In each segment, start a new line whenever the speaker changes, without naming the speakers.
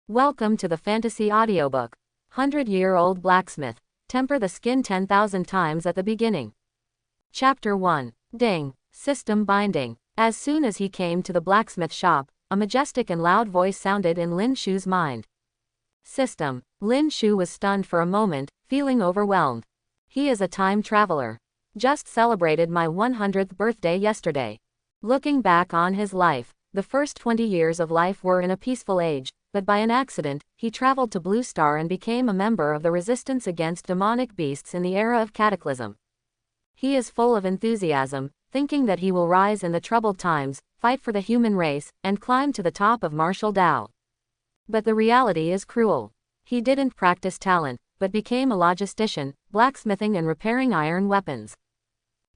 Welcome to the fantasy audiobook. 100-Year-Old Blacksmith. Temper the skin 10,000 times at the beginning. Chapter 1. Ding. System binding. As soon as he came to the blacksmith shop, a majestic and loud voice sounded in Lin Shu's mind. System. Lin Shu was stunned for a moment, feeling overwhelmed. He is a time traveler. Just celebrated my 100th birthday yesterday. Looking back on his life, the first 20 years of life were in a peaceful age, but by an accident, he traveled to Blue Star and became a member of the resistance against demonic beasts in the era of Cataclysm. He is full of enthusiasm, thinking that he will rise in the troubled times, fight for the human race, and climb to the top of martial Dao. But the reality is cruel. He didn't practice talent, but became a logistician, blacksmithing and repairing iron weapons.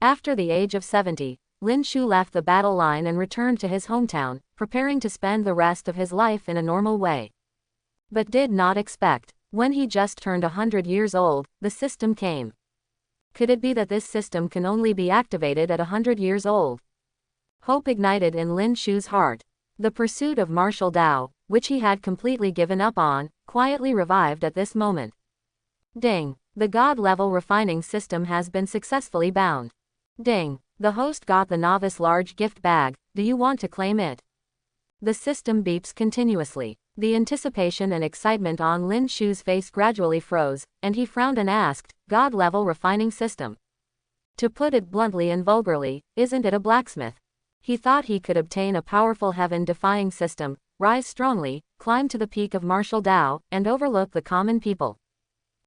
After the age of 70, Lin Shu left the battle line and returned to his hometown, preparing to spend the rest of his life in a normal way. But did not expect, when he just turned 100 years old, the system came. Could it be that this system can only be activated at 100 years old? Hope ignited in Lin Shu's heart. The pursuit of martial Dao, which he had completely given up on, quietly revived at this moment. Ding. The God-level refining system has been successfully bound. Ding. The host got the novice large gift bag. Do you want to claim it? The system beeps continuously. The anticipation and excitement on Lin Shu's face gradually froze, and he frowned and asked, God-level refining system. To put it bluntly and vulgarly, isn't it a blacksmith? He thought he could obtain a powerful heaven-defying system, rise strongly, climb to the peak of martial Dao, and overlook the common people.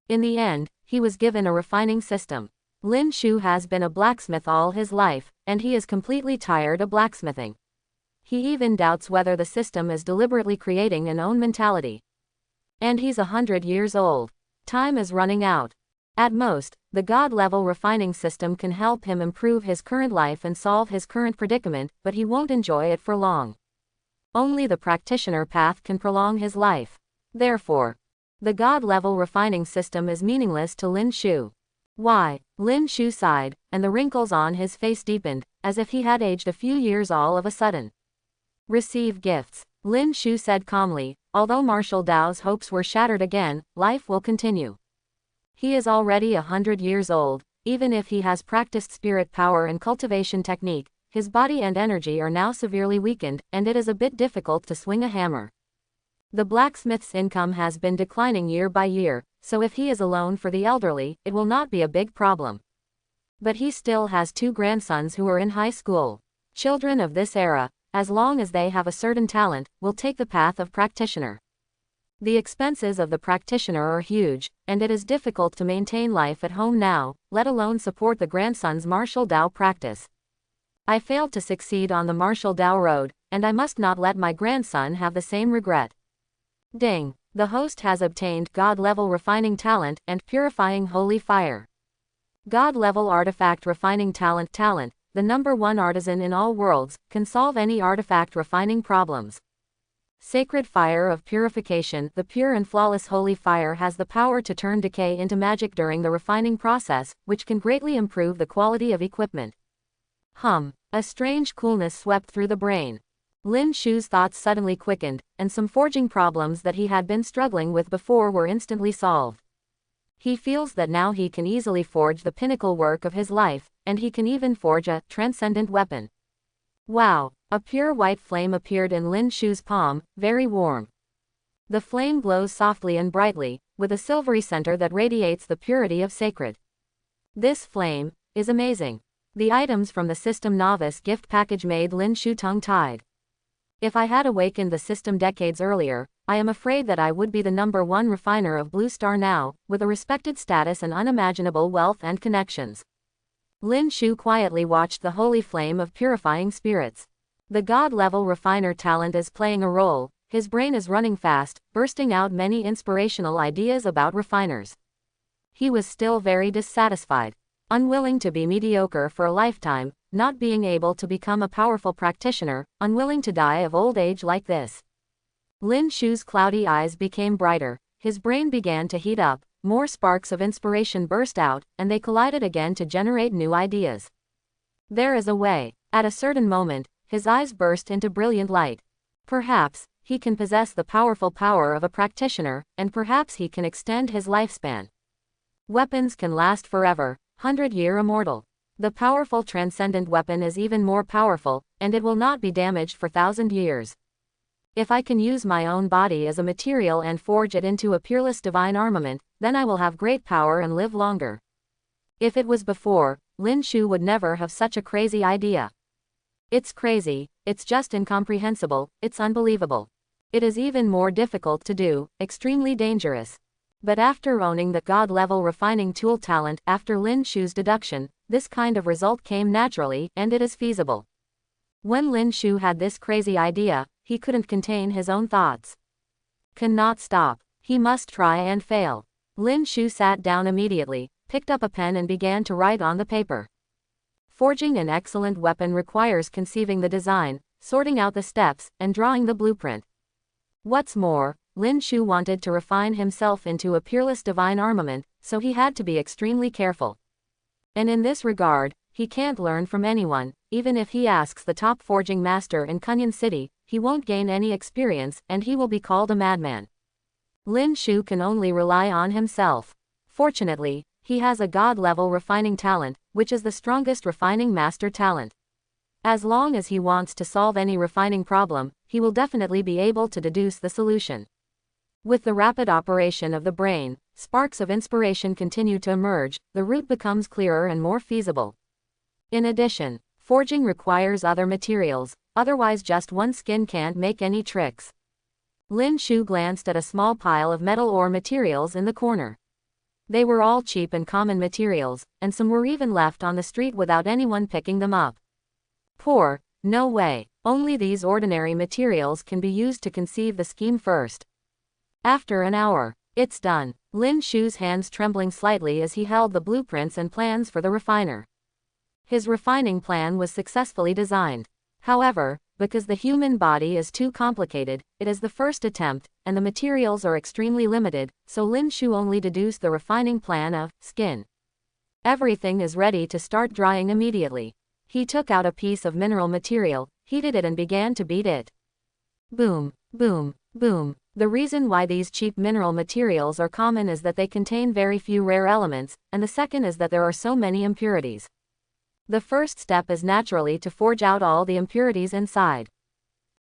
In the end, he was given a refining system. Lin Shu has been a blacksmith all his life, and he is completely tired of blacksmithing. He even doubts whether the system is deliberately creating an own mentality. And he's 100 years old. Time is running out. At most, the God-level refining system can help him improve his current life and solve his current predicament, but he won't enjoy it for long. Only the practitioner path can prolong his life. Therefore, the God-level refining system is meaningless to Lin Shu. Why? Lin Shu sighed, and the wrinkles on his face deepened, as if he had aged a few years all of a sudden. Receive gifts. Lin Shu said calmly, although martial Dao's hopes were shattered again, life will continue. He is already 100 years old, even if he has practiced spirit power and cultivation technique, his body and energy are now severely weakened, and it is a bit difficult to swing a hammer. The blacksmith's income has been declining year by year, so if he is alone for the elderly, it will not be a big problem. But he still has 2 grandsons who are in high school. Children of this era, as long as they have a certain talent, will take the path of practitioner. The expenses of the practitioner are huge, and it is difficult to maintain life at home now, let alone support the grandson's martial Dao practice. I failed to succeed on the martial Dao road, and I must not let my grandson have the same regret. Ding. The host has obtained God-level refining talent and purifying holy fire. God-level artifact refining talent, the #1 artisan in all worlds, can solve any artifact refining problems. Sacred fire of purification. The pure and flawless holy fire has the power to turn decay into magic during the refining process, which can greatly improve the quality of equipment. A strange coolness swept through the brain. Lin Shu's thoughts suddenly quickened, and some forging problems that he had been struggling with before were instantly solved. He feels that now he can easily forge the pinnacle work of his life, and he can even forge a transcendent weapon. Wow! A pure white flame appeared in Lin Shu's palm, very warm. The flame glows softly and brightly, with a silvery center that radiates the purity of sacred. This flame is amazing. The items from the system novice gift package made Lin Shu tongue-tied. If I had awakened the system decades earlier, I am afraid that I would be the #1 refiner of Blue Star now, with a respected status and unimaginable wealth and connections. Lin Shu quietly watched the holy flame of purifying spirits. The God-level refiner talent is playing a role, his brain is running fast, bursting out many inspirational ideas about refiners. He was still very dissatisfied. Unwilling to be mediocre for a lifetime, not being able to become a powerful practitioner, unwilling to die of old age like this. Lin Shu's cloudy eyes became brighter, his brain began to heat up, more sparks of inspiration burst out, and they collided again to generate new ideas. There is a way. At a certain moment, his eyes burst into brilliant light. Perhaps, he can possess the powerful power of a practitioner, and perhaps he can extend his lifespan. Weapons can last forever, 100-year immortal. The powerful transcendent weapon is even more powerful, and it will not be damaged for 1,000 years. If I can use my own body as a material and forge it into a peerless divine armament, then I will have great power and live longer. If it was before, Lin Shu would never have such a crazy idea. It's crazy, it's just incomprehensible, it's unbelievable. It is even more difficult to do, extremely dangerous. But after owning the God-level refining tool talent, after Lin Shu's deduction, this kind of result came naturally, and it is feasible. When Lin Shu had this crazy idea, he couldn't contain his own thoughts. Cannot stop. He must try and fail. Lin Shu sat down immediately, picked up a pen and began to write on the paper. Forging an excellent weapon requires conceiving the design, sorting out the steps, and drawing the blueprint. What's more, Lin Shu wanted to refine himself into a peerless divine armament, so he had to be extremely careful. And in this regard, he can't learn from anyone. Even if he asks the top forging master in Kunyan City, he won't gain any experience, and he will be called a madman. Lin Shu can only rely on himself. Fortunately, he has a God-level refining talent, which is the strongest refining master talent. As long as he wants to solve any refining problem, he will definitely be able to deduce the solution. With the rapid operation of the brain, sparks of inspiration continue to emerge, the route becomes clearer and more feasible. In addition, forging requires other materials, otherwise just one skin can't make any tricks. Lin Shu glanced at a small pile of metal ore materials in the corner. They were all cheap and common materials, and some were even left on the street without anyone picking them up. Poor, no way, only these ordinary materials can be used to conceive the scheme first. After an hour, it's done. Lin Shu's hands trembling slightly as he held the blueprints and plans for the refiner. His refining plan was successfully designed. However, because the human body is too complicated, it is the first attempt, and the materials are extremely limited, so Lin Shu only deduced the refining plan of skin. Everything is ready to start drying immediately. He took out a piece of mineral material, heated it and began to beat it. Boom, boom, boom. The reason why these cheap mineral materials are common is that they contain very few rare elements, and the second is that there are so many impurities. The first step is naturally to forge out all the impurities inside.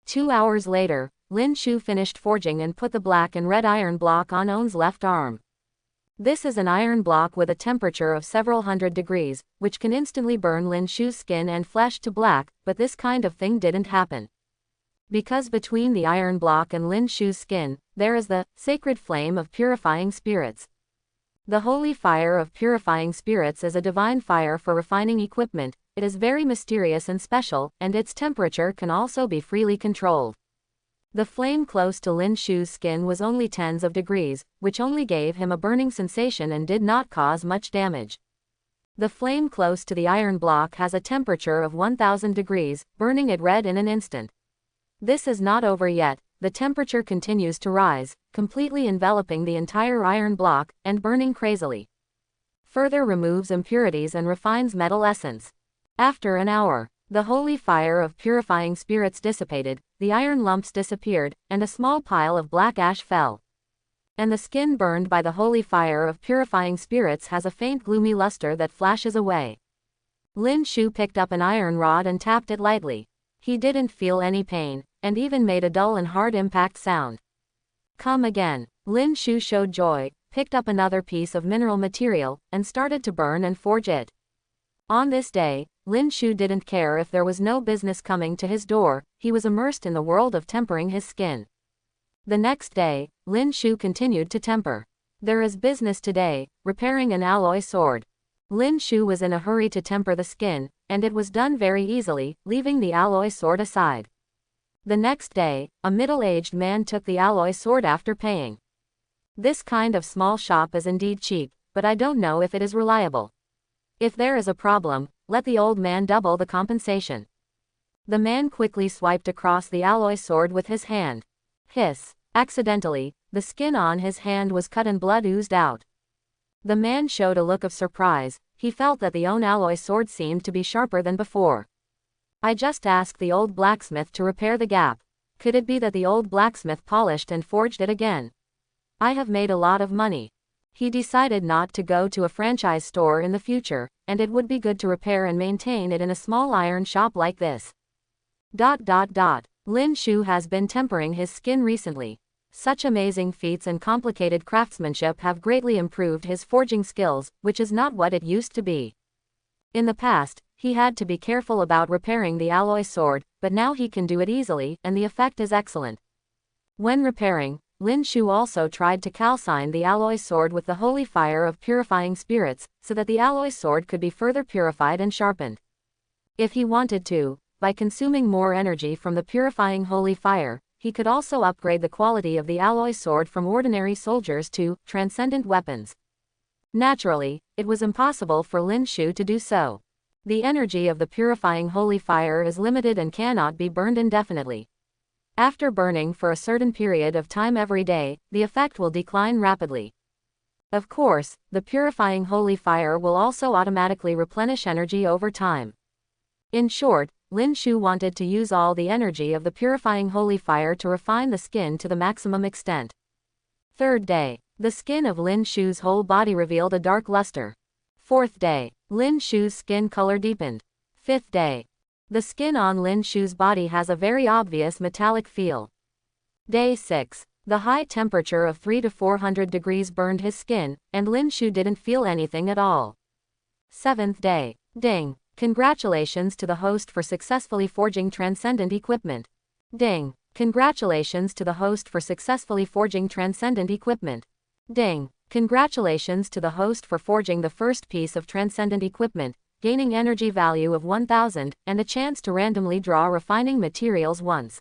2 hours later, Lin Shu finished forging and put the black and red iron block on On's left arm. This is an iron block with a temperature of several hundred degrees, which can instantly burn Lin Shu's skin and flesh to black, but this kind of thing didn't happen. Because between the iron block and Lin Shu's skin, there is the sacred flame of purifying spirits. The holy fire of purifying spirits is a divine fire for refining equipment. It is very mysterious and special, and its temperature can also be freely controlled. The flame close to Lin Shu's skin was only tens of degrees, which only gave him a burning sensation and did not cause much damage. The flame close to the iron block has a temperature of 1000 degrees, burning it red in an instant. This is not over yet. The temperature continues to rise, completely enveloping the entire iron block, and burning crazily. Further removes impurities and refines metal essence. After an hour, the holy fire of purifying spirits dissipated, the iron lumps disappeared, and a small pile of black ash fell. And the skin burned by the holy fire of purifying spirits has a faint gloomy luster that flashes away. Lin Shu picked up an iron rod and tapped it lightly. He didn't feel any pain, and even made a dull and hard impact sound. Come again. Lin Shu showed joy, picked up another piece of mineral material, and started to burn and forge it. On this day, Lin Shu didn't care if there was no business coming to his door, he was immersed in the world of tempering his skin. The next day, Lin Shu continued to temper. There is business today, repairing an alloy sword. Lin Shu was in a hurry to temper the skin, and it was done very easily, leaving the alloy sword aside. The next day, a middle-aged man took the alloy sword after paying. This kind of small shop is indeed cheap, but I don't know if it is reliable. If there is a problem, let the old man double the compensation. The man quickly swiped across the alloy sword with his hand. Hiss! Accidentally, the skin on his hand was cut and blood oozed out. The man showed a look of surprise. He felt that the own alloy sword seemed to be sharper than before. I just asked the old blacksmith to repair the gap. Could it be that the old blacksmith polished and forged it again? I have made a lot of money. He decided not to go to a franchise store in the future, and it would be good to repair and maintain it in a small iron shop like this. Lin Shu has been tempering his skin recently. Such amazing feats and complicated craftsmanship have greatly improved his forging skills, which is not what it used to be. In the past, he had to be careful about repairing the alloy sword, but now he can do it easily, and the effect is excellent. When repairing, Lin Shu also tried to calcine the alloy sword with the holy fire of purifying spirits, so that the alloy sword could be further purified and sharpened. If he wanted to, by consuming more energy from the purifying holy fire, he could also upgrade the quality of the alloy sword from ordinary soldiers to transcendent weapons. Naturally, it was impossible for Lin Shu to do so. The energy of the purifying holy fire is limited and cannot be burned indefinitely. After burning for a certain period of time every day, the effect will decline rapidly. Of course, the purifying holy fire will also automatically replenish energy over time. In short, Lin Shu wanted to use all the energy of the purifying holy fire to refine the skin to the maximum extent. Third day. The skin of Lin Shu's whole body revealed a dark luster. Fourth day. Lin Shu's skin color deepened. Fifth day. The skin on Lin Shu's body has a very obvious metallic feel. Day 6. The high temperature of 300 to 400 degrees burned his skin, and Lin Shu didn't feel anything at all. Seventh day. Ding. Congratulations to the host for successfully forging transcendent equipment. Ding. Congratulations to the host for successfully forging transcendent equipment. Ding. Congratulations to the host for forging the first piece of transcendent equipment, gaining energy value of 1000, and a chance to randomly draw refining materials once.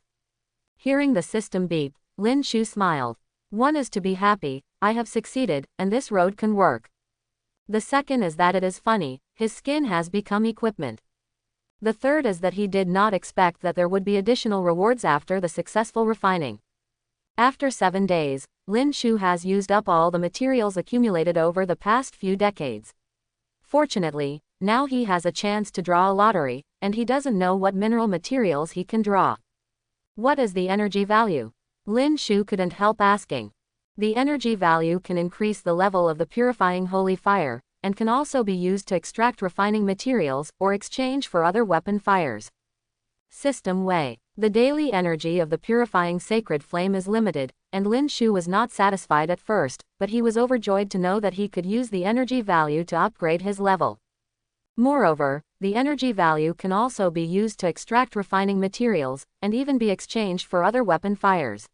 Hearing the system beep, Lin Shu smiled. One is to be happy, I have succeeded, and this road can work. The second is that it is funny, his skin has become equipment. The third is that he did not expect that there would be additional rewards after the successful refining. After 7 days, Lin Shu has used up all the materials accumulated over the past few decades. Fortunately, now he has a chance to draw a lottery, and he doesn't know what mineral materials he can draw. What is the energy value? Lin Shu couldn't help asking. The energy value can increase the level of the purifying holy fire, and can also be used to extract refining materials or exchange for other weapon fires. System way. The daily energy of the purifying sacred flame is limited, and Lin Shu was not satisfied at first, but he was overjoyed to know that he could use the energy value to upgrade his level. Moreover, the energy value can also be used to extract refining materials, and even be exchanged for other weapon fires.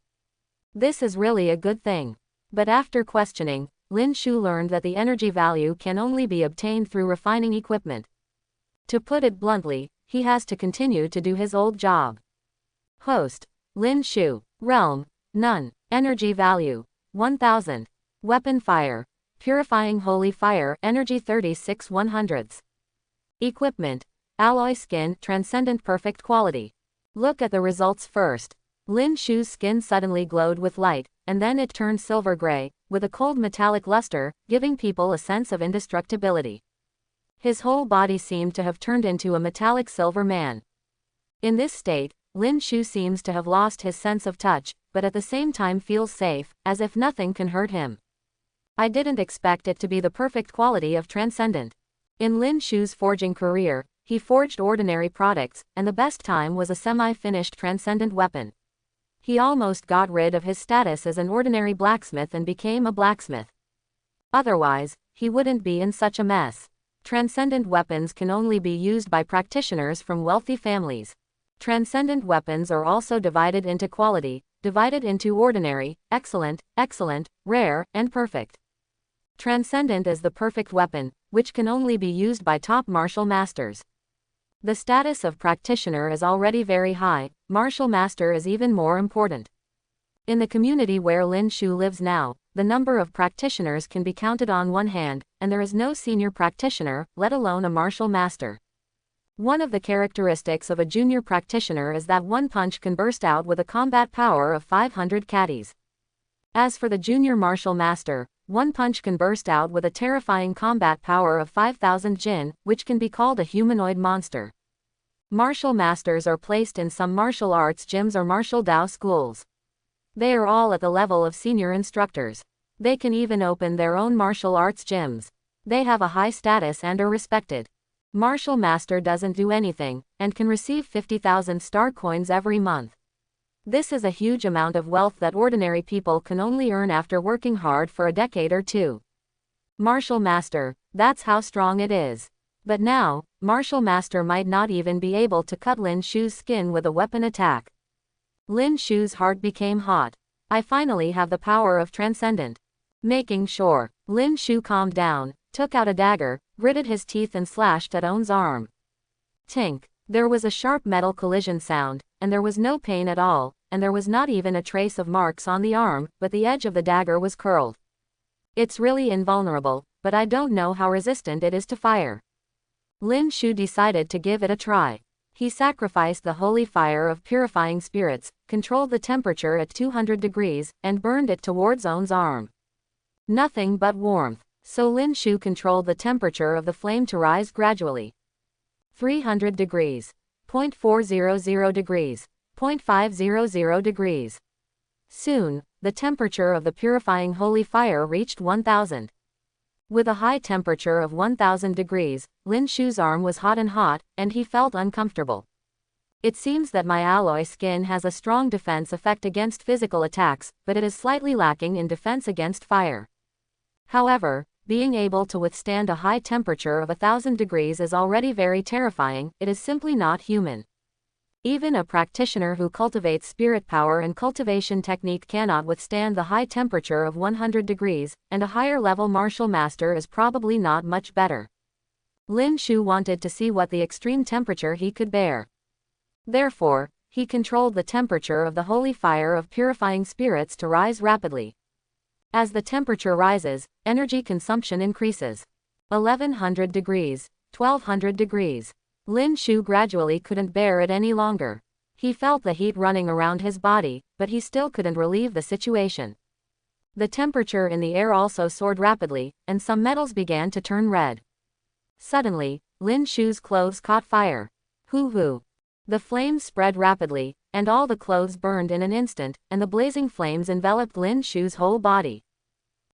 This is really a good thing. But after questioning, Lin Shu learned that the energy value can only be obtained through refining equipment. To put it bluntly, he has to continue to do his old job. Host. Lin Shu. Realm. None. Energy value. 1000. Weapon fire. Purifying holy fire. Energy 36/100. Equipment. Alloy skin. Transcendent perfect quality. Look at the results first. Lin Shu's skin suddenly glowed with light, and then it turned silver gray, with a cold metallic luster, giving people a sense of indestructibility. His whole body seemed to have turned into a metallic silver man. In this state, Lin Shu seems to have lost his sense of touch, but at the same time feels safe, as if nothing can hurt him. I didn't expect it to be the perfect quality of transcendent. In Lin Shu's forging career, he forged ordinary products, and the best time was a semi-finished transcendent weapon. He almost got rid of his status as an ordinary blacksmith and became a blacksmith. Otherwise, he wouldn't be in such a mess. Transcendent weapons can only be used by practitioners from wealthy families. Transcendent weapons are also divided into quality, divided into ordinary, excellent, excellent, rare, and perfect. Transcendent is the perfect weapon, which can only be used by top martial masters. The status of practitioner is already very high, martial master is even more important. In the community where Lin Shu lives now, the number of practitioners can be counted on one hand, and there is no senior practitioner, let alone a martial master. One of the characteristics of a junior practitioner is that one punch can burst out with a combat power of 500 catties. As for the junior martial master, one punch can burst out with a terrifying combat power of 5,000 jin, which can be called a humanoid monster. Martial masters are placed in some martial arts gyms or martial Dao schools. They are all at the level of senior instructors. They can even open their own martial arts gyms. They have a high status and are respected. Martial master doesn't do anything, and can receive 50,000 star coins every month. This is a huge amount of wealth that ordinary people can only earn after working hard for a decade or two. Martial master, that's how strong it is. But now, martial master might not even be able to cut Lin Shu's skin with a weapon attack. Lin Shu's heart became hot. I finally have the power of transcendent. Making sure Lin Shu calmed down, took out a dagger, gritted his teeth and slashed at On's arm. Tink. There was a sharp metal collision sound, and there was no pain at all, and there was not even a trace of marks on the arm, but the edge of the dagger was curled. It's really invulnerable, but I don't know how resistant it is to fire. Lin Shu decided to give it a try. He sacrificed the holy fire of purifying spirits, controlled the temperature at 200 degrees, and burned it towards On's arm. Nothing but warmth. So Lin Shu controlled the temperature of the flame to rise gradually. 300 degrees. 0.400 degrees. 0.500 degrees. Soon, the temperature of the purifying holy fire reached 1000. With a high temperature of 1000 degrees, Lin Shu's arm was hot, and he felt uncomfortable. It seems that my alloy skin has a strong defense effect against physical attacks, but it is slightly lacking in defense against fire. However, being able to withstand a high temperature of 1000 degrees is already very terrifying. It is simply not human. Even a practitioner who cultivates spirit power and cultivation technique cannot withstand the high temperature of 100 degrees, and a higher level martial master is probably not much better. Lin Shu wanted to see what the extreme temperature he could bear. Therefore, he controlled the temperature of the holy fire of purifying spirits to rise rapidly. As the temperature rises, energy consumption increases. 1100 degrees, 1200 degrees. Lin Shu gradually couldn't bear it any longer. He felt the heat running around his body, but he still couldn't relieve the situation. The temperature in the air also soared rapidly, and some metals began to turn red. Suddenly, Lin Shu's clothes caught fire. Hoo-hoo. The flames spread rapidly, and all the clothes burned in an instant, and the blazing flames enveloped Lin Shu's whole body.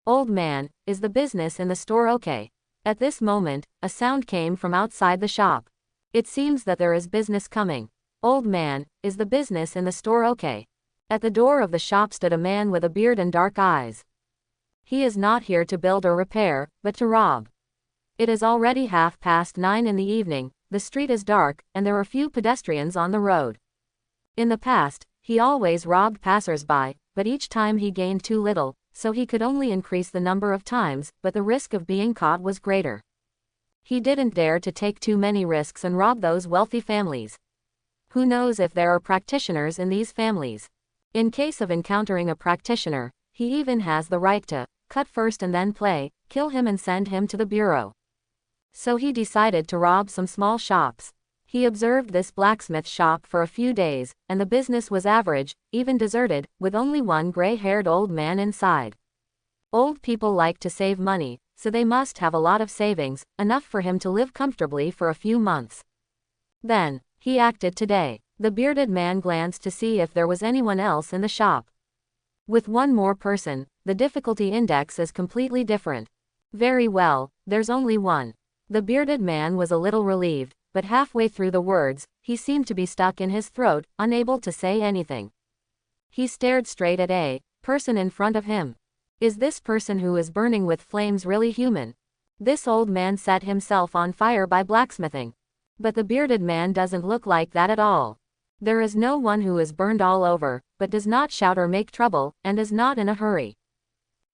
Old man, is the business in the store okay? At this moment, a sound came from outside the shop. It seems that there is business coming. Old man, is the business in the store okay? At the door of the shop stood a man with a beard and dark eyes. He is not here to build or repair, but to rob. It is already 9:30 in the evening, the street is dark, and there are few pedestrians on the road. In the past, he always robbed passers-by, but each time he gained too little, so he could only increase the number of times, but the risk of being caught was greater. He didn't dare to take too many risks and rob those wealthy families. Who knows if there are practitioners in these families? In case of encountering a practitioner, he even has the right to cut first and then play, kill him and send him to the bureau. So he decided to rob some small shops. He observed this blacksmith shop for a few days, and the business was average, even deserted, with only one gray-haired old man inside. Old people like to save money, so they must have a lot of savings, enough for him to live comfortably for a few months. Then, he acted today. The bearded man glanced to see if there was anyone else in the shop. With one more person, the difficulty index is completely different. Very well, there's only one. The bearded man was a little relieved, but halfway through the words, he seemed to be stuck in his throat, unable to say anything. He stared straight at a person in front of him. Is this person who is burning with flames really human? This old man set himself on fire by blacksmithing. But the bearded man doesn't look like that at all. There is no one who is burned all over, but does not shout or make trouble, and is not in a hurry.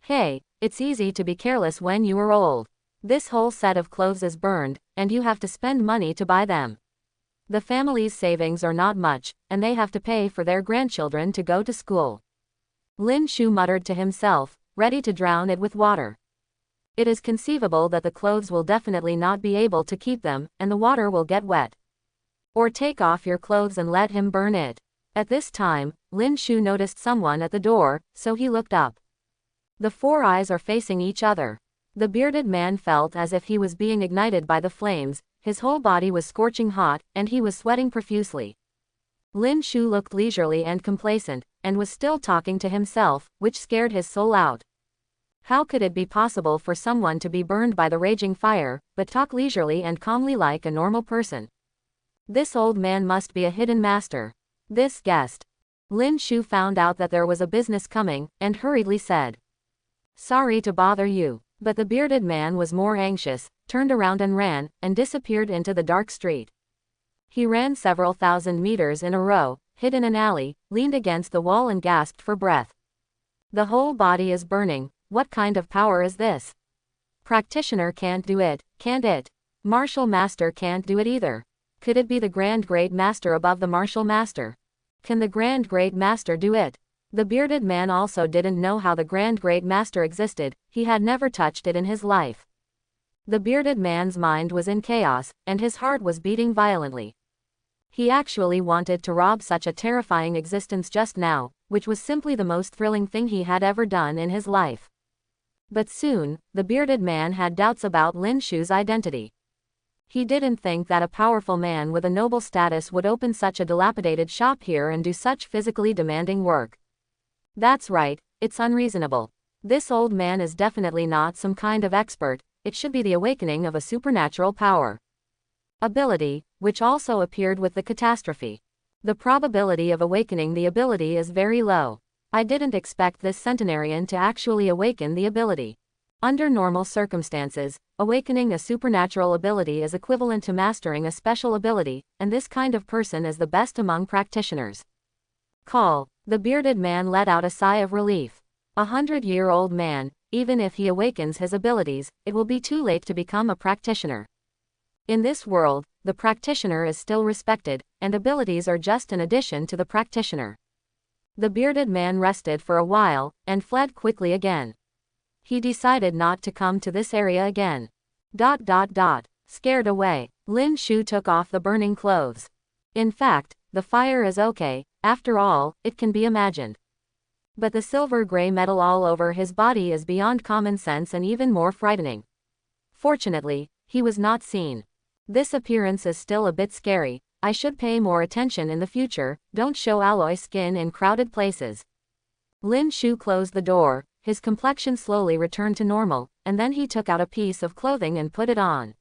Hey, it's easy to be careless when you are old. This whole set of clothes is burned, and you have to spend money to buy them. The family's savings are not much, and they have to pay for their grandchildren to go to school. Lin Shu muttered to himself, ready to drown it with water. It is conceivable that the clothes will definitely not be able to keep them, and the water will get wet. Or take off your clothes and let him burn it. At this time, Lin Shu noticed someone at the door, so he looked up. The four eyes are facing each other. The bearded man felt as if he was being ignited by the flames, His whole body was scorching hot, and he was sweating profusely. Lin Shu looked leisurely and complacent, and was still talking to himself, which scared his soul out. How could it be possible for someone to be burned by the raging fire, but talk leisurely and calmly like a normal person? This old man must be a hidden master. This guessed. Lin Shu found out that there was a business coming, and hurriedly said, "Sorry to bother you." But the bearded man was more anxious, turned around and ran, and disappeared into the dark street. He ran several thousand meters in a row, hid in an alley, leaned against the wall and gasped for breath. The whole body is burning. What kind of power is this? Practitioner can't do it, can't it? Martial master can't do it either. Could it be the Grand Great Master above the martial master? Can the Grand Great Master do it? The bearded man also didn't know how the Grand Great Master existed, he had never touched it in his life. The bearded man's mind was in chaos, and his heart was beating violently. He actually wanted to rob such a terrifying existence just now, which was simply the most thrilling thing he had ever done in his life. But soon, the bearded man had doubts about Lin Shu's identity. He didn't think that a powerful man with a noble status would open such a dilapidated shop here and do such physically demanding work. That's right, it's unreasonable. This old man is definitely not some kind of expert, it should be the awakening of a supernatural power. Ability, which also appeared with the catastrophe. The probability of awakening the ability is very low. I didn't expect this centenarian to actually awaken the ability. Under normal circumstances, awakening a supernatural ability is equivalent to mastering a special ability, and this kind of person is the best among practitioners. Call. The bearded man let out a sigh of relief. 100-year-old man, even if he awakens his abilities, it will be too late to become a practitioner. In this world, the practitioner is still respected, and abilities are just an addition to the practitioner. The bearded man rested for a while, and fled quickly again. He decided not to come to this area again. Scared away, Lin Shu took off the burning clothes. In fact, the fire is okay, after all, it can be imagined. But the silver-gray metal all over his body is beyond common sense and even more frightening. Fortunately, he was not seen. This appearance is still a bit scary. I should pay more attention in the future, don't show alloy skin in crowded places. Lin Shu closed the door, his complexion slowly returned to normal, and then he took out a piece of clothing and put it on.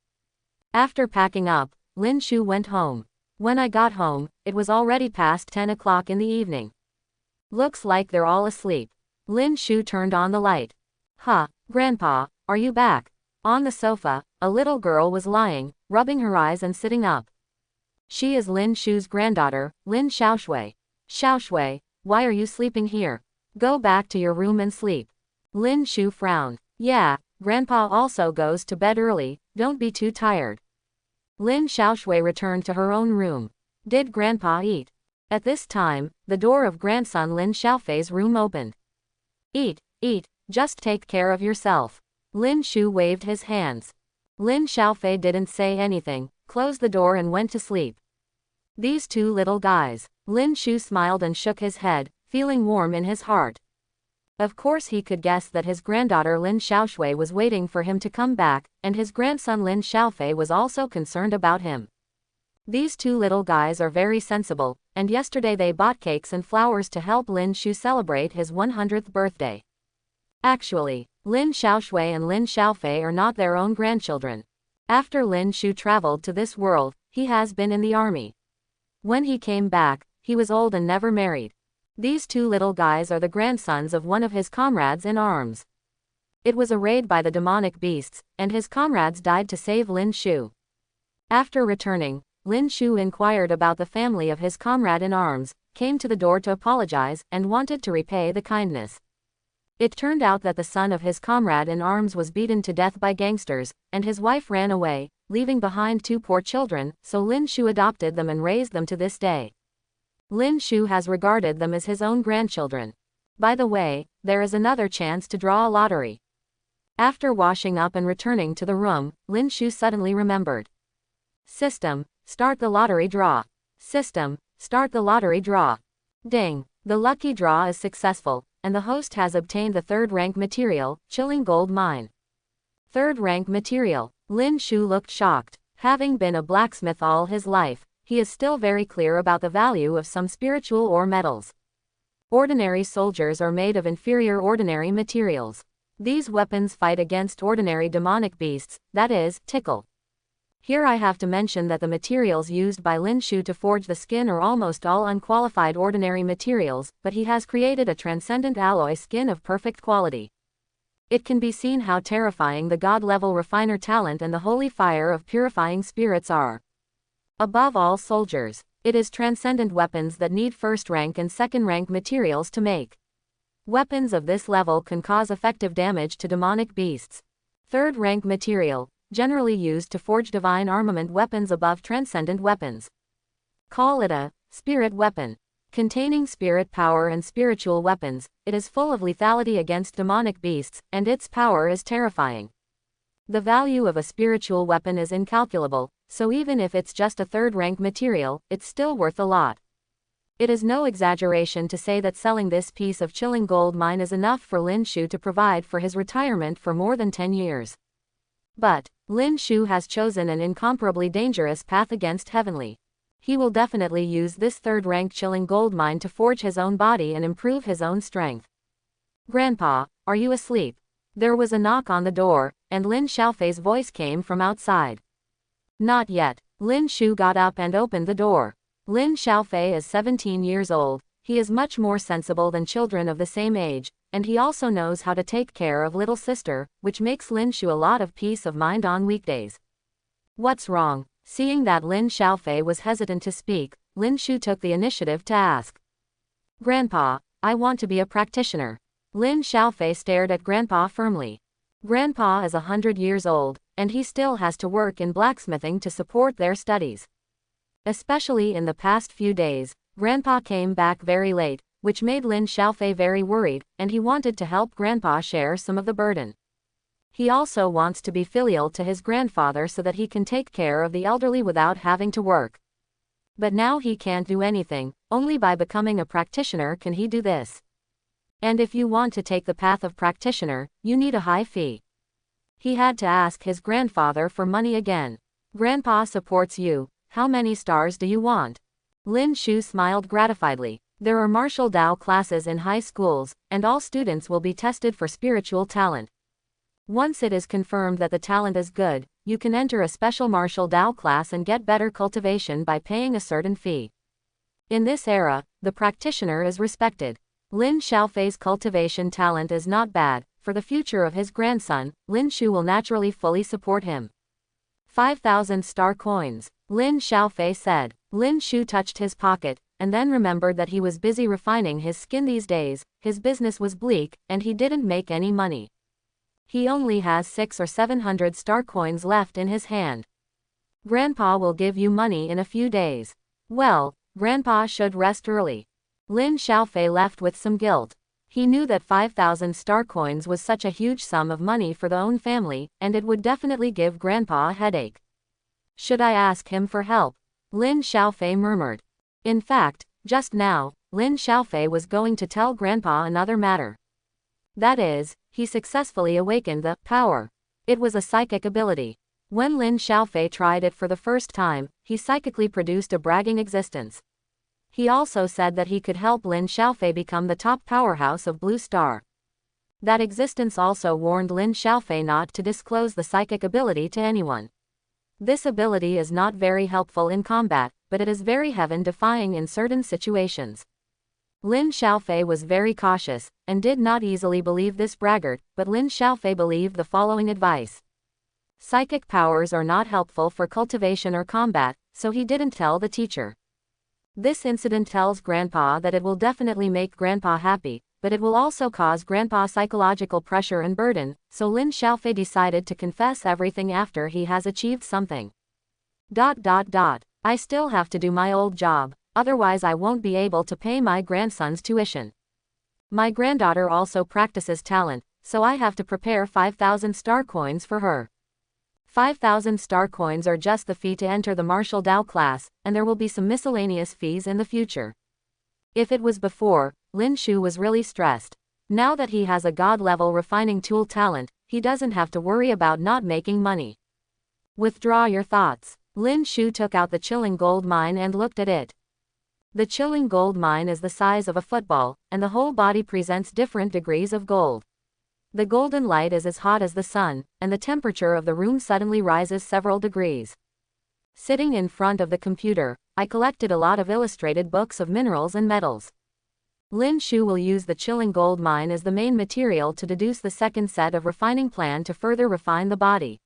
After packing up, Lin Shu went home. When I got home, it was already past 10 o'clock in the evening. Looks like they're all asleep. Lin Shu turned on the light. Huh, Grandpa, are you back? On the sofa, a little girl was lying, rubbing her eyes and sitting up. She is Lin Shu's granddaughter, Lin Xiaoshui. Xiaoshui, why are you sleeping here? Go back to your room and sleep. Lin Shu frowned. Yeah, Grandpa also goes to bed early, don't be too tired. Lin Xiaoshui returned to her own room. Did Grandpa eat? At this time, the door of grandson Lin Xiaofei's room opened. Eat, just take care of yourself. Lin Shu waved his hands. Lin Xiaofei didn't say anything, closed the door and went to sleep. These two little guys. Lin Shu smiled and shook his head, feeling warm in his heart. Of course he could guess that his granddaughter Lin Xiaoshui was waiting for him to come back, and his grandson Lin Xiaofei was also concerned about him. These two little guys are very sensible, and yesterday they bought cakes and flowers to help Lin Shu celebrate his 100th birthday. Actually, Lin Xiaoshui and Lin Xiaofei are not their own grandchildren. After Lin Shu traveled to this world, he has been in the army. When he came back, he was old and never married. These two little guys are the grandsons of one of his comrades in arms. It was a raid by the demonic beasts, and his comrades died to save Lin Shu. After returning, Lin Shu inquired about the family of his comrade in arms, came to the door to apologize, and wanted to repay the kindness. It turned out that the son of his comrade in arms was beaten to death by gangsters, and his wife ran away, leaving behind two poor children, so Lin Shu adopted them and raised them to this day. Lin Shu has regarded them as his own grandchildren. By the way, there is another chance to draw a lottery. After washing up and returning to the room, Lin Shu suddenly remembered. System, start the lottery draw. System, start the lottery draw. Ding, the lucky draw is successful, and the host has obtained the third-rank material, chilling gold mine. Third-rank material. Lin Shu looked shocked. Having been a blacksmith all his life, he is still very clear about the value of some spiritual ore metals. Ordinary soldiers are made of inferior ordinary materials. These weapons fight against ordinary demonic beasts, that is, tickle. Here I have to mention that the materials used by Lin Shu to forge the skin are almost all unqualified ordinary materials, but he has created a transcendent alloy skin of perfect quality. It can be seen how terrifying the god-level refiner talent and the holy fire of purifying spirits are. Above all soldiers, it is transcendent weapons that need first-rank and second-rank materials to make. Weapons of this level can cause effective damage to demonic beasts. Third-rank material, generally used to forge divine armament weapons above transcendent weapons. Call it a spirit weapon. Containing spirit power and spiritual weapons, it is full of lethality against demonic beasts, and its power is terrifying. The value of a spiritual weapon is incalculable, so even if it's just a third-rank material, it's still worth a lot. It is no exaggeration to say that selling this piece of chilling gold mine is enough for Lin Shu to provide for his retirement for more than 10 years. But Lin Shu has chosen an incomparably dangerous path against heavenly. He will definitely use this third-rank chilling gold mine to forge his own body and improve his own strength. Grandpa, are you asleep? There was a knock on the door, and Lin Xiaofei's voice came from outside. Not yet. Lin Shu got up and opened the door. Lin Xiaofei is 17 years old. He is much more sensible than children of the same age, and he also knows how to take care of little sister, which makes Lin Shu a lot of peace of mind on weekdays. What's wrong? Seeing that Lin Xiaofei was hesitant to speak, Lin Shu took the initiative to ask. Grandpa, I want to be a practitioner. Lin Xiaofei stared at Grandpa firmly. Grandpa is 100 years old, and he still has to work in blacksmithing to support their studies. Especially in the past few days, Grandpa came back very late, which made Lin Xiaofei very worried, and he wanted to help Grandpa share some of the burden. He also wants to be filial to his grandfather so that he can take care of the elderly without having to work. But now he can't do anything, only by becoming a practitioner can he do this. And if you want to take the path of practitioner, you need a high fee. He had to ask his grandfather for money again. Grandpa supports you, how many stars do you want? Lin Shu smiled gratifiedly. There are martial Dao classes in high schools, and all students will be tested for spiritual talent. Once it is confirmed that the talent is good, you can enter a special martial Dao class and get better cultivation by paying a certain fee. In this era, the practitioner is respected. Lin Xiaofei's cultivation talent is not bad. For the future of his grandson, Lin Shu will naturally fully support him. 5,000 star coins, Lin Xiaofei said. Lin Shu touched his pocket, and then remembered that he was busy refining his skin these days, his business was bleak, and he didn't make any money. He only has 600 or 700 star coins left in his hand. Grandpa will give you money in a few days. Well, Grandpa should rest early. Lin Xiaofei left with some guilt. He knew that 5,000 star coins was such a huge sum of money for the own family, and it would definitely give Grandpa a headache. Should I ask him for help? Lin Xiaofei murmured. In fact, just now, Lin Xiaofei was going to tell Grandpa another matter. That is, he successfully awakened the power. It was a psychic ability. When Lin Xiaofei tried it for the first time, he psychically produced a bragging existence. He also said that he could help Lin Xiaofei become the top powerhouse of Blue Star. That existence also warned Lin Xiaofei not to disclose the psychic ability to anyone. This ability is not very helpful in combat, but it is very heaven-defying in certain situations. Lin Xiaofei was very cautious, and did not easily believe this braggart, but Lin Xiaofei believed the following advice. Psychic powers are not helpful for cultivation or combat, so he didn't tell the teacher. This incident tells Grandpa that it will definitely make Grandpa happy, but it will also cause Grandpa psychological pressure and burden, so Lin Xiaofei decided to confess everything after he has achieved something. I still have to do my old job, otherwise I won't be able to pay my grandson's tuition. My granddaughter also practices talent, so I have to prepare 5,000 star coins for her. 5,000 star coins are just the fee to enter the martial Dao class, and there will be some miscellaneous fees in the future. If it was before, Lin Shu was really stressed. Now that he has a god-level refining tool talent, he doesn't have to worry about not making money. Withdraw your thoughts. Lin Shu took out the chilling gold mine and looked at it. The chilling gold mine is the size of a football, and the whole body presents different degrees of gold. The golden light is as hot as the sun, and the temperature of the room suddenly rises several degrees. Sitting in front of the computer, I collected a lot of illustrated books of minerals and metals. Lin Shu will use the chilling gold mine as the main material to deduce the second set of refining plan to further refine the body.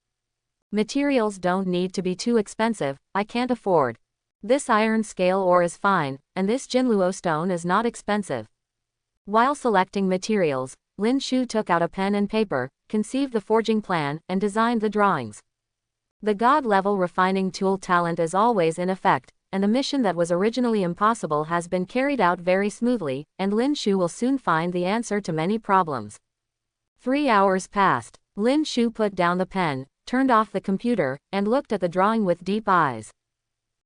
Materials don't need to be too expensive, I can't afford. This iron scale ore is fine, and this Jinluo stone is not expensive. While selecting materials, Lin Shu took out a pen and paper, conceived the forging plan, and designed the drawings. The God-level refining tool talent is always in effect, and the mission that was originally impossible has been carried out very smoothly, and Lin Shu will soon find the answer to many problems. 3 hours passed. Lin Shu put down the pen, turned off the computer, and looked at the drawing with deep eyes.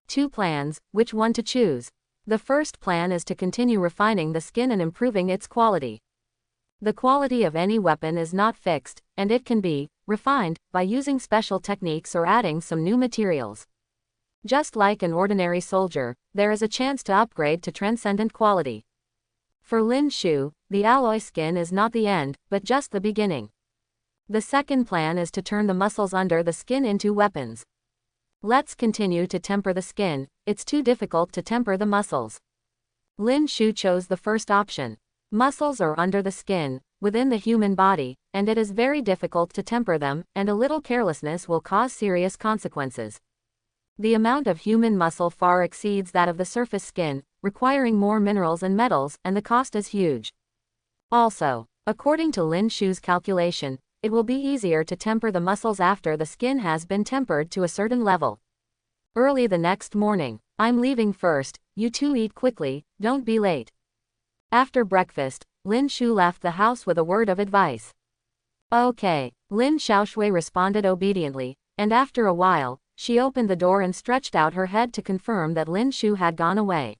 2 plans, which one to choose? The first plan is to continue refining the skin and improving its quality. The quality of any weapon is not fixed, and it can be refined by using special techniques or adding some new materials. Just like an ordinary soldier, there is a chance to upgrade to transcendent quality. For Lin Shu, the alloy skin is not the end, but just the beginning. The second plan is to turn the muscles under the skin into weapons. Let's continue to temper the skin, it's too difficult to temper the muscles. Lin Shu chose the first option. Muscles are under the skin, within the human body, and it is very difficult to temper them, and a little carelessness will cause serious consequences. The amount of human muscle far exceeds that of the surface skin, requiring more minerals and metals, and the cost is huge. Also, according to Lin Shu's calculation, it will be easier to temper the muscles after the skin has been tempered to a certain level. Early the next morning, I'm leaving first, you two eat quickly, don't be late. After breakfast, Lin Shu left the house with a word of advice. Okay, Lin Xiaoshui responded obediently, and after a while, she opened the door and stretched out her head to confirm that Lin Shu had gone away.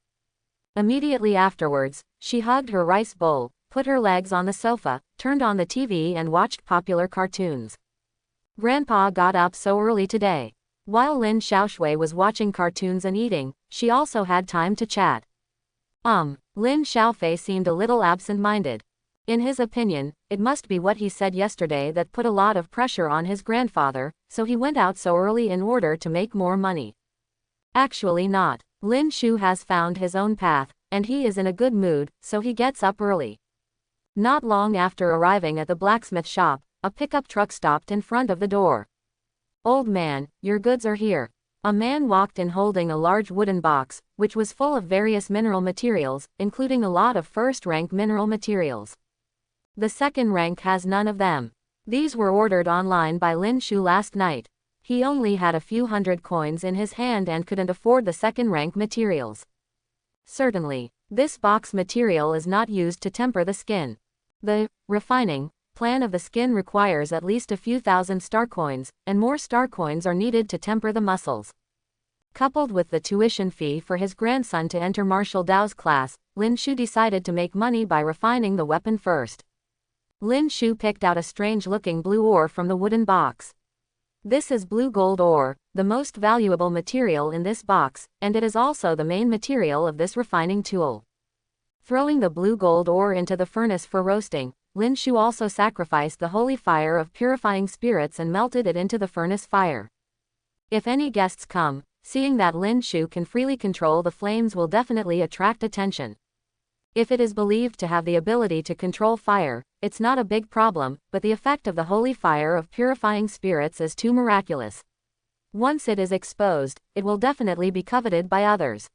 Immediately afterwards, she hugged her rice bowl, put her legs on the sofa, turned on the TV and watched popular cartoons. Grandpa got up so early today. While Lin Xiaoshui was watching cartoons and eating, she also had time to chat. Lin Xiaofei seemed a little absent-minded. In his opinion, it must be what he said yesterday that put a lot of pressure on his grandfather, so he went out so early in order to make more money. Actually not. Lin Shu has found his own path, and he is in a good mood, so he gets up early. Not long after arriving at the blacksmith shop, a pickup truck stopped in front of the door. Old man, your goods are here. A man walked in holding a large wooden box, which was full of various mineral materials, including a lot of first-rank mineral materials. The second rank has none of them. These were ordered online by Lin Shu last night. He only had a few hundred coins in his hand and couldn't afford the second-rank materials. Certainly, this box material is not used to temper the skin. The refining plan of the skin requires at least a few thousand star coins, and more star coins are needed to temper the muscles. Coupled with the tuition fee for his grandson to enter Martial Dao's class, Lin Shu decided to make money by refining the weapon first. Lin Shu picked out a strange-looking blue ore from the wooden box. This is blue gold ore, the most valuable material in this box, and it is also the main material of this refining tool. Throwing the blue gold ore into the furnace for roasting, Lin Shu also sacrificed the holy fire of purifying spirits and melted it into the furnace fire. If any guests come, seeing that Lin Shu can freely control the flames will definitely attract attention. If it is believed to have the ability to control fire, it's not a big problem, but the effect of the holy fire of purifying spirits is too miraculous. Once it is exposed, it will definitely be coveted by others.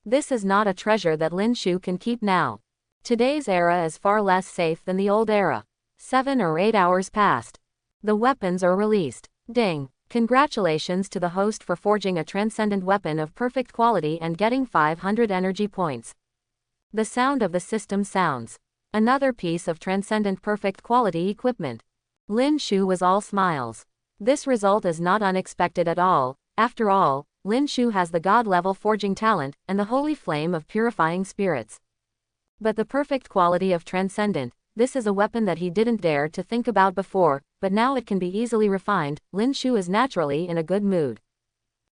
This is not a treasure that Lin Shu can keep now. Today's era is far less safe than the old era. 7 or 8 hours passed. The weapons are released. Ding! Congratulations to the host for forging a transcendent weapon of perfect quality and getting 500 energy points. The sound of the system sounds. Another piece of transcendent perfect quality equipment. Lin Shu was all smiles. This result is not unexpected at all. After all, Lin Shu has the god-level forging talent, and the holy flame of purifying spirits. But the perfect quality of transcendent, this is a weapon that he didn't dare to think about before, but now it can be easily refined. Lin Shu is naturally in a good mood.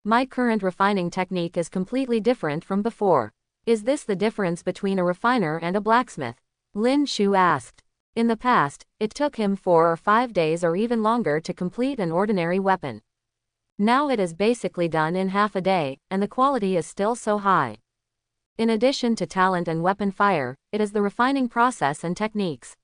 My current refining technique is completely different from before. Is this the difference between a refiner and a blacksmith? Lin Shu asked. In the past, it took him 4 or 5 days or even longer to complete an ordinary weapon. Now it is basically done in half a day, and the quality is still so high. In addition to talent and weapon fire, it is the refining process and techniques.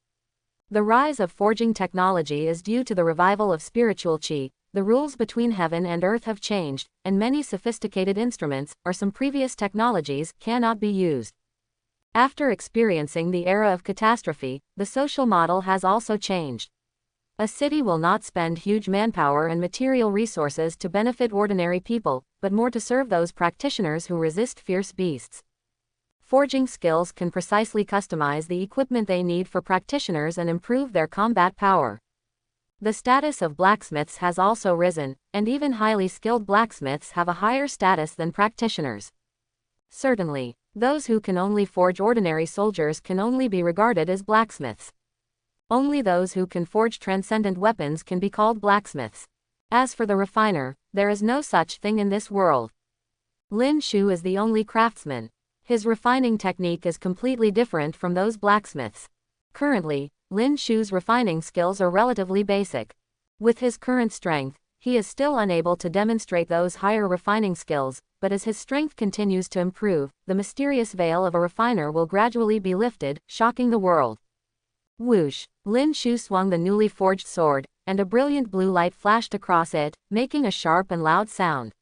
The rise of forging technology is due to the revival of spiritual qi. The rules between heaven and earth have changed, and many sophisticated instruments, or some previous technologies, cannot be used. After experiencing the era of catastrophe, the social model has also changed. A city will not spend huge manpower and material resources to benefit ordinary people, but more to serve those practitioners who resist fierce beasts. Forging skills can precisely customize the equipment they need for practitioners and improve their combat power. The status of blacksmiths has also risen, and even highly skilled blacksmiths have a higher status than practitioners. Certainly, those who can only forge ordinary soldiers can only be regarded as blacksmiths. Only those who can forge transcendent weapons can be called blacksmiths. As for the refiner, there is no such thing in this world. Lin Shu is the only craftsman. His refining technique is completely different from those blacksmiths. Currently, Lin Shu's refining skills are relatively basic. With his current strength, he is still unable to demonstrate those higher refining skills, but as his strength continues to improve, the mysterious veil of a refiner will gradually be lifted, shocking the world. Whoosh! Lin Shu swung the newly forged sword, and a brilliant blue light flashed across it, making a sharp and loud sound.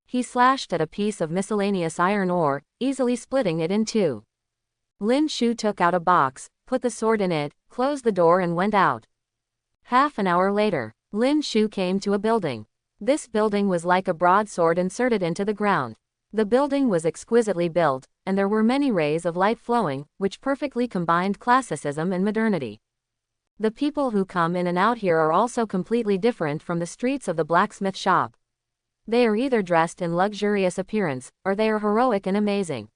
He slashed at a piece of miscellaneous iron ore, easily splitting it in two. Lin Shu took out a box, put the sword in it, closed the door and went out. Half an hour later, Lin Shu came to a building. This building was like a broadsword inserted into the ground. The building was exquisitely built, and there were many rays of light flowing, which perfectly combined classicism and modernity. The people who come in and out here are also completely different from the streets of the blacksmith shop. They are either dressed in luxurious appearance, or they are heroic and amazing.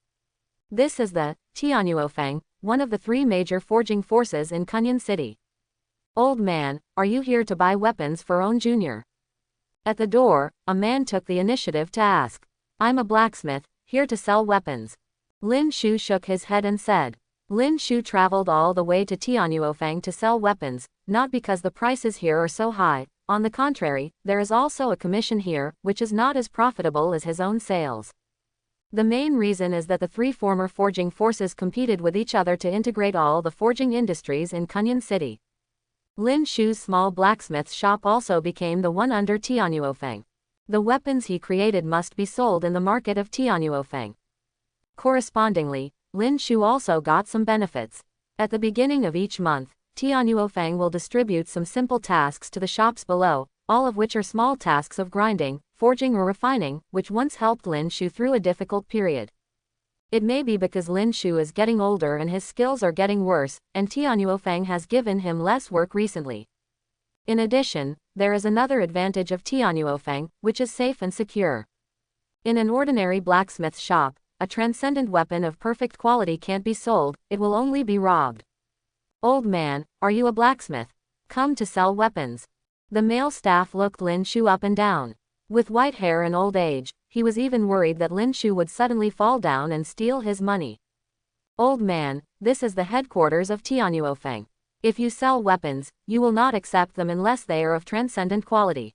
This is the Tianyuofeng, one of the 3 major forging forces in Kunyan City. Old man, are you here to buy weapons for Own Jr.? At the door, a man took the initiative to ask. I'm a blacksmith, here to sell weapons. Lin Shu shook his head and said. Lin Shu traveled all the way to Tianyuofeng to sell weapons, not because the prices here are so high. On the contrary, there is also a commission here, which is not as profitable as his own sales. The main reason is that the 3 former forging forces competed with each other to integrate all the forging industries in Kunyan City. Lin Shu's small blacksmith shop also became the one under Tianyuofeng. The weapons he created must be sold in the market of Tianyuofeng. Correspondingly, Lin Shu also got some benefits. At the beginning of each month, Tianyuofeng will distribute some simple tasks to the shops below, all of which are small tasks of grinding, forging or refining, which once helped Lin Shu through a difficult period. It may be because Lin Shu is getting older and his skills are getting worse, and Tianyuofeng has given him less work recently. In addition, there is another advantage of Tianyuofeng, which is safe and secure. In an ordinary blacksmith shop, a transcendent weapon of perfect quality can't be sold, it will only be robbed. Old man, are you a blacksmith? Come to sell weapons. The male staff looked Lin Shu up and down. With white hair and old age, he was even worried that Lin Shu would suddenly fall down and steal his money. Old man, this is the headquarters of Tianyuofeng. If you sell weapons, you will not accept them unless they are of transcendent quality.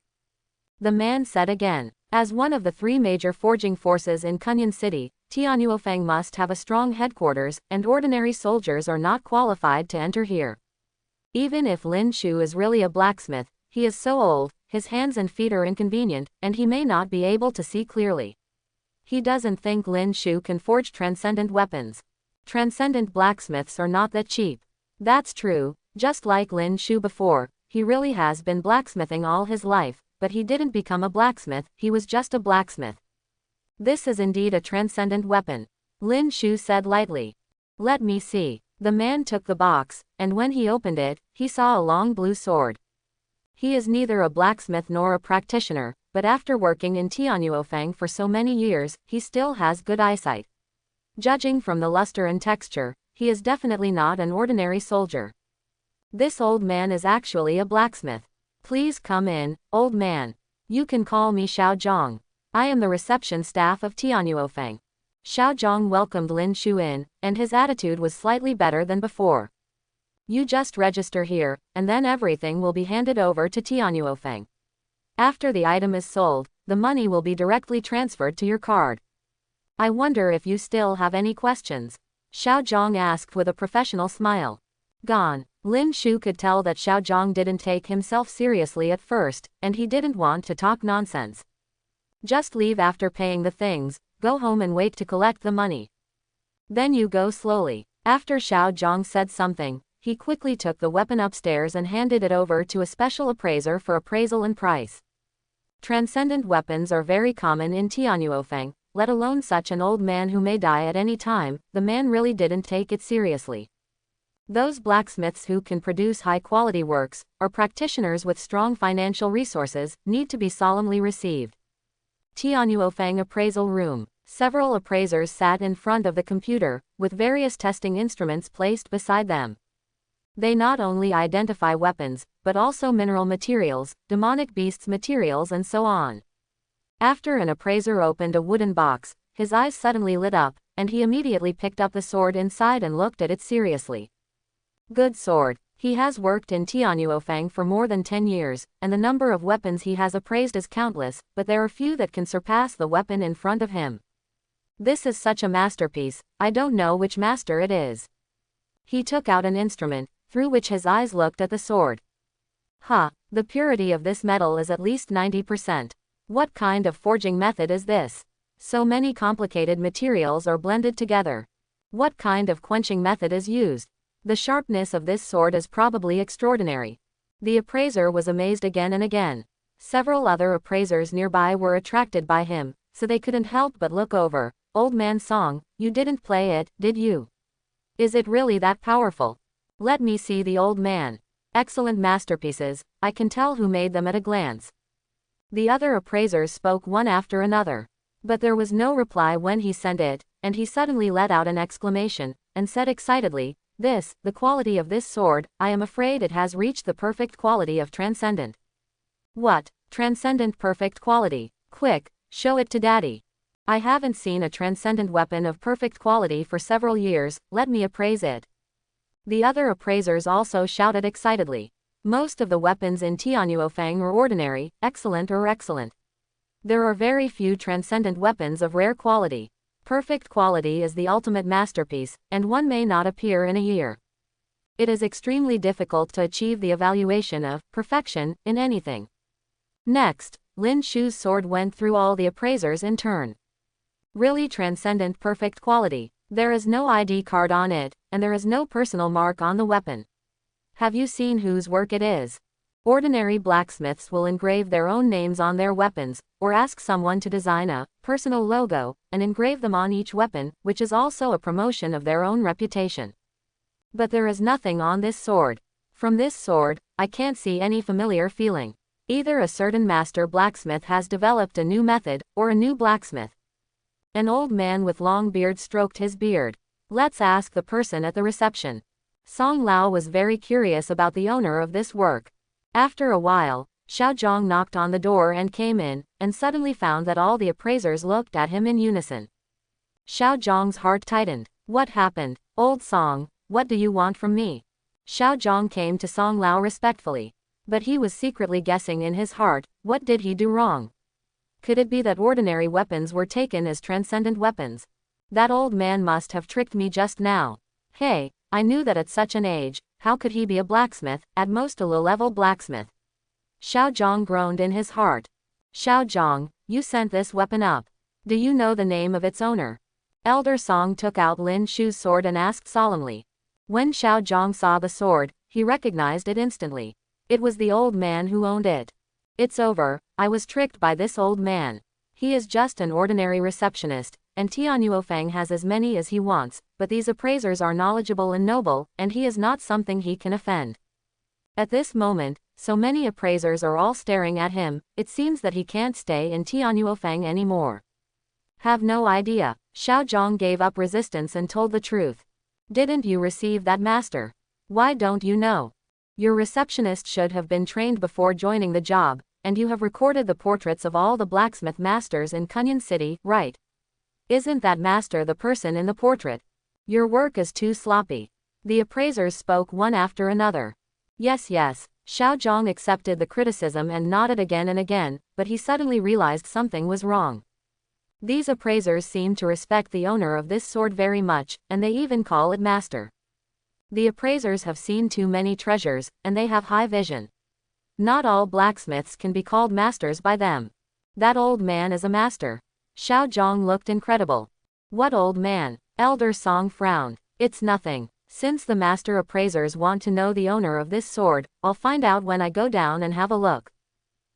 The man said again. As one of the 3 major forging forces in Kunyan City, Tianyuofeng must have a strong headquarters, and ordinary soldiers are not qualified to enter here. Even if Lin Shu is really a blacksmith, he is so old, his hands and feet are inconvenient, and he may not be able to see clearly. He doesn't think Lin Shu can forge transcendent weapons. Transcendent blacksmiths are not that cheap. That's true, just like Lin Shu before, he really has been blacksmithing all his life, but he didn't become a blacksmith, he was just a blacksmith. This is indeed a transcendent weapon, Lin Shu said lightly. Let me see. The man took the box, and when he opened it, he saw a long blue sword. He is neither a blacksmith nor a practitioner, but after working in Tianyuofeng for so many years, he still has good eyesight. Judging from the luster and texture, he is definitely not an ordinary soldier. This old man is actually a blacksmith. Please come in, old man. You can call me Xiao Zhang. I am the reception staff of Tianyuofeng. Xiao Zhang welcomed Lin Shu in, and his attitude was slightly better than before. You just register here, and then everything will be handed over to Tianyuofeng. After the item is sold, the money will be directly transferred to your card. I wonder if you still have any questions? Xiao Zhang asked with a professional smile. Gone. Lin Shu could tell that Xiao Zhang didn't take himself seriously at first, and he didn't want to talk nonsense. Just leave after paying the things, go home and wait to collect the money. Then you go slowly. After Xiao Zhang said something, he quickly took the weapon upstairs and handed it over to a special appraiser for appraisal and price. Transcendent weapons are very common in Tianyuofeng, let alone such an old man who may die at any time. The man really didn't take it seriously. Those blacksmiths who can produce high-quality works, or practitioners with strong financial resources, need to be solemnly received. Tianyuofeng Appraisal Room. Several appraisers sat in front of the computer, with various testing instruments placed beside them. They not only identify weapons, but also mineral materials, demonic beasts materials and so on. After an appraiser opened a wooden box, his eyes suddenly lit up, and he immediately picked up the sword inside and looked at it seriously. Good sword. He has worked in Tianyuofeng for more than 10 years, and the number of weapons he has appraised is countless, but there are few that can surpass the weapon in front of him. This is such a masterpiece, I don't know which master it is. He took out an instrument, through which his eyes looked at the sword. The purity of this metal is at least 90%. What kind of forging method is this? So many complicated materials are blended together. What kind of quenching method is used? The sharpness of this sword is probably extraordinary. The appraiser was amazed again and again. Several other appraisers nearby were attracted by him, so they couldn't help but look over. Old man Song, you didn't play it, did you? Is it really that powerful? Let me see the old man. Excellent masterpieces, I can tell who made them at a glance. The other appraisers spoke one after another. But there was no reply when he sent it, and he suddenly let out an exclamation, and said excitedly, the quality of this sword, I am afraid it has reached the perfect quality of transcendent. What? Transcendent perfect quality? Quick, show it to Daddy. I haven't seen a transcendent weapon of perfect quality for several years, let me appraise it. The other appraisers also shouted excitedly. Most of the weapons in Tianyuofeng are ordinary, excellent or excellent. There are very few transcendent weapons of rare quality. Perfect quality is the ultimate masterpiece, and one may not appear in a year. It is extremely difficult to achieve the evaluation of perfection in anything. Next, Lin Shu's sword went through all the appraisers in turn. Really transcendent perfect quality. There is no ID card on it, and there is no personal mark on the weapon. Have you seen whose work it is? Ordinary blacksmiths will engrave their own names on their weapons, or ask someone to design a personal logo, and engrave them on each weapon, which is also a promotion of their own reputation. But there is nothing on this sword. From this sword, I can't see any familiar feeling. Either a certain master blacksmith has developed a new method, or a new blacksmith. An old man with long beard stroked his beard. Let's ask the person at the reception. Song Lao was very curious about the owner of this work. After a while, Xiao Zhang knocked on the door and came in, and suddenly found that all the appraisers looked at him in unison. Xiao Zhang's heart tightened. What happened? Old Song, what do you want from me? Xiao Zhang came to Song Lao respectfully. But he was secretly guessing in his heart, what did he do wrong? Could it be that ordinary weapons were taken as transcendent weapons? That old man must have tricked me just now. Hey, I knew that at such an age, how could he be a blacksmith, at most a low-level blacksmith? Xiao Zhang groaned in his heart. Xiao Zhang, you sent this weapon up. Do you know the name of its owner? Elder Song took out Lin Shu's sword and asked solemnly. When Xiao Zhang saw the sword, he recognized it instantly. It was the old man who owned it. It's over, I was tricked by this old man. He is just an ordinary receptionist, and Tianyuofeng has as many as he wants, but these appraisers are knowledgeable and noble, and he is not something he can offend. At this moment, so many appraisers are all staring at him, it seems that he can't stay in Tianyuofeng anymore. Have no idea. Xiao Zhang gave up resistance and told the truth. Didn't you receive that master? Why don't you know? Your receptionist should have been trained before joining the job, and you have recorded the portraits of all the blacksmith masters in Kunyon City, right? Isn't that master the person in the portrait? Your work is too sloppy. The appraisers spoke one after another. Yes, yes. Xiao Zhang accepted the criticism and nodded again and again, but he suddenly realized something was wrong. These appraisers seem to respect the owner of this sword very much, and they even call it master. The appraisers have seen too many treasures, and they have high vision. Not all blacksmiths can be called masters by them. That old man is a master. Xiao Zhang looked incredible. What old man? Elder Song frowned. It's nothing. Since the master appraisers want to know the owner of this sword, I'll find out when I go down and have a look.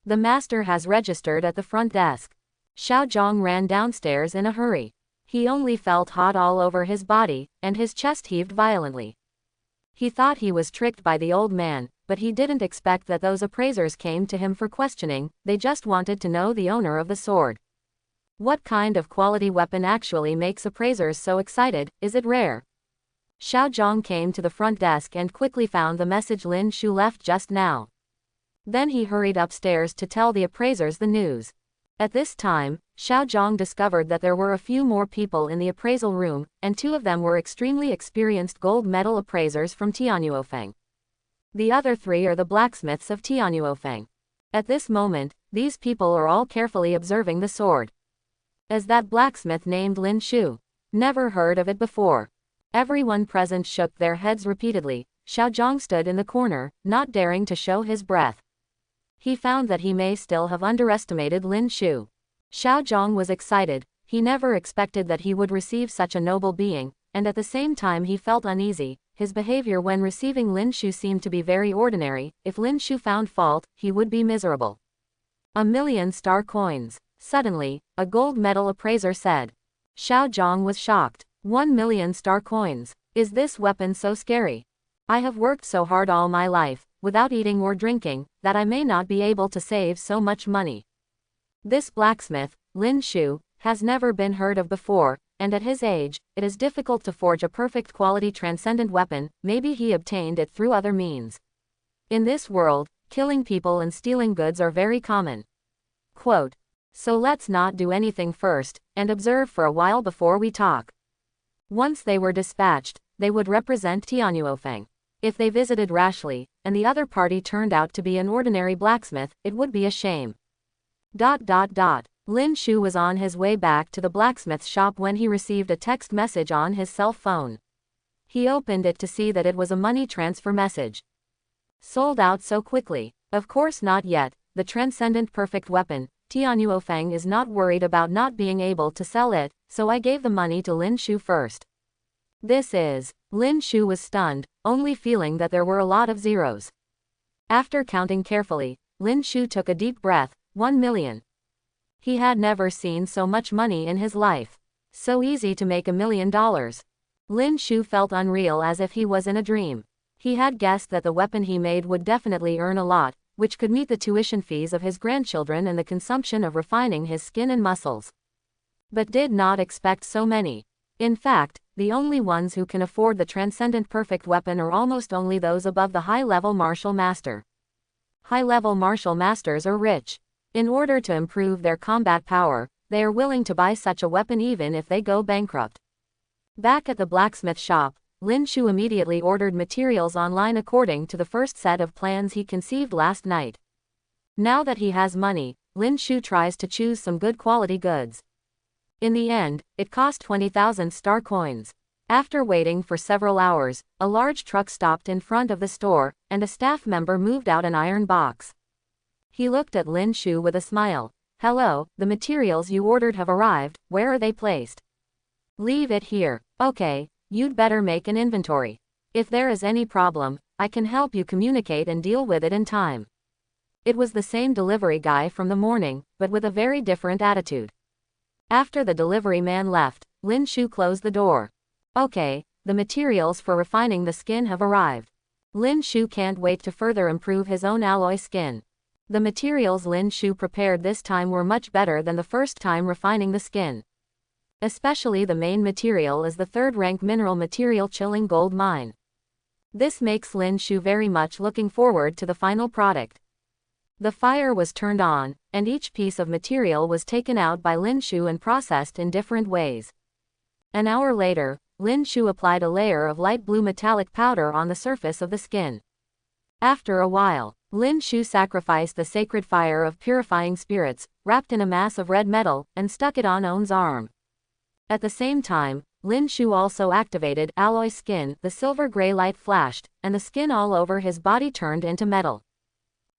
The master has registered at the front desk. Xiao Zhang ran downstairs in a hurry. He only felt hot all over his body, and his chest heaved violently. He thought he was tricked by the old man, but he didn't expect that those appraisers came to him for questioning, they just wanted to know the owner of the sword. What kind of quality weapon actually makes appraisers so excited? Is it rare? Xiao Zhang came to the front desk and quickly found the message Lin Shu left just now. Then he hurried upstairs to tell the appraisers the news. At this time, Xiao Zhang discovered that there were a few more people in the appraisal room, and 2 of them were extremely experienced gold medal appraisers from Tianyuofeng. The other 3 are the blacksmiths of Tianyuofeng. At this moment, these people are all carefully observing the sword. Is that blacksmith named Lin Shu? Never heard of it before. Everyone present shook their heads repeatedly. Xiao Zhang stood in the corner, not daring to show his breath. He found that he may still have underestimated Lin Shu. Xiao Zhang was excited. He never expected that he would receive such a noble being, and at the same time he felt uneasy. His behavior when receiving Lin Shu seemed to be very ordinary. If Lin Shu found fault, he would be miserable. 1,000,000 star coins. Suddenly, a gold medal appraiser said. Xiao Zhang was shocked. 1,000,000 star coins. Is this weapon so scary? I have worked so hard all my life, without eating or drinking, that I may not be able to save so much money. This blacksmith, Lin Shu, has never been heard of before, and at his age, it is difficult to forge a perfect quality transcendent weapon. Maybe he obtained it through other means. In this world, killing people and stealing goods are very common. Quote. So let's not do anything first, and observe for a while before we talk. Once they were dispatched, they would represent Tianyuofeng. If they visited rashly, and the other party turned out to be an ordinary blacksmith, it would be a shame. Lin Shu was on his way back to the blacksmith shop when he received a text message on his cell phone. He opened it to see that it was a money transfer message. Sold out so quickly? Of course not yet. The transcendent perfect weapon, Tianyuofeng is not worried about not being able to sell it, so I gave the money to Lin Shu first. This is. Lin Shu was stunned, only feeling that there were a lot of zeros. After counting carefully, Lin Shu took a deep breath. 1,000,000. He had never seen so much money in his life. So easy to make $1,000,000. Lin Shu felt unreal, as if he was in a dream. He had guessed that the weapon he made would definitely earn a lot, which could meet the tuition fees of his grandchildren and the consumption of refining his skin and muscles. But did not expect so many. In fact, the only ones who can afford the transcendent perfect weapon are almost only those above the high-level martial master. High-level martial masters are rich. In order to improve their combat power, they are willing to buy such a weapon even if they go bankrupt. Back at the blacksmith shop, Lin Shu immediately ordered materials online according to the first set of plans he conceived last night. Now that he has money, Lin Shu tries to choose some good quality goods. In the end, it cost 20,000 star coins. After waiting for several hours, a large truck stopped in front of the store, and a staff member moved out an iron box. He looked at Lin Shu with a smile. Hello, the materials you ordered have arrived. Where are they placed? Leave it here. Okay, you'd better make an inventory. If there is any problem, I can help you communicate and deal with it in time. It was the same delivery guy from the morning, but with a very different attitude. After the delivery man left, Lin Shu closed the door. Okay, the materials for refining the skin have arrived. Lin Shu can't wait to further improve his own alloy skin. The materials Lin Shu prepared this time were much better than the first time refining the skin. Especially the main material is the third-rank mineral material chilling gold mine. This makes Lin Shu very much looking forward to the final product. The fire was turned on, and each piece of material was taken out by Lin Shu and processed in different ways. An hour later, Lin Shu applied a layer of light blue metallic powder on the surface of the skin. After a while, Lin Shu sacrificed the sacred fire of purifying spirits, wrapped in a mass of red metal, and stuck it on On's arm. At the same time, Lin Shu also activated alloy skin. The silver gray light flashed, and the skin all over his body turned into metal.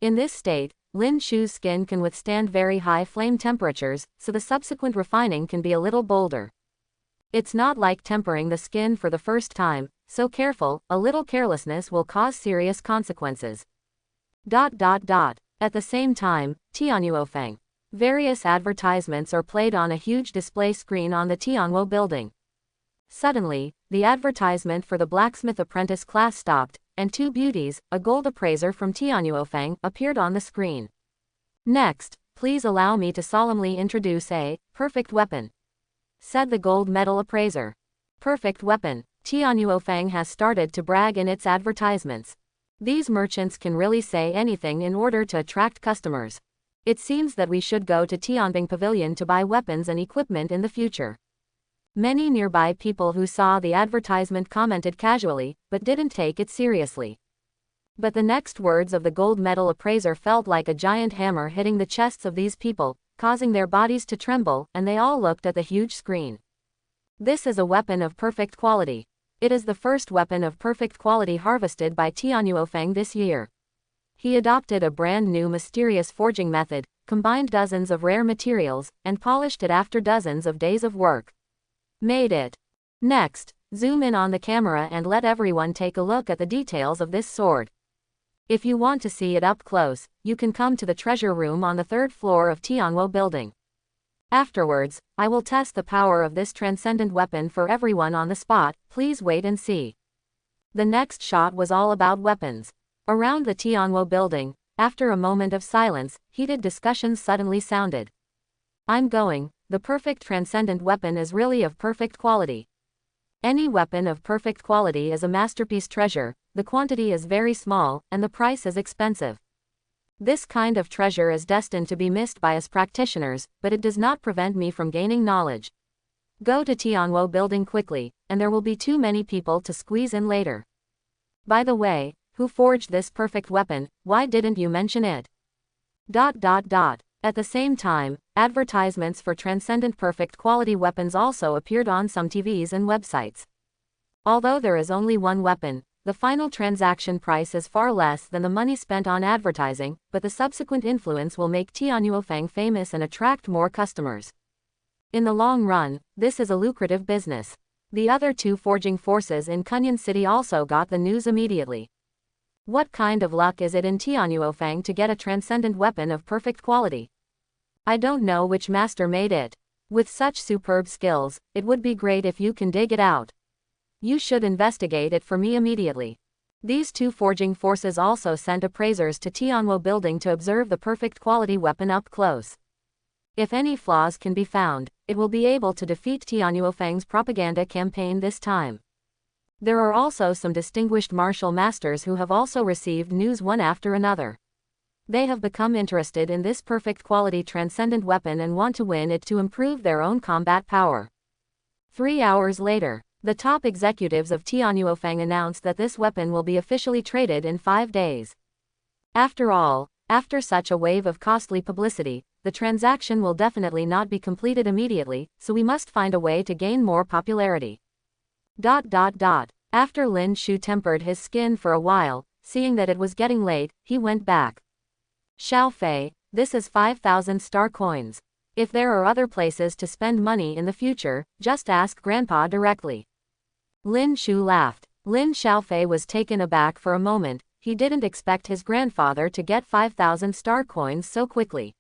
In this state, Lin Shu's skin can withstand very high flame temperatures, so the subsequent refining can be a little bolder. It's not like tempering the skin for the first time, so careful, a little carelessness will cause serious consequences. At the same time, Tianyuofeng. Various advertisements are played on a huge display screen on the Tianguo building. Suddenly, the advertisement for the blacksmith apprentice class stopped, and two beauties, a gold appraiser from Tianyuofeng, appeared on the screen. Next, please allow me to solemnly introduce a perfect weapon, said the gold medal appraiser. Perfect weapon. Tianyuofeng has started to brag in its advertisements. These merchants can really say anything in order to attract customers. It seems that we should go to Tianbing Pavilion to buy weapons and equipment in the future. Many nearby people who saw the advertisement commented casually, but didn't take it seriously. But the next words of the gold medal appraiser felt like a giant hammer hitting the chests of these people, causing their bodies to tremble, and they all looked at the huge screen. This is a weapon of perfect quality. It is the first weapon of perfect quality harvested by Tianyuofeng this year. He adopted a brand new mysterious forging method, combined dozens of rare materials, and polished it after dozens of days of work. Made it. Next, zoom in on the camera and let everyone take a look at the details of this sword. If you want to see it up close, you can come to the treasure room on the third floor of Tianguo building. Afterwards, I will test the power of this transcendent weapon for everyone on the spot. Please wait and see. The next shot was all about weapons. Around the Tianguo building, after a moment of silence, heated discussions suddenly sounded. I'm going. The perfect transcendent weapon is really of perfect quality. Any weapon of perfect quality is a masterpiece treasure. The quantity is very small, and the price is expensive. This kind of treasure is destined to be missed by us practitioners, but it does not prevent me from gaining knowledge. Go to Tianguo building quickly, and there will be too many people to squeeze in later. By the way, who forged this perfect weapon? Why didn't you mention it? At the same time, advertisements for transcendent perfect quality weapons also appeared on some TVs and websites. Although there is only one weapon, the final transaction price is far less than the money spent on advertising, but the subsequent influence will make Tianyuofeng famous and attract more customers. In the long run, this is a lucrative business. The other two forging forces in Kunyan City also got the news immediately. What kind of luck is it in Tianyuofeng to get a transcendent weapon of perfect quality? I don't know which master made it. With such superb skills, it would be great if you can dig it out. You should investigate it for me immediately. These two forging forces also sent appraisers to Tianguo building to observe the perfect quality weapon up close. If any flaws can be found, it will be able to defeat Tianyuofeng's propaganda campaign this time. There are also some distinguished martial masters who have also received news one after another. They have become interested in this perfect quality transcendent weapon and want to win it to improve their own combat power. 3 hours later, the top executives of Tianyuofeng announced that this weapon will be officially traded in 5 days. After all, after such a wave of costly publicity, the transaction will definitely not be completed immediately, so we must find a way to gain more popularity. After Lin Shu tempered his skin for a while, seeing that it was getting late, he went back. Xiao Fei, this is 5,000 star coins. If there are other places to spend money in the future, just ask Grandpa directly. Lin Shu laughed. Lin Xiaofei was taken aback for a moment. He didn't expect his grandfather to get 5,000 star coins so quickly.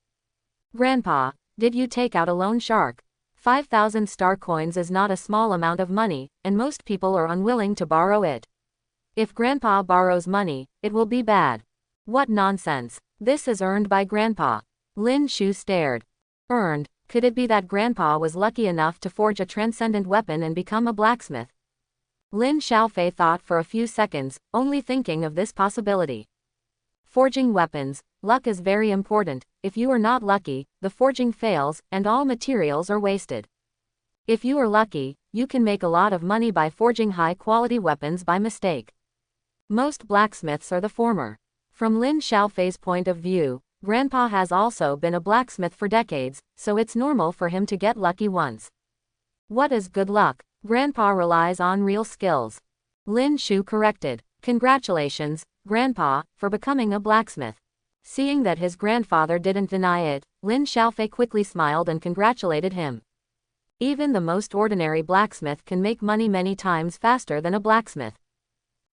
Grandpa, did you take out a loan shark? 5,000 star coins is not a small amount of money, and most people are unwilling to borrow it. If Grandpa borrows money, it will be bad. What nonsense. This is earned by Grandpa. Lin Shu stared. Earned? Could it be that Grandpa was lucky enough to forge a transcendent weapon and become a blacksmith? Lin Xiaofei thought for a few seconds, only thinking of this possibility. Forging weapons, luck is very important. If you are not lucky, the forging fails, and all materials are wasted. If you are lucky, you can make a lot of money by forging high-quality weapons by mistake. Most blacksmiths are the former. From Lin Xiaofei's point of view, Grandpa has also been a blacksmith for decades, so it's normal for him to get lucky once. What is good luck? Grandpa relies on real skills. Lin Shu corrected. Congratulations, Grandpa, for becoming a blacksmith. Seeing that his grandfather didn't deny it, Lin Xiaofei quickly smiled and congratulated him. Even the most ordinary blacksmith can make money many times faster than a blacksmith.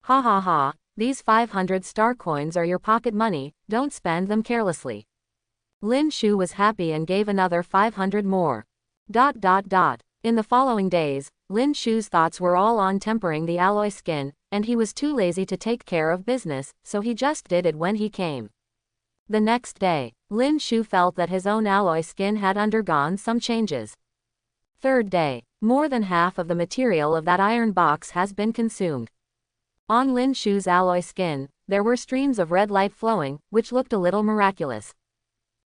Ha ha ha, these 500 star coins are your pocket money, don't spend them carelessly. Lin Shu was happy and gave another 500 more. In the following days, Lin Shu's thoughts were all on tempering the alloy skin, and he was too lazy to take care of business, so he just did it when he came. The next day, Lin Shu felt that his own alloy skin had undergone some changes. Third day, more than half of the material of that iron box has been consumed. On Lin Shu's alloy skin, there were streams of red light flowing, which looked a little miraculous.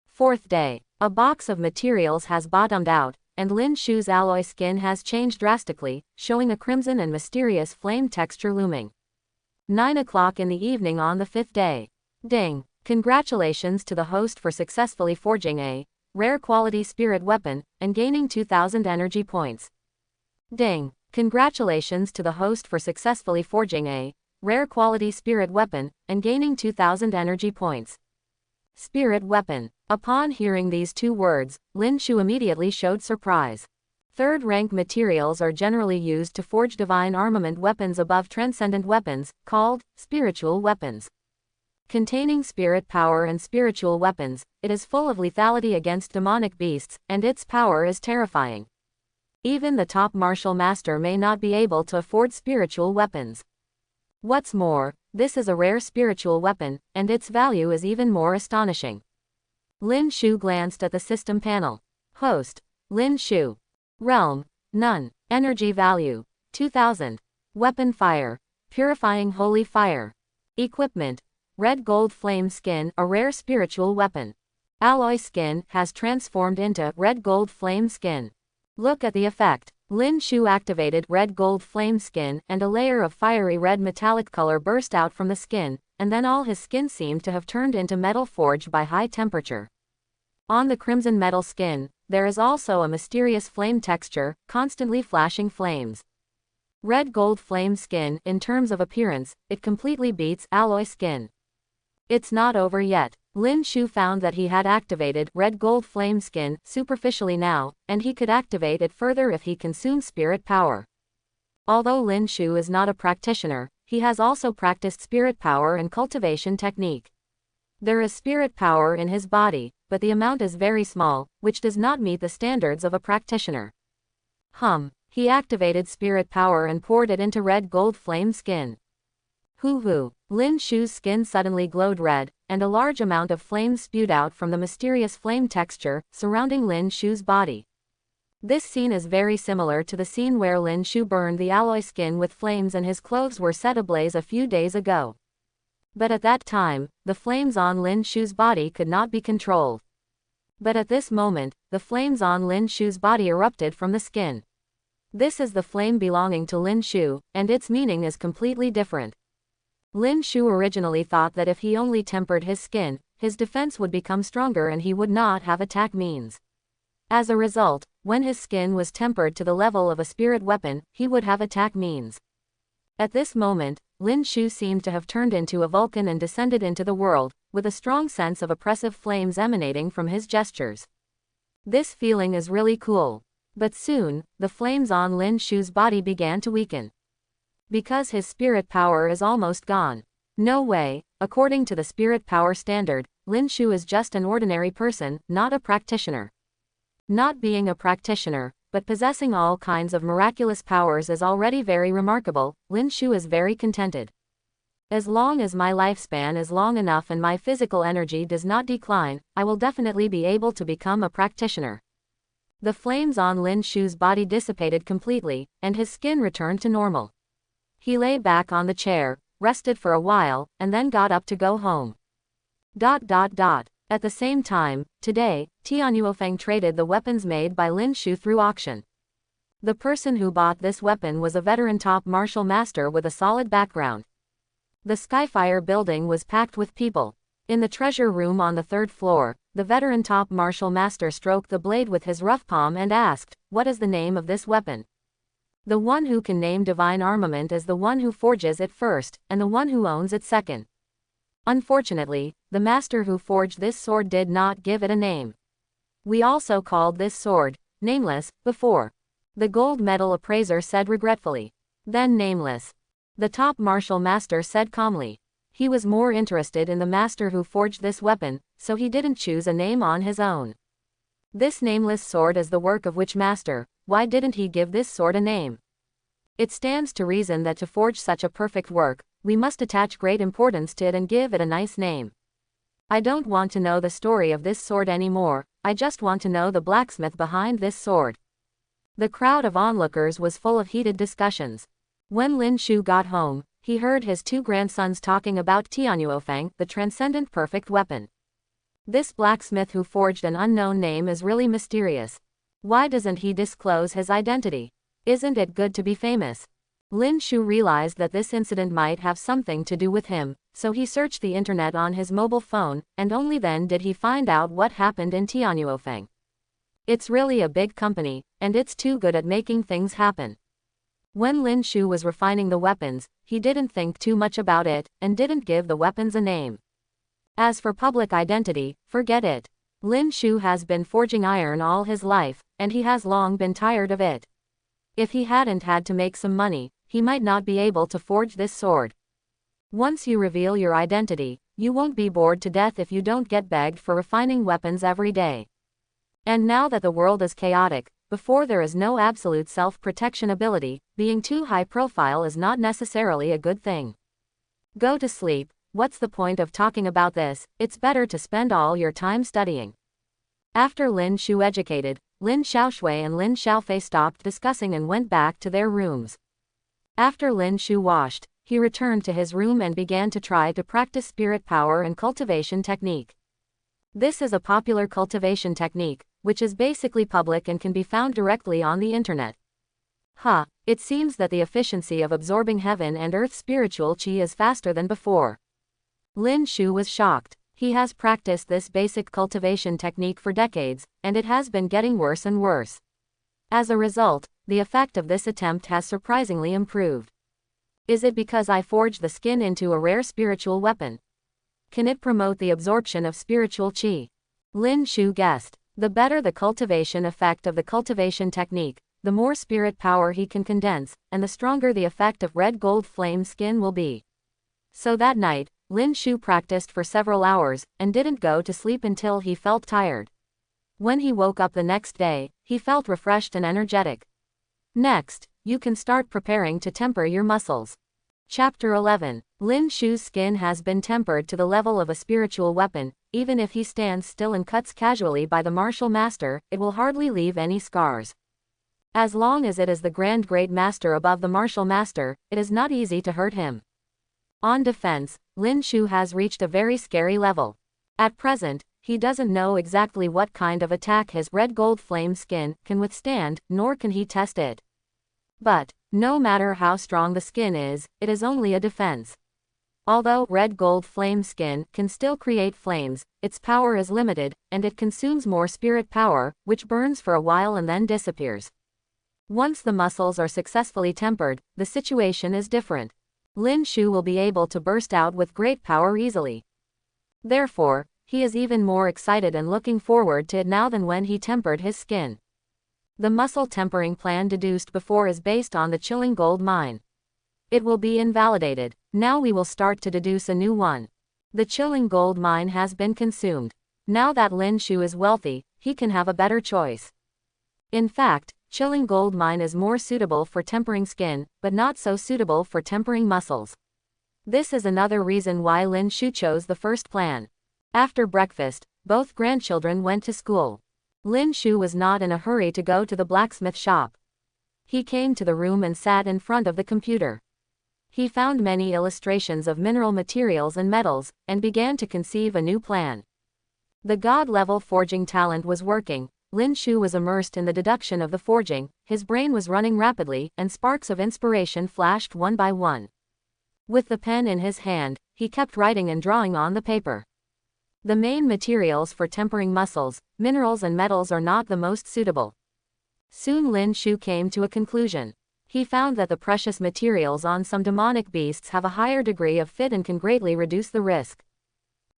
Fourth day, a box of materials has bottomed out, and Lin Shu's alloy skin has changed drastically, showing a crimson and mysterious flame texture looming. 9 o'clock in the evening on the fifth day. Ding! Congratulations to the host for successfully forging a rare quality spirit weapon, and gaining 2,000 energy points. Ding! Congratulations to the host for successfully forging a rare quality spirit weapon, and gaining 2,000 energy points. Spirit weapon. Upon hearing these two words, Lin Shu immediately showed surprise. Third-rank materials are generally used to forge divine armament weapons above transcendent weapons, called spiritual weapons. Containing spirit power and spiritual weapons, it is full of lethality against demonic beasts, and its power is terrifying. Even the top martial master may not be able to afford spiritual weapons. What's more, this is a rare spiritual weapon, and its value is even more astonishing. Lin Shu glanced at the system panel. Host: Lin Shu. Realm: None. Energy value: 2,000. Weapon fire: Purifying holy fire. Equipment: Red gold flame skin, a rare spiritual weapon. Alloy skin has transformed into red gold flame skin. Look at the effect. Lin Shu activated red gold flame skin, and a layer of fiery red metallic color burst out from the skin, and then all his skin seemed to have turned into metal forged by high temperature. On the crimson metal skin, there is also a mysterious flame texture, constantly flashing flames. Red gold flame skin, in terms of appearance, it completely beats alloy skin. It's not over yet. Lin Shu found that he had activated red gold flame skin superficially now, and he could activate it further if he consumed spirit power. Although Lin Shu is not a practitioner, he has also practiced spirit power and cultivation technique. There is spirit power in his body, but the amount is very small, which does not meet the standards of a practitioner. He activated spirit power and poured it into red gold flame skin. Hoo! Lin Shu's skin suddenly glowed red, and a large amount of flames spewed out from the mysterious flame texture surrounding Lin Shu's body. This scene is very similar to the scene where Lin Shu burned the alloy skin with flames and his clothes were set ablaze a few days ago. But at that time, the flames on Lin Shu's body could not be controlled. But at this moment, the flames on Lin Shu's body erupted from the skin. This is the flame belonging to Lin Shu, and its meaning is completely different. Lin Shu originally thought that if he only tempered his skin, his defense would become stronger and he would not have attack means. As a result, when his skin was tempered to the level of a spirit weapon, he would have attack means. At this moment, Lin Shu seemed to have turned into a Vulcan and descended into the world, with a strong sense of oppressive flames emanating from his gestures. This feeling is really cool. But soon, the flames on Lin Shu's body began to weaken. Because his spirit power is almost gone. No way, according to the spirit power standard, Lin Shu is just an ordinary person, not a practitioner. Not being a practitioner, but possessing all kinds of miraculous powers is already very remarkable. Lin Shu is very contented. As long as my lifespan is long enough and my physical energy does not decline, I will definitely be able to become a practitioner. The flames on Lin Shu's body dissipated completely, and his skin returned to normal. He lay back on the chair, rested for a while, and then got up to go home. At the same time, today, Tianyuofeng traded the weapons made by Lin Shu through auction. The person who bought this weapon was a veteran top martial master with a solid background. The Skyfire building was packed with people. In the treasure room on the third floor, the veteran top martial master stroked the blade with his rough palm and asked, "What is the name of this weapon?" The one who can name divine armament is the one who forges it first, and the one who owns it second. Unfortunately, the master who forged this sword did not give it a name. We also called this sword, Nameless, before. The gold medal appraiser said regretfully. Then Nameless. The top martial master said calmly. He was more interested in the master who forged this weapon, so he didn't choose a name on his own. This nameless sword is the work of which master? Why didn't he give this sword a name? It stands to reason that to forge such a perfect work, we must attach great importance to it and give it a nice name. I don't want to know the story of this sword anymore, I just want to know the blacksmith behind this sword. The crowd of onlookers was full of heated discussions. When Lin Shu got home, he heard his two grandsons talking about Tianyuofeng, the transcendent perfect weapon. This blacksmith who forged an unknown name is really mysterious. Why doesn't he disclose his identity? Isn't it good to be famous? Lin Shu realized that this incident might have something to do with him, so he searched the internet on his mobile phone, and only then did he find out what happened in Tianyuofeng. It's really a big company, and it's too good at making things happen. When Lin Shu was refining the weapons, he didn't think too much about it, and didn't give the weapons a name. As for public identity, forget it. Lin Shu has been forging iron all his life, and he has long been tired of it. If he hadn't had to make some money, he might not be able to forge this sword. Once you reveal your identity, you won't be bored to death if you don't get begged for refining weapons every day. And now that the world is chaotic, before there is no absolute self-protection ability, being too high profile is not necessarily a good thing. Go to sleep, what's the point of talking about this? It's better to spend all your time studying. After Lin Shu educated, Lin Xiaoshui and Lin Xiaofei stopped discussing and went back to their rooms. After Lin Shu washed, he returned to his room and began to try to practice spirit power and cultivation technique. This is a popular cultivation technique, which is basically public and can be found directly on the internet. It seems that the efficiency of absorbing heaven and earth spiritual qi is faster than before. Lin Shu was shocked. He has practiced this basic cultivation technique for decades, and it has been getting worse and worse. As a result, the effect of this attempt has surprisingly improved. Is it because I forged the skin into a rare spiritual weapon? Can it promote the absorption of spiritual qi? Lin Shu guessed. The better the cultivation effect of the cultivation technique, the more spirit power he can condense, and the stronger the effect of red gold flame skin will be. So that night, Lin Shu practiced for several hours, and didn't go to sleep until he felt tired. When he woke up the next day, he felt refreshed and energetic. Next, you can start preparing to temper your muscles. Chapter 11. Lin Shu's skin has been tempered to the level of a spiritual weapon. Even if he stands still and cuts casually by the martial master, it will hardly leave any scars. As long as it is the grand great master above the martial master, it is not easy to hurt him. On defense, Lin Shu has reached a very scary level. At present, he doesn't know exactly what kind of attack his red gold flame skin can withstand, nor can he test it. But, no matter how strong the skin is, it is only a defense. Although red gold flame skin can still create flames, its power is limited, and it consumes more spirit power, which burns for a while and then disappears. Once the muscles are successfully tempered, the situation is different. Lin Shu will be able to burst out with great power easily. Therefore, he is even more excited and looking forward to it now than when he tempered his skin. The muscle tempering plan deduced before is based on the chilling gold mine. It will be invalidated. Now we will start to deduce a new one. The chilling gold mine has been consumed. Now that Lin Shu is wealthy, he can have a better choice. In fact, chilling gold mine is more suitable for tempering skin, but not so suitable for tempering muscles. This is another reason why Lin Shu chose the first plan. After breakfast, both grandchildren went to school. Lin Shu was not in a hurry to go to the blacksmith shop. He came to the room and sat in front of the computer. He found many illustrations of mineral materials and metals, and began to conceive a new plan. The god-level forging talent was working. Lin Shu was immersed in the deduction of the forging, his brain was running rapidly, and sparks of inspiration flashed one by one. With the pen in his hand, he kept writing and drawing on the paper. The main materials for tempering muscles, minerals and metals are not the most suitable. Soon Lin Shu came to a conclusion. He found that the precious materials on some demonic beasts have a higher degree of fit and can greatly reduce the risk.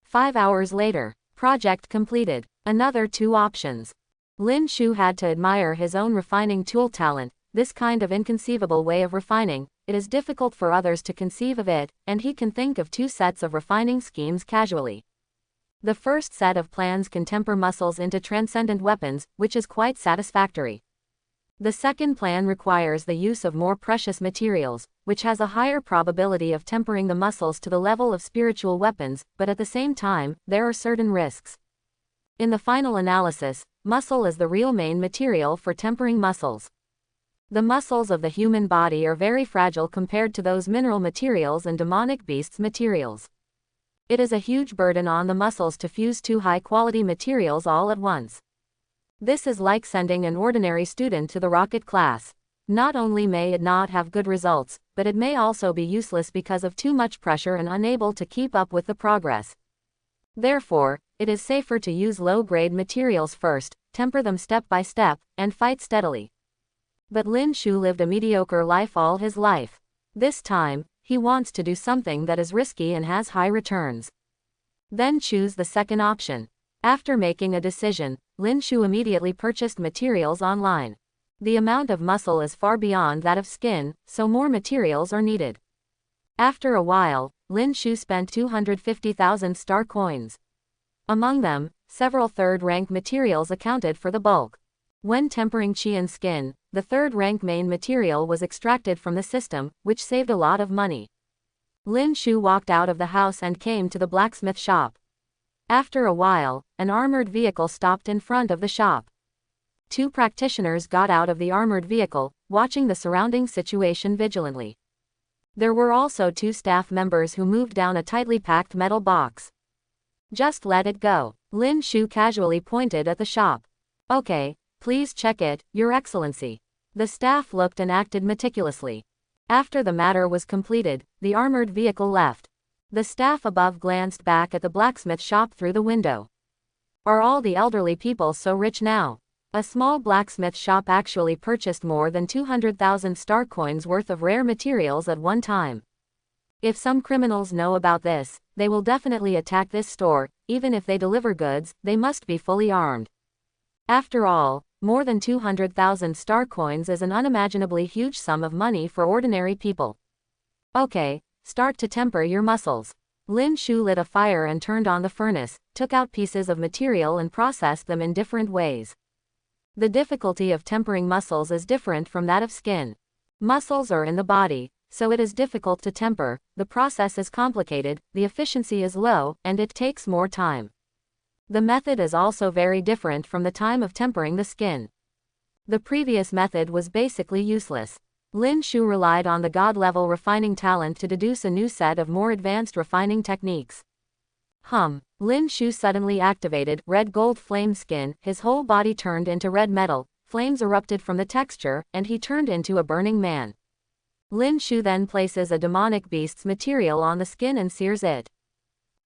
5 hours later, project completed. Another 2 options. Lin Shu had to admire his own refining tool talent. This kind of inconceivable way of refining, it is difficult for others to conceive of it, and he can think of 2 sets of refining schemes casually. The first set of plans can temper muscles into transcendent weapons, which is quite satisfactory. The second plan requires the use of more precious materials, which has a higher probability of tempering the muscles to the level of spiritual weapons, but at the same time, there are certain risks. In the final analysis, muscle is the real main material for tempering muscles. The muscles of the human body are very fragile compared to those mineral materials and demonic beasts' materials. It is a huge burden on the muscles to fuse 2 high-quality materials all at once. This is like sending an ordinary student to the rocket class. Not only may it not have good results, but it may also be useless because of too much pressure and unable to keep up with the progress. Therefore, it is safer to use low-grade materials first, temper them step by step, and fight steadily. But Lin Shu lived a mediocre life all his life. This time, he wants to do something that is risky and has high returns. Then choose the second option. After making a decision, Lin Shu immediately purchased materials online. The amount of muscle is far beyond that of skin, so more materials are needed. After a while, Lin Shu spent 250,000 star coins. Among them, several third-rank materials accounted for the bulk. When tempering qi and skin, the third-rank main material was extracted from the system, which saved a lot of money. Lin Shu walked out of the house and came to the blacksmith shop. After a while, an armored vehicle stopped in front of the shop. 2 practitioners got out of the armored vehicle, watching the surrounding situation vigilantly. There were also 2 staff members who moved down a tightly packed metal box. Just let it go. Lin Shu casually pointed at the shop. Okay, please check it, Your Excellency. The staff looked and acted meticulously. After the matter was completed, the armored vehicle left. The staff above glanced back at the blacksmith shop through the window. Are all the elderly people so rich now? A small blacksmith shop actually purchased more than 200,000 star coins worth of rare materials at one time. If some criminals know about this, they will definitely attack this store. Even if they deliver goods, they must be fully armed. After all, more than 200,000 star coins is an unimaginably huge sum of money for ordinary people. Okay. Start to temper your muscles. Lin Shu lit a fire and turned on the furnace, took out pieces of material and processed them in different ways. The difficulty of tempering muscles is different from that of skin. Muscles are in the body, so it is difficult to temper, the process is complicated, the efficiency is low, and it takes more time. The method is also very different from the time of tempering the skin. The previous method was basically useless. Lin Shu relied on the god-level refining talent to deduce a new set of more advanced refining techniques. Lin Shu suddenly activated red gold flame skin, his whole body turned into red metal, flames erupted from the texture, and he turned into a burning man. Lin Shu then places a demonic beast's material on the skin and sears it.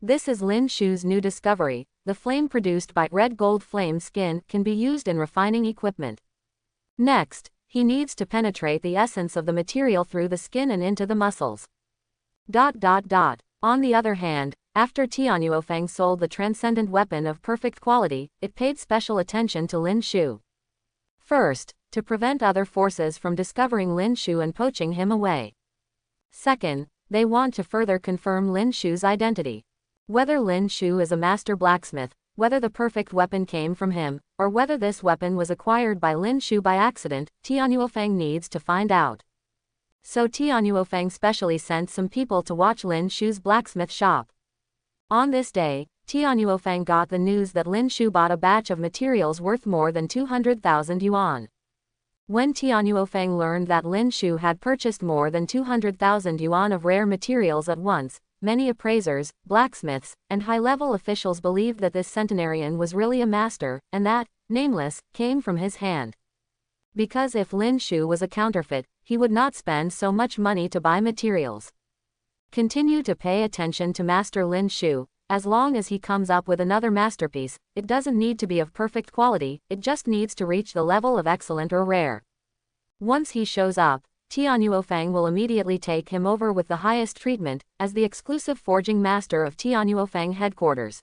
This is Lin Shu's new discovery. The flame produced by red gold flame skin can be used in refining equipment. Next, he needs to penetrate the essence of the material through the skin and into the muscles. On the other hand, after Tianyuofeng sold the transcendent weapon of perfect quality, it paid special attention to Lin Shu. First, to prevent other forces from discovering Lin Shu and poaching him away. Second, they want to further confirm Lin Shu's identity. Whether Lin Shu is a master blacksmith, whether the perfect weapon came from him, or whether this weapon was acquired by Lin Shu by accident, Tianyuofeng needs to find out. So Tianyuofeng specially sent some people to watch Lin Shu's blacksmith shop. On this day, Tianyuofeng got the news that Lin Shu bought a batch of materials worth more than 200,000 yuan. When Tianyuofeng learned that Lin Shu had purchased more than 200,000 yuan of rare materials at once, many appraisers, blacksmiths, and high-level officials believed that this centenarian was really a master, and that, nameless, came from his hand. Because if Lin Shu was a counterfeit, he would not spend so much money to buy materials. Continue to pay attention to Master Lin Shu. As long as he comes up with another masterpiece, it doesn't need to be of perfect quality, it just needs to reach the level of excellent or rare. Once he shows up, Tianyuofeng will immediately take him over with the highest treatment, as the exclusive forging master of Tianyuofeng headquarters.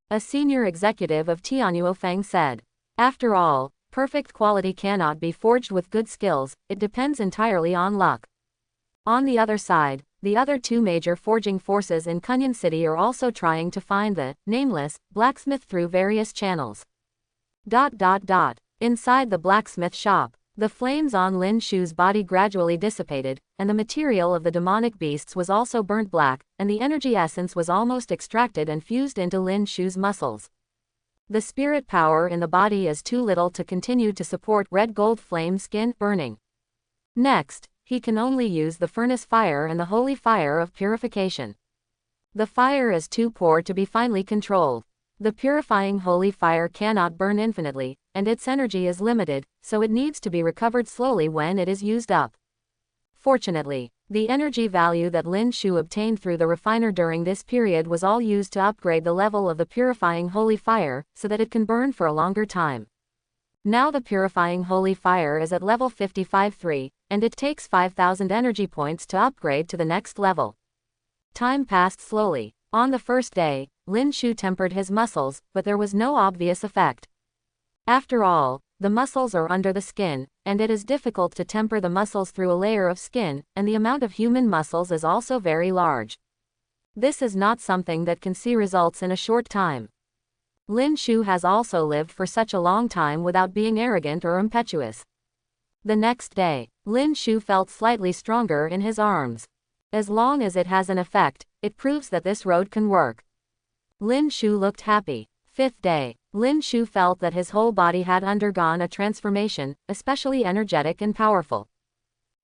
A senior executive of Tianyuofeng said. After all, perfect quality cannot be forged with good skills, it depends entirely on luck. On the other side, the other two major forging forces in Kunyan City are also trying to find the nameless blacksmith through various channels. Inside the blacksmith shop, the flames on Lin Shu's body gradually dissipated, and the material of the demonic beasts was also burnt black, and the energy essence was almost extracted and fused into Lin Shu's muscles. The spirit power in the body is too little to continue to support red gold flame skin burning. Next, he can only use the furnace fire and the holy fire of purification. The fire is too poor to be finely controlled. The purifying holy fire cannot burn infinitely, and its energy is limited, so it needs to be recovered slowly when it is used up. Fortunately, the energy value that Lin Shu obtained through the refiner during this period was all used to upgrade the level of the purifying holy fire, so that it can burn for a longer time. Now the purifying holy fire is at level 55-3, and it takes 5,000 energy points to upgrade to the next level. Time passed slowly. On the first day, Lin Shu tempered his muscles, but there was no obvious effect. After all, the muscles are under the skin, and it is difficult to temper the muscles through a layer of skin, and the amount of human muscles is also very large. This is not something that can see results in a short time. Lin Shu has also lived for such a long time without being arrogant or impetuous. The next day, Lin Shu felt slightly stronger in his arms. As long as it has an effect, it proves that this road can work. Lin Shu looked happy. Fifth day, Lin Shu felt that his whole body had undergone a transformation, especially energetic and powerful.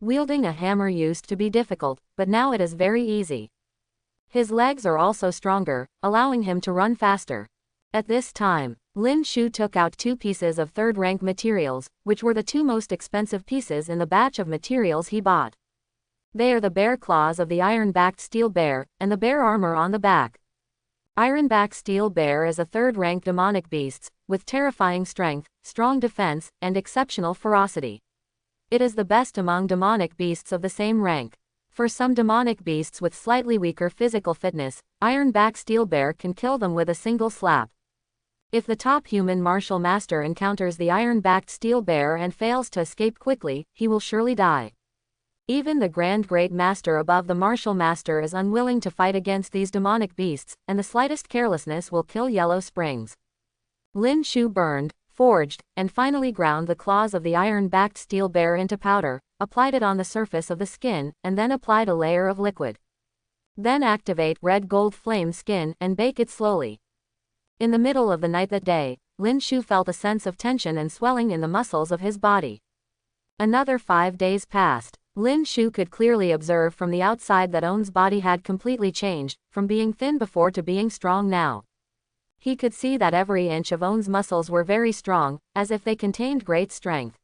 Wielding a hammer used to be difficult, but now it is very easy. His legs are also stronger, allowing him to run faster. At this time, Lin Shu took out 2 pieces of third-rank materials, which were the 2 most expensive pieces in the batch of materials he bought. They are the bear claws of the iron-backed steel bear, and the bear armor on the back. Iron-backed steel bear is a third-rank demonic beast, with terrifying strength, strong defense, and exceptional ferocity. It is the best among demonic beasts of the same rank. For some demonic beasts with slightly weaker physical fitness, iron-backed steel bear can kill them with a single slap. If the top human martial master encounters the iron-backed steel bear and fails to escape quickly, he will surely die. Even the Grand Great Master above the martial master is unwilling to fight against these demonic beasts, and the slightest carelessness will kill Yellow Springs. Lin Shu burned, forged, and finally ground the claws of the iron-backed steel bear into powder, applied it on the surface of the skin, and then applied a layer of liquid. Then activate red gold flame skin and bake it slowly. In the middle of the night that day, Lin Shu felt a sense of tension and swelling in the muscles of his body. Another 5 days passed. Lin Shu could clearly observe from the outside that On's body had completely changed, from being thin before to being strong now. He could see that every inch of On's muscles were very strong, as if they contained great strength.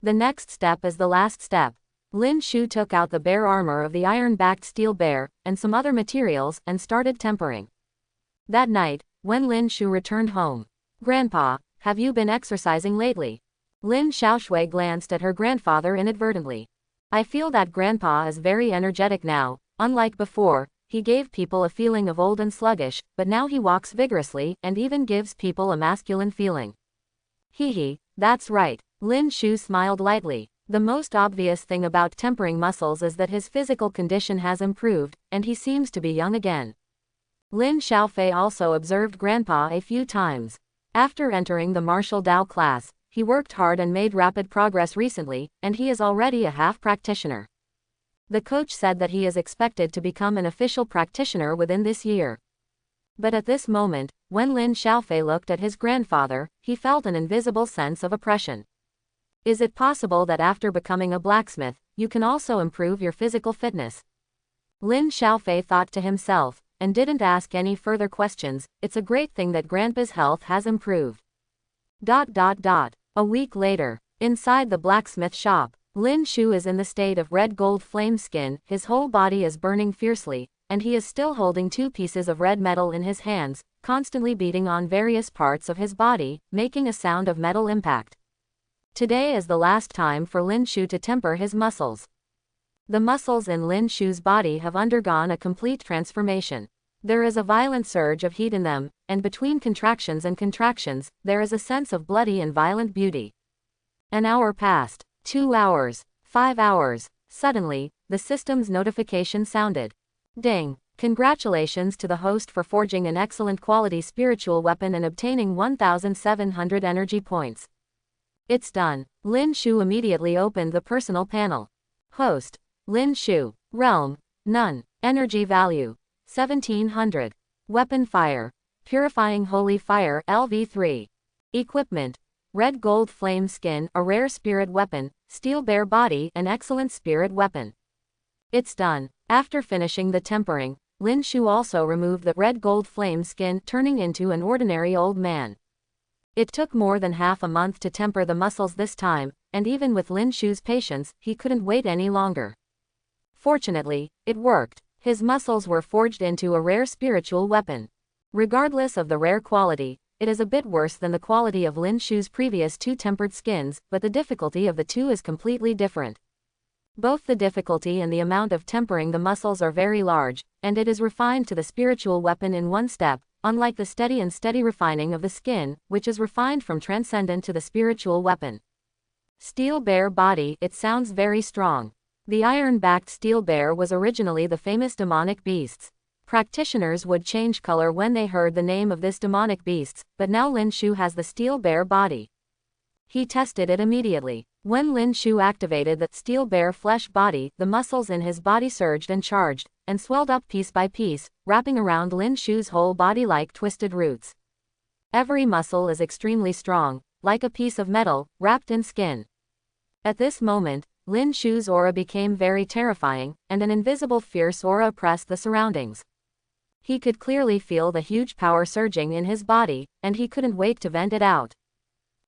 The next step is the last step. Lin Shu took out the bear armor of the iron-backed steel bear, and some other materials, and started tempering. That night, when Lin Shu returned home, "Grandpa, have you been exercising lately?" Lin Xiaoshui glanced at her grandfather inadvertently. "I feel that Grandpa is very energetic now. Unlike before, he gave people a feeling of old and sluggish, but now he walks vigorously and even gives people a masculine feeling." "Hee, that's right." Lin Shu smiled lightly. The most obvious thing about tempering muscles is that his physical condition has improved, and he seems to be young again. Lin Xiaofei also observed Grandpa a few times. After entering the martial Dao class, he worked hard and made rapid progress recently, and he is already a half practitioner. The coach said that he is expected to become an official practitioner within this year. But at this moment, when Lin Xiaofei looked at his grandfather, he felt an invisible sense of oppression. Is it possible that after becoming a blacksmith, you can also improve your physical fitness? Lin Xiaofei thought to himself, and didn't ask any further questions. It's a great thing that Grandpa's health has improved. A week later, inside the blacksmith shop, Lin Shu is in the state of red gold flame skin, his whole body is burning fiercely, and he is still holding 2 pieces of red metal in his hands, constantly beating on various parts of his body, making a sound of metal impact. Today is the last time for Lin Shu to temper his muscles. The muscles in Lin Shu's body have undergone a complete transformation. There is a violent surge of heat in them, and between contractions and contractions, there is a sense of bloody and violent beauty. An hour passed, 2 hours, 5 hours. Suddenly, the system's notification sounded. Ding! Congratulations to the host for forging an excellent quality spiritual weapon and obtaining 1,700 energy points. It's done. Lin Shu immediately opened the personal panel. Host: Lin Shu. Realm: None. Energy value: 1700. Weapon fire: Purifying Holy Fire LV3. Equipment: Red Gold Flame Skin, a rare spirit weapon, Steel Bear Body, an excellent spirit weapon. It's done. After finishing the tempering, Lin Shu also removed the red gold flame skin, turning into an ordinary old man. It took more than half a month to temper the muscles this time, and even with Lin Shu's patience, he couldn't wait any longer. Fortunately, it worked. His muscles were forged into a rare spiritual weapon. Regardless of the rare quality, it is a bit worse than the quality of Lin Shu's previous 2 tempered skins, but the difficulty of the 2 is completely different. Both the difficulty and the amount of tempering the muscles are very large, and it is refined to the spiritual weapon in one step, unlike the steady refining of the skin, which is refined from transcendent to the spiritual weapon. Steel Bear Body, it sounds very strong. The iron-backed steel bear was originally the famous demonic beasts. Practitioners would change color when they heard the name of this demonic beasts, but now Lin Shu has the Steel Bear Body. He tested it immediately. When Lin Shu activated the Steel Bear Flesh Body, the muscles in his body surged and charged, and swelled up piece by piece, wrapping around Lin Shu's whole body like twisted roots. Every muscle is extremely strong, like a piece of metal, wrapped in skin. At this moment, Lin Shu's aura became very terrifying, and an invisible fierce aura oppressed the surroundings. He could clearly feel the huge power surging in his body, and he couldn't wait to vent it out.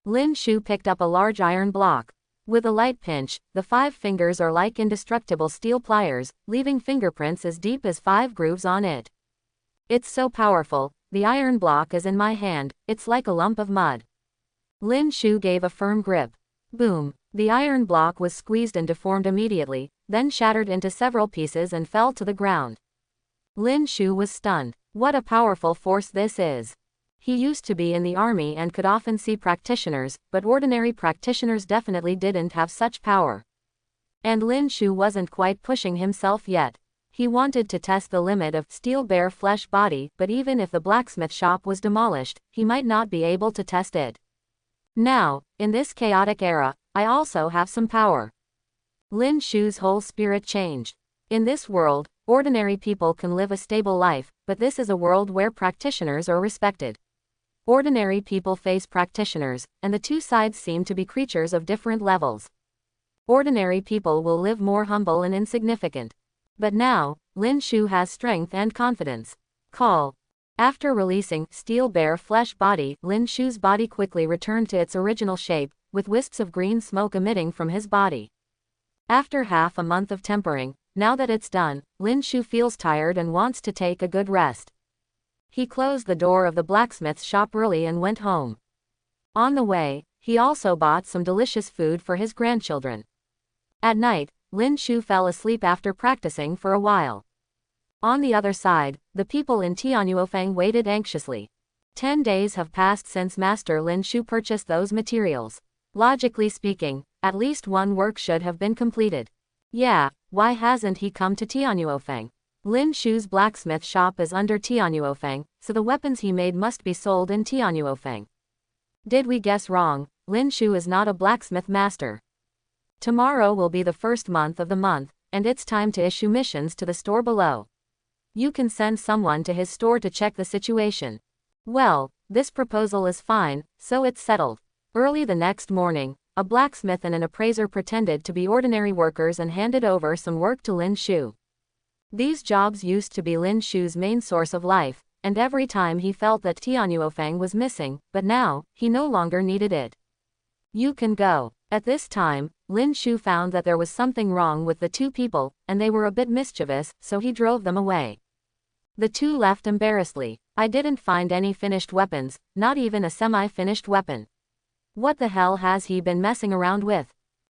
Lin Shu picked up a large iron block. With a light pinch, the 5 fingers are like indestructible steel pliers, leaving fingerprints as deep as 5 grooves on it. It's so powerful, the iron block is in my hand, it's like a lump of mud. Lin Shu gave a firm grip. Boom! The iron block was squeezed and deformed immediately, then shattered into several pieces and fell to the ground. Lin Shu was stunned. What a powerful force this is! He used to be in the army and could often see practitioners, but ordinary practitioners definitely didn't have such power. And Lin Shu wasn't quite pushing himself yet. He wanted to test the limit of Steel Bear Flesh Body, but even if the blacksmith shop was demolished, he might not be able to test it. Now, in this chaotic era, I also have some power. Lin Shu's whole spirit changed. In this world, ordinary people can live a stable life, but this is a world where practitioners are respected. Ordinary people face practitioners, and the 2 sides seem to be creatures of different levels. Ordinary people will live more humble and insignificant. But now, Lin Shu has strength and confidence. Call. After releasing Steel Bear Flesh Body, Lin Shu's body quickly returned to its original shape, with wisps of green smoke emitting from his body. After half a month of tempering, now that it's done, Lin Shu feels tired and wants to take a good rest. He closed the door of the blacksmith shop early and went home. On the way, he also bought some delicious food for his grandchildren. At night, Lin Shu fell asleep after practicing for a while. On the other side, the people in Tianyuofeng waited anxiously. 10 days have passed since Master Lin Shu purchased those materials. Logically speaking, at least one work should have been completed. Yeah, why hasn't he come to Tianyuofeng? Lin Shu's blacksmith shop is under Tianyuofeng, so the weapons he made must be sold in Tianyuofeng. Did we guess wrong? Lin Shu is not a blacksmith master. Tomorrow will be the first month of the month, and it's time to issue missions to the store below. You can send someone to his store to check the situation. Well, this proposal is fine, so it's settled. Early the next morning, a blacksmith and an appraiser pretended to be ordinary workers and handed over some work to Lin Shu. These jobs used to be Lin Shu's main source of life, and every time he felt that Tianyuofeng was missing, but now, he no longer needed it. You can go. At this time, Lin Shu found that there was something wrong with the two people, and they were a bit mischievous, so he drove them away. The two left embarrassedly. I didn't find any finished weapons, not even a semi-finished weapon. What the hell has he been messing around with?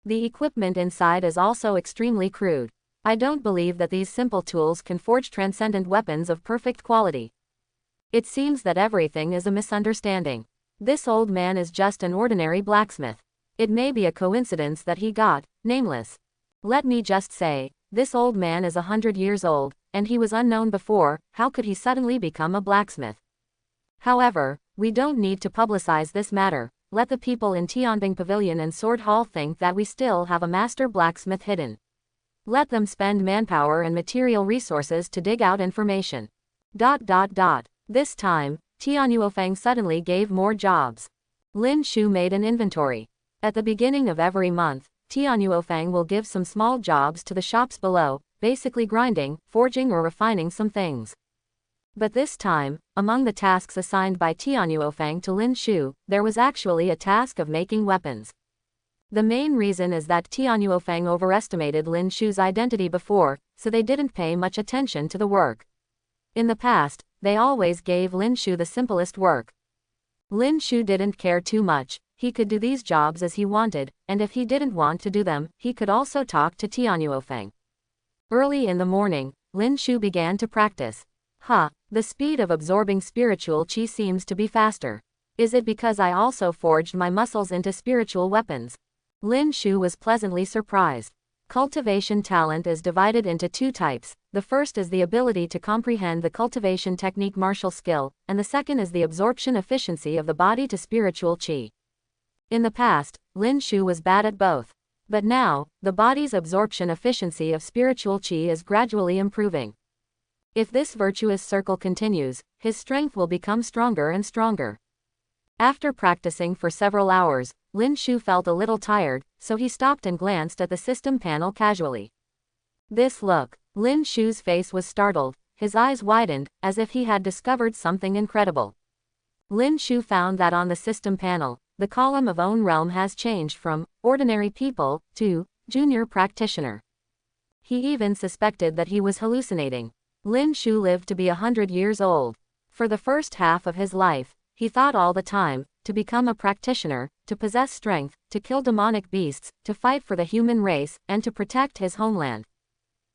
The equipment inside is also extremely crude. I don't believe that these simple tools can forge transcendent weapons of perfect quality. It seems that everything is a misunderstanding. This old man is just an ordinary blacksmith. It may be a coincidence that he got nameless. Let me just say, this old man is 100 years old, and he was unknown before. How could he suddenly become a blacksmith? However, we don't need to publicize this matter. Let the people in Tianbing Pavilion and Sword Hall think that we still have a master blacksmith hidden. Let them spend manpower and material resources to dig out information. This time, Tianyuofeng suddenly gave more jobs. Lin Shu made an inventory. At the beginning of every month, Tianyuofeng will give some small jobs to the shops below, basically grinding, forging or refining some things. But this time, among the tasks assigned by Tianyuofeng to Lin Shu, there was actually a task of making weapons. The main reason is that Tianyuofeng overestimated Lin Shu's identity before, so they didn't pay much attention to the work. In the past, they always gave Lin Shu the simplest work. Lin Shu didn't care too much. He could do these jobs as he wanted, and if he didn't want to do them, he could also talk to Tianyuofeng. Early in the morning, Lin Shu began to practice. The speed of absorbing spiritual qi seems to be faster. Is it because I also forged my muscles into spiritual weapons? Lin Shu was pleasantly surprised. Cultivation talent is divided into two types. The first is the ability to comprehend the cultivation technique martial skill, and the second is the absorption efficiency of the body to spiritual qi. In the past, Lin Shu was bad at both. But now, the body's absorption efficiency of spiritual qi is gradually improving. If this virtuous circle continues, his strength will become stronger and stronger. After practicing for several hours, Lin Shu felt a little tired, so he stopped and glanced at the system panel casually. This look. Lin Shu's face was startled, his eyes widened, as if he had discovered something incredible. Lin Shu found that on the system panel, the column of own realm has changed from ordinary people to junior practitioner. He even suspected that he was hallucinating. Lin Shu lived to be 100 years old. For the first half of his life, he thought all the time, to become a practitioner, to possess strength, to kill demonic beasts, to fight for the human race, and to protect his homeland.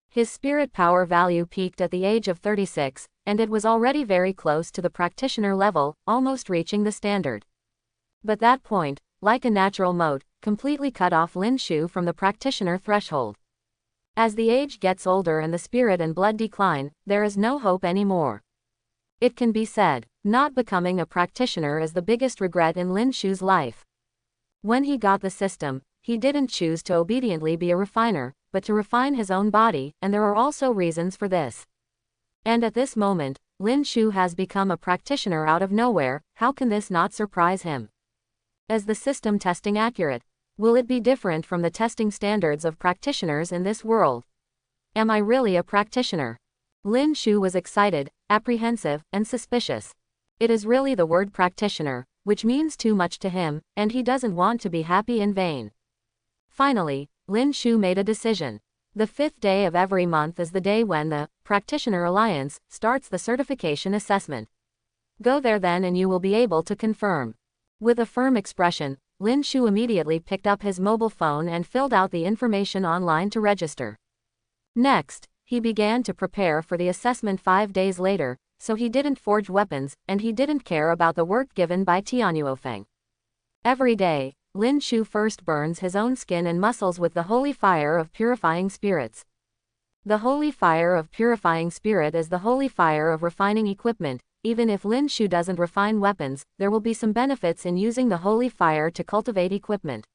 His spirit power value peaked at the age of 36, and it was already very close to the practitioner level, almost reaching the standard. But that point, like a natural moat, completely cut off Lin Shu from the practitioner threshold. As the age gets older and the spirit and blood decline, there is no hope anymore. It can be said, not becoming a practitioner is the biggest regret in Lin Shu's life. When he got the system, he didn't choose to obediently be a refiner, but to refine his own body, and there are also reasons for this. And at this moment, Lin Shu has become a practitioner out of nowhere. How can this not surprise him? Is the system testing accurate? Will it be different from the testing standards of practitioners in this world? Am I really a practitioner? Lin Shu was excited, apprehensive, and suspicious. It is really the word practitioner, which means too much to him, and he doesn't want to be happy in vain. Finally, Lin Shu made a decision. The 5th day of every month is the day when the Practitioner Alliance starts the certification assessment. Go there then and you will be able to confirm. With a firm expression, Lin Shu immediately picked up his mobile phone and filled out the information online to register. Next, he began to prepare for the assessment 5 days later, so he didn't forge weapons, and he didn't care about the work given by Tianyuofeng. Every day, Lin Shu first burns his own skin and muscles with the holy fire of purifying spirits. The holy fire of purifying spirit is the holy fire of refining equipment. Even if Lin Shu doesn't refine weapons, there will be some benefits in using the holy fire to cultivate equipment.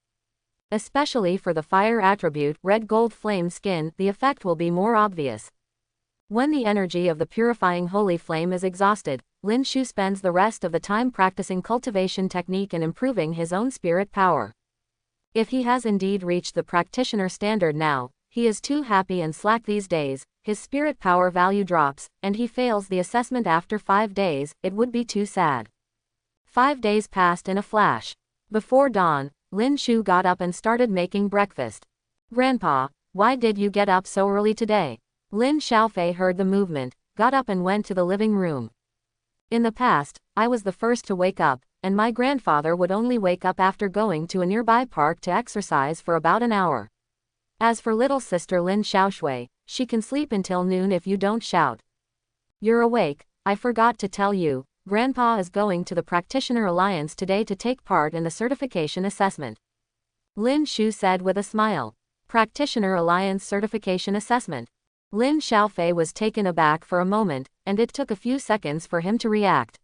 Especially for the fire attribute, red gold flame skin, the effect will be more obvious. When the energy of the purifying holy flame is exhausted, Lin Shu spends the rest of the time practicing cultivation technique and improving his own spirit power. If he has indeed reached the practitioner standard now, he is too happy and slack these days, his spirit power value drops, and he fails the assessment after 5 days, it would be too sad. 5 days passed in a flash. Before dawn, Lin Shu got up and started making breakfast. Grandpa, why did you get up so early today? Lin Xiaofei heard the movement, got up and went to the living room. In the past, I was the first to wake up, and my grandfather would only wake up after going to a nearby park to exercise for about an hour. As for little sister Lin Xiaoshui, she can sleep until noon if you don't shout. You're awake, I forgot to tell you, Grandpa is going to the Practitioner Alliance today to take part in the certification assessment. Lin Shu said with a smile. Practitioner Alliance certification assessment. Lin Xiaofei was taken aback for a moment, and it took a few seconds for him to react.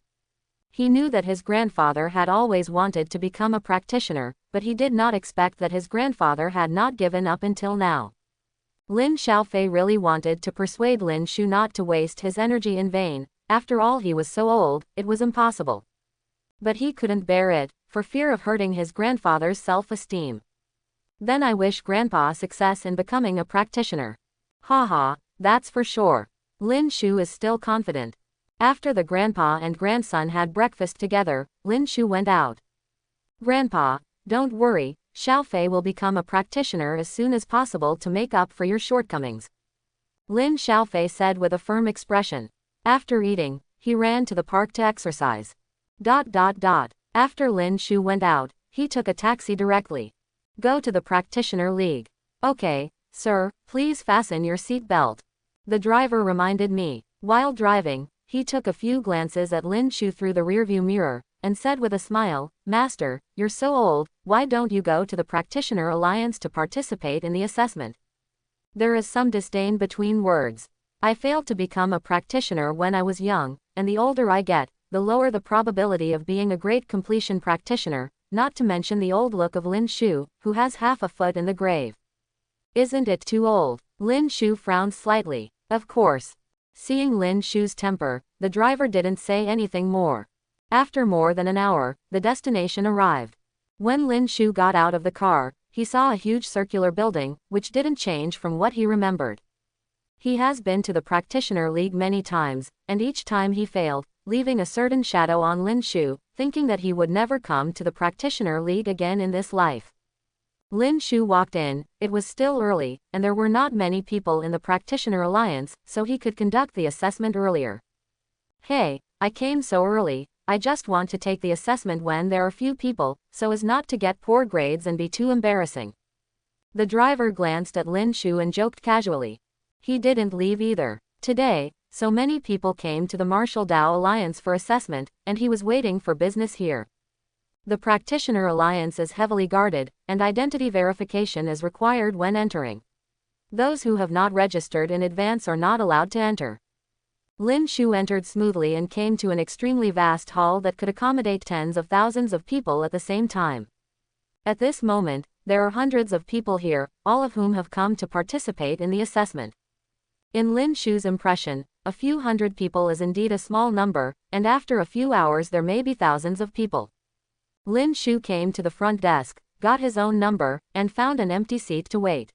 He knew that his grandfather had always wanted to become a practitioner, but he did not expect that his grandfather had not given up until now. Lin Xiaofei really wanted to persuade Lin Shu not to waste his energy in vain, after all he was so old, it was impossible. But he couldn't bear it, for fear of hurting his grandfather's self-esteem. Then I wish Grandpa success in becoming a practitioner. Haha, that's for sure. Lin Shu is still confident. After the grandpa and grandson had breakfast together, Lin Shu went out. Grandpa, don't worry, Xiaofei will become a practitioner as soon as possible to make up for your shortcomings. Lin Xiaofei said with a firm expression. After eating, he ran to the park to exercise. After Lin Shu went out, he took a taxi directly. Go to the Practitioner League. Okay, sir, please fasten your seat belt. The driver reminded me. While driving, he took a few glances at Lin Shu through the rearview mirror, and said with a smile, Master, you're so old, why don't you go to the Practitioner Alliance to participate in the assessment? There is some disdain between words. I failed to become a practitioner when I was young, and the older I get, the lower the probability of being a great completion practitioner, not to mention the old look of Lin Shu, who has half a foot in the grave. Isn't it too old? Lin Shu frowned slightly. Of course. Seeing Lin Shu's temper, the driver didn't say anything more. After more than an hour, the destination arrived. When Lin Shu got out of the car, he saw a huge circular building, which didn't change from what he remembered. He has been to the Practitioner League many times, and each time he failed, leaving a certain shadow on Lin Shu, thinking that he would never come to the Practitioner League again in this life. Lin Shu walked in, it was still early, and there were not many people in the Practitioner Alliance, so he could conduct the assessment earlier. Hey, I came so early, I just want to take the assessment when there are few people, so as not to get poor grades and be too embarrassing. The driver glanced at Lin Shu and joked casually. He didn't leave either. Today, so many people came to the Martial Dao Alliance for assessment, and he was waiting for business here. The Practitioner Alliance is heavily guarded, and identity verification is required when entering. Those who have not registered in advance are not allowed to enter. Lin Shu entered smoothly and came to an extremely vast hall that could accommodate tens of thousands of people at the same time. At this moment, there are hundreds of people here, all of whom have come to participate in the assessment. In Lin Shu's impression, a few hundred people is indeed a small number, and after a few hours there may be thousands of people. Lin Shu came to the front desk, got his own number, and found an empty seat to wait.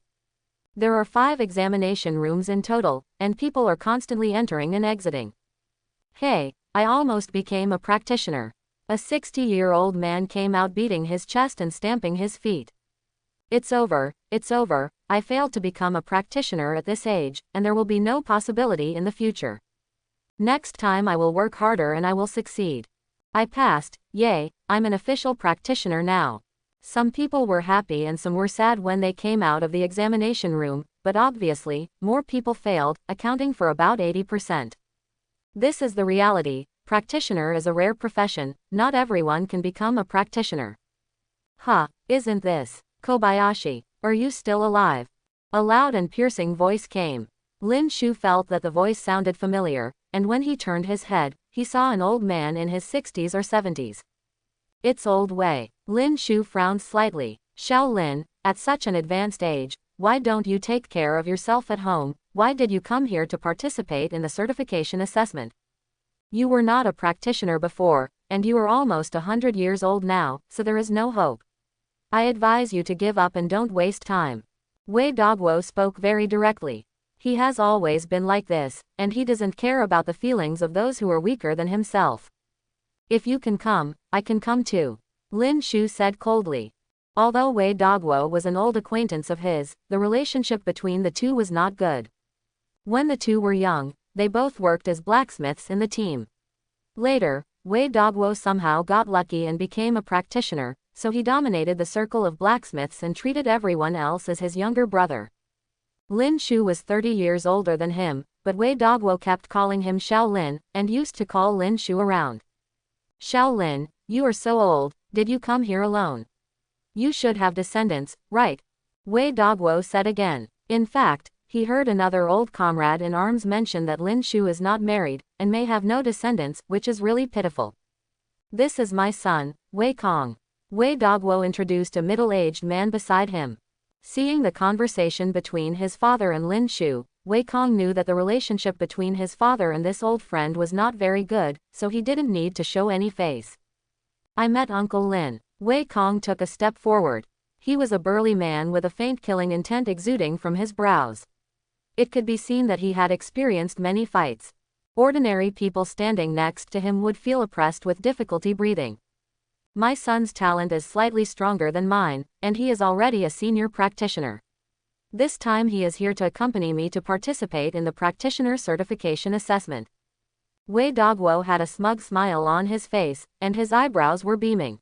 There are 5 examination rooms in total, and people are constantly entering and exiting. Hey, I almost became a practitioner. A 60-year-old man came out beating his chest and stamping his feet. It's over, I failed to become a practitioner at this age, and there will be no possibility in the future. Next time I will work harder and I will succeed. I passed, yay, I'm an official practitioner now. Some people were happy and some were sad when they came out of the examination room, but obviously, more people failed, accounting for about 80%. This is the reality, practitioner is a rare profession, not everyone can become a practitioner. Isn't this, Kobayashi, are you still alive? A loud and piercing voice came. Lin Shu felt that the voice sounded familiar, and when he turned his head, he saw an old man in his 60s or 70s. It's Old Wei. Lin Shu frowned slightly. Xiao Lin, at such an advanced age, why don't you take care of yourself at home? Why did you come here to participate in the certification assessment? You were not a practitioner before, and you are almost 100 years old now, so there is no hope. I advise you to give up and don't waste time. Wei Dogwo spoke very directly. He has always been like this, and he doesn't care about the feelings of those who are weaker than himself. If you can come, I can come too, Lin Shu said coldly. Although Wei Dogwo was an old acquaintance of his, the relationship between the two was not good. When the two were young, they both worked as blacksmiths in the team. Later, Wei Dogwo somehow got lucky and became a practitioner, so he dominated the circle of blacksmiths and treated everyone else as his younger brother. Lin Shu was 30 years older than him, but Wei Dogwo kept calling him Xiao Lin, and used to call Lin Shu around. Xiao Lin, you are so old, did you come here alone? You should have descendants, right? Wei Dogwo said again. In fact, he heard another old comrade in arms mention that Lin Shu is not married, and may have no descendants, which is really pitiful. This is my son, Wei Kong. Wei Dogwo introduced a middle-aged man beside him. Seeing the conversation between his father and Lin Shu, Wei Kong knew that the relationship between his father and this old friend was not very good, so he didn't need to show any face. I met Uncle Lin. Wei Kong took a step forward. He was a burly man with a faint killing intent exuding from his brows. It could be seen that he had experienced many fights. Ordinary people standing next to him would feel oppressed with difficulty breathing. My son's talent is slightly stronger than mine, and he is already a senior practitioner. This time he is here to accompany me to participate in the practitioner certification assessment. Wei Dogwo had a smug smile on his face, and his eyebrows were beaming.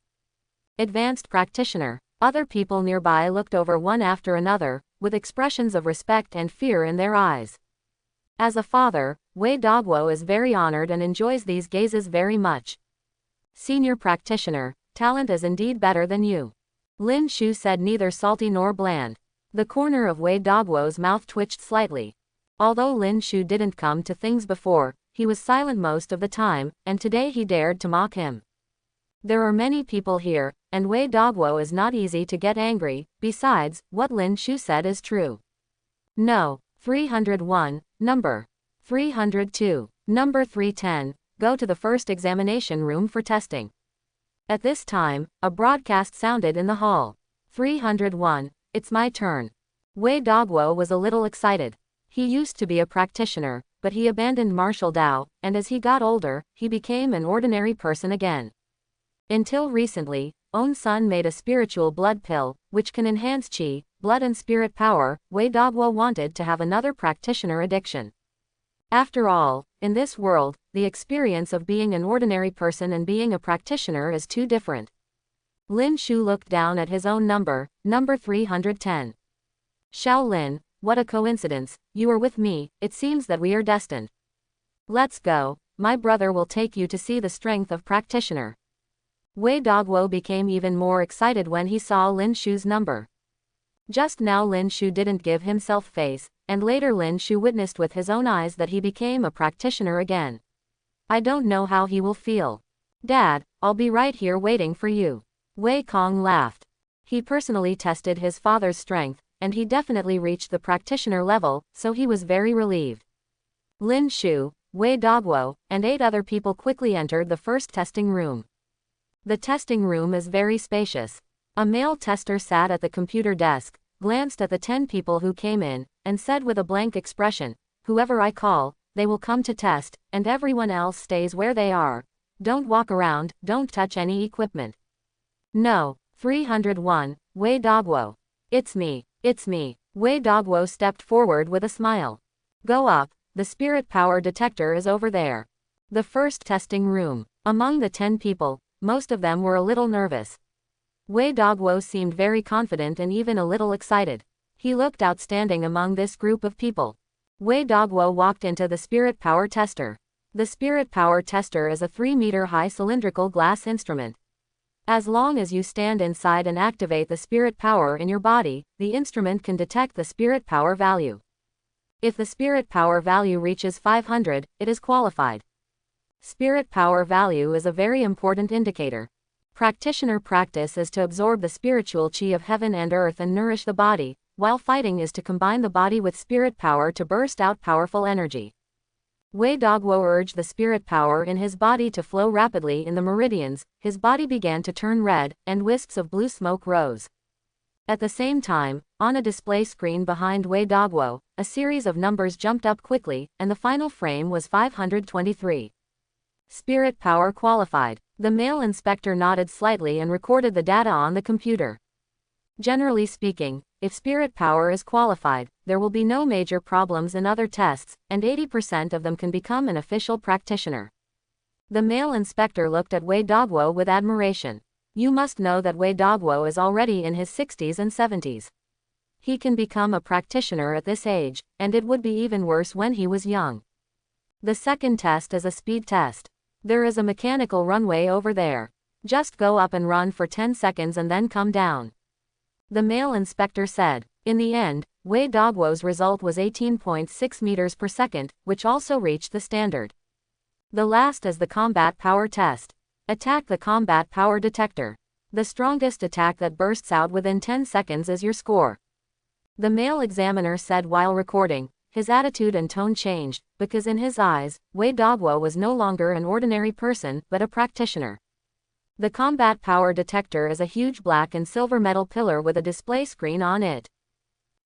Advanced practitioner. Other people nearby looked over one after another, with expressions of respect and fear in their eyes. As a father, Wei Dogwo is very honored and enjoys these gazes very much. Senior practitioner, talent is indeed better than you. Lin Shu said, neither salty nor bland. The corner of Wei Dogwo's mouth twitched slightly. Although Lin Shu didn't come to things before, he was silent most of the time, and today he dared to mock him. There are many people here, and Wei Dogwo is not easy to get angry. Besides, what Lin Shu said is true. No. 301, number 302, number 310, go to the first examination room for testing. At this time, a broadcast sounded in the hall. 301, it's my turn. Wei Dogwo was a little excited. He used to be a practitioner, but he abandoned martial Dao, and as he got older, he became an ordinary person again. Until recently, Own Sun made a spiritual blood pill, which can enhance qi, blood and spirit power. Wei Dogwo wanted to have another practitioner addiction. After all, in this world, the experience of being an ordinary person and being a practitioner is too different. Lin Shu looked down at his own number 310. Xiao Lin, what a coincidence, you are with me, it seems that we are destined. Let's go, my brother will take you to see the strength of practitioner. Wei Dogwo became even more excited when he saw Lin Shu's number. Just now Lin Shu didn't give himself face, and later Lin Shu witnessed with his own eyes that he became a practitioner again. I don't know how he will feel. Dad, I'll be right here waiting for you. Wei Kong laughed. He personally tested his father's strength, and he definitely reached the practitioner level, so he was very relieved. Lin Shu, Wei Dogwo, and 8 other people quickly entered the first testing room. The testing room is very spacious. A male tester sat at the computer desk, glanced at the 10 people who came in, and said with a blank expression, whoever I call, they will come to test, and everyone else stays where they are. Don't walk around, don't touch any equipment. No. 301, Wei Dogwo. It's me. Wei Dogwo stepped forward with a smile. Go up, the spirit power detector is over there. The first testing room. Among the 10 people, most of them were a little nervous. Wei Dogwo seemed very confident and even a little excited. He looked outstanding among this group of people. Wei Dogwo walked into the spirit power tester. The spirit power tester is a 3-meter-high cylindrical glass instrument. As long as you stand inside and activate the spirit power in your body, the instrument can detect the spirit power value. If the spirit power value reaches 500, it is qualified. Spirit power value is a very important indicator. Practitioner practice is to absorb the spiritual qi of heaven and earth and nourish the body, while fighting is to combine the body with spirit power to burst out powerful energy. Wei Dogwo urged the spirit power in his body to flow rapidly in the meridians, his body began to turn red, and wisps of blue smoke rose. At the same time, on a display screen behind Wei Dogwo, a series of numbers jumped up quickly, and the final frame was 523. Spirit power qualified. The male inspector nodded slightly and recorded the data on the computer. Generally speaking, if spirit power is qualified, there will be no major problems in other tests, and 80% of them can become an official practitioner. The male inspector looked at Wei Dogwo with admiration. You must know that Wei Dogwo is already in his 60s and 70s. He can become a practitioner at this age, and it would be even worse when he was young. The second test is a speed test. There is a mechanical runway over there. Just go up and run for 10 seconds and then come down. The male inspector said. In the end, Wei Dogwo's result was 18.6 meters per second, which also reached the standard. The last is the combat power test. Attack the combat power detector. The strongest attack that bursts out within 10 seconds is your score. The male examiner said while recording. His attitude and tone changed, because in his eyes, Wei Dogwo was no longer an ordinary person, but a practitioner. The combat power detector is a huge black and silver metal pillar with a display screen on it.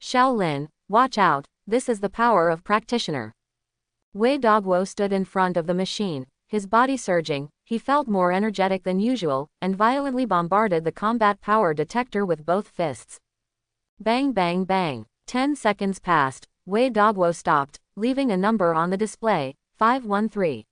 Shaolin, watch out, this is the power of practitioner. Wei Dogwo stood in front of the machine, his body surging. He felt more energetic than usual, and violently bombarded the combat power detector with both fists. Bang bang bang. 10 seconds passed. Wei Dogwo stopped, leaving a number on the display, 513.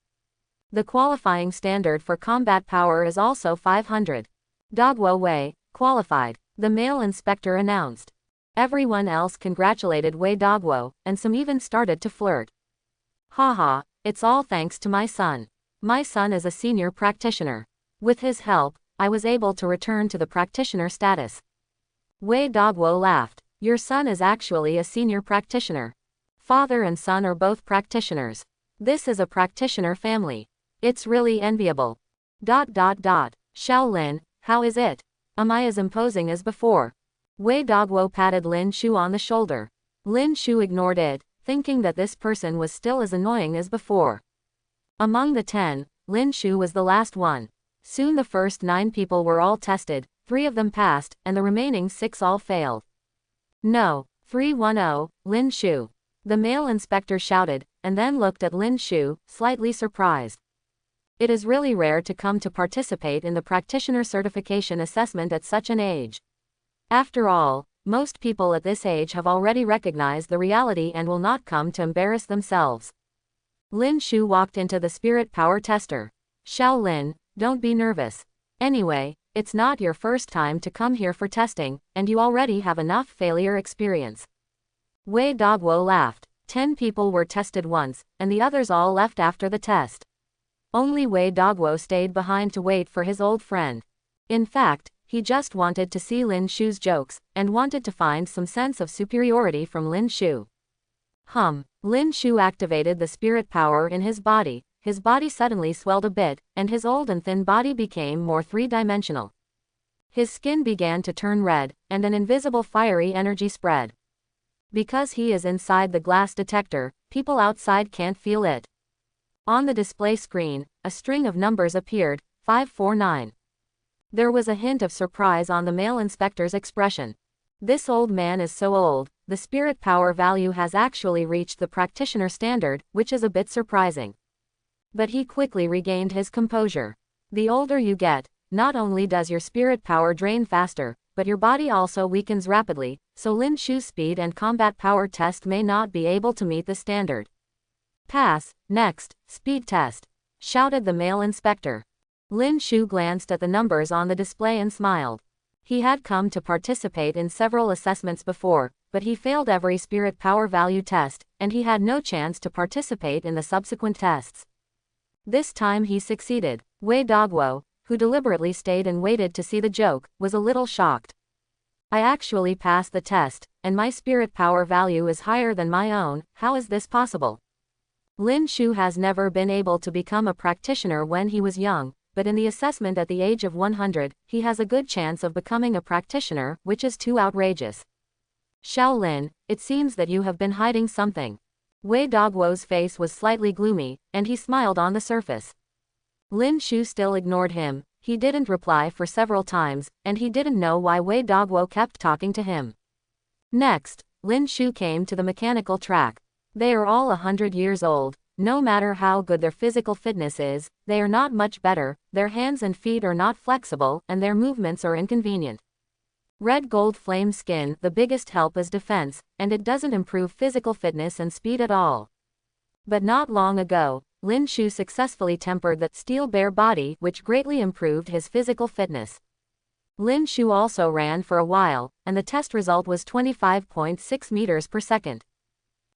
The qualifying standard for combat power is also 500. Dogwo Wei, qualified, the male inspector announced. Everyone else congratulated Wei Dogwo, and some even started to flirt. Haha, it's all thanks to my son. My son is a senior practitioner. With his help, I was able to return to the practitioner status. Wei Dogwo laughed. Your son is actually a senior practitioner. Father and son are both practitioners. This is a practitioner family. It's really enviable. Shaolin, how is it? Am I as imposing as before? Wei Dogwo patted Lin Shu on the shoulder. Lin Shu ignored it, thinking that this person was still as annoying as before. Among the 10, Lin Shu was the last one. Soon the first 9 people were all tested, 3 of them passed, and the remaining 6 all failed. No, 310, Lin Shu. The male inspector shouted, and then looked at Lin Shu, slightly surprised. It is really rare to come to participate in the practitioner certification assessment at such an age. After all, most people at this age have already recognized the reality and will not come to embarrass themselves. Lin Shu walked into the spirit power tester. Shaolin, don't be nervous. Anyway, it's not your first time to come here for testing, and you already have enough failure experience. Wei Dogwo laughed. 10 people were tested once, and the others all left after the test. Only Wei Dogwo stayed behind to wait for his old friend. In fact, he just wanted to see Lin Shu's jokes, and wanted to find some sense of superiority from Lin Shu. Lin Shu activated the spirit power in his body suddenly swelled a bit, and his old and thin body became more three-dimensional. His skin began to turn red, and an invisible fiery energy spread. Because he is inside the glass detector, people outside can't feel it. On the display screen, a string of numbers appeared, 549. There was a hint of surprise on the male inspector's expression. This old man is so old, the spirit power value has actually reached the practitioner standard, which is a bit surprising. But he quickly regained his composure. The older you get, not only does your spirit power drain faster, but your body also weakens rapidly, so Lin Shu's speed and combat power test may not be able to meet the standard. Pass, next, speed test, shouted the male inspector. Lin Shu glanced at the numbers on the display and smiled. He had come to participate in several assessments before, but he failed every spirit power value test, and he had no chance to participate in the subsequent tests. This time he succeeded. Wei Dogwo, who deliberately stayed and waited to see the joke, was a little shocked. I actually passed the test, and my spirit power value is higher than my own. How is this possible? Lin Shu has never been able to become a practitioner when he was young, but in the assessment at the age of 100, he has a good chance of becoming a practitioner, which is too outrageous. Shaolin, it seems that you have been hiding something. Wei Dogwo's face was slightly gloomy, and he smiled on the surface. Lin Shu still ignored him. He didn't reply for several times, and he didn't know why Wei Dogwo kept talking to him. Next, Lin Shu came to the mechanical track. They are all 100 years old. No matter how good their physical fitness is, they are not much better, their hands and feet are not flexible, and their movements are inconvenient. Red gold flame skin, the biggest help is defense, and it doesn't improve physical fitness and speed at all. But not long ago, Lin Shu successfully tempered that steel bear body, which greatly improved his physical fitness. Lin Shu also ran for a while, and the test result was 25.6 meters per second.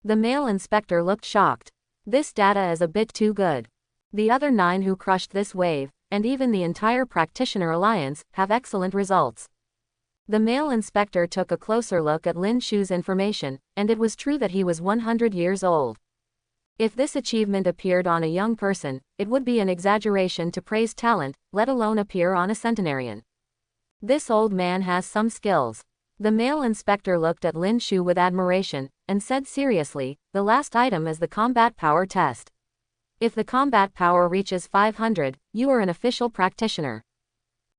The male inspector looked shocked. This data is a bit too good. The other 9 who crushed this wave, and even the entire practitioner alliance, have excellent results. The male inspector took a closer look at Lin Shu's information, and it was true that he was 100 years old. If this achievement appeared on a young person, it would be an exaggeration to praise talent, let alone appear on a centenarian. This old man has some skills. The male inspector looked at Lin Shu with admiration, and said seriously, the last item is the combat power test. If the combat power reaches 500, you are an official practitioner.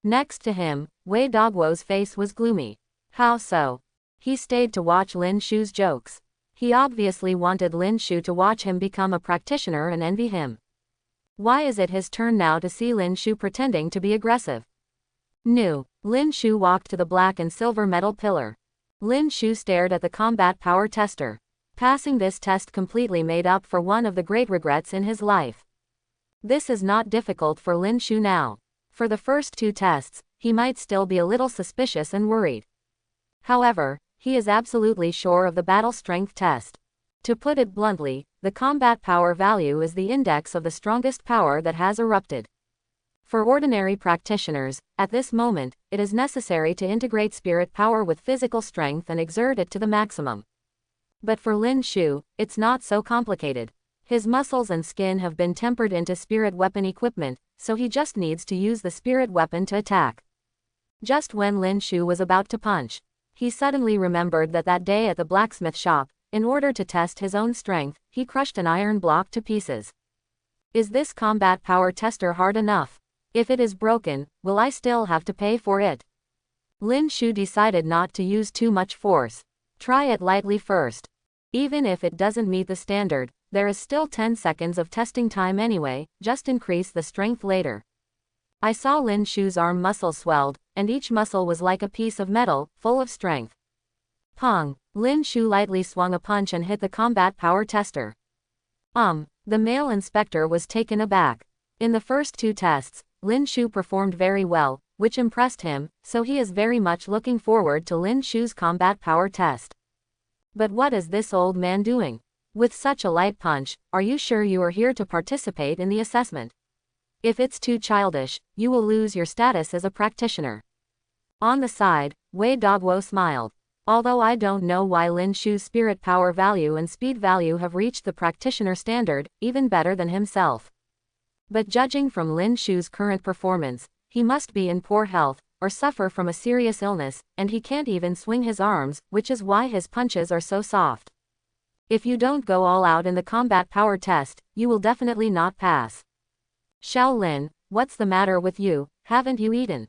Next to him, Wei Dogwo's face was gloomy. How so? He stayed to watch Lin Shu's jokes. He obviously wanted Lin Shu to watch him become a practitioner and envy him. Why is it his turn now to see Lin Shu pretending to be aggressive? New. Lin Shu walked to the black and silver metal pillar. Lin Shu stared at the combat power tester. Passing this test completely made up for one of the great regrets in his life. This is not difficult for Lin Shu now. For the first 2 tests, he might still be a little suspicious and worried. However, he is absolutely sure of the battle strength test. To put it bluntly, the combat power value is the index of the strongest power that has erupted. For ordinary practitioners, at this moment, it is necessary to integrate spirit power with physical strength and exert it to the maximum. But for Lin Shu, it's not so complicated. His muscles and skin have been tempered into spirit weapon equipment, so he just needs to use the spirit weapon to attack. Just when Lin Shu was about to punch, he suddenly remembered that day at the blacksmith shop, in order to test his own strength, he crushed an iron block to pieces. Is this combat power tester hard enough? If it is broken, will I still have to pay for it? Lin Shu decided not to use too much force. Try it lightly first. Even if it doesn't meet the standard, there is still 10 seconds of testing time anyway, just increase the strength later. I saw Lin Shu's arm muscles swelled, and each muscle was like a piece of metal, full of strength. Pong! Lin Shu lightly swung a punch and hit the combat power tester. The male inspector was taken aback. In the first 2 tests, Lin Shu performed very well, which impressed him, so he is very much looking forward to Lin Shu's combat power test. But what is this old man doing? With such a light punch, are you sure you are here to participate in the assessment? If it's too childish, you will lose your status as a practitioner. On the side, Wei Dogwo smiled. Although I don't know why Lin Shu's spirit power value and speed value have reached the practitioner standard, even better than himself. But judging from Lin Shu's current performance, he must be in poor health, or suffer from a serious illness, and he can't even swing his arms, which is why his punches are so soft. If you don't go all out in the combat power test, you will definitely not pass. Xiao Lin, what's the matter with you, haven't you eaten?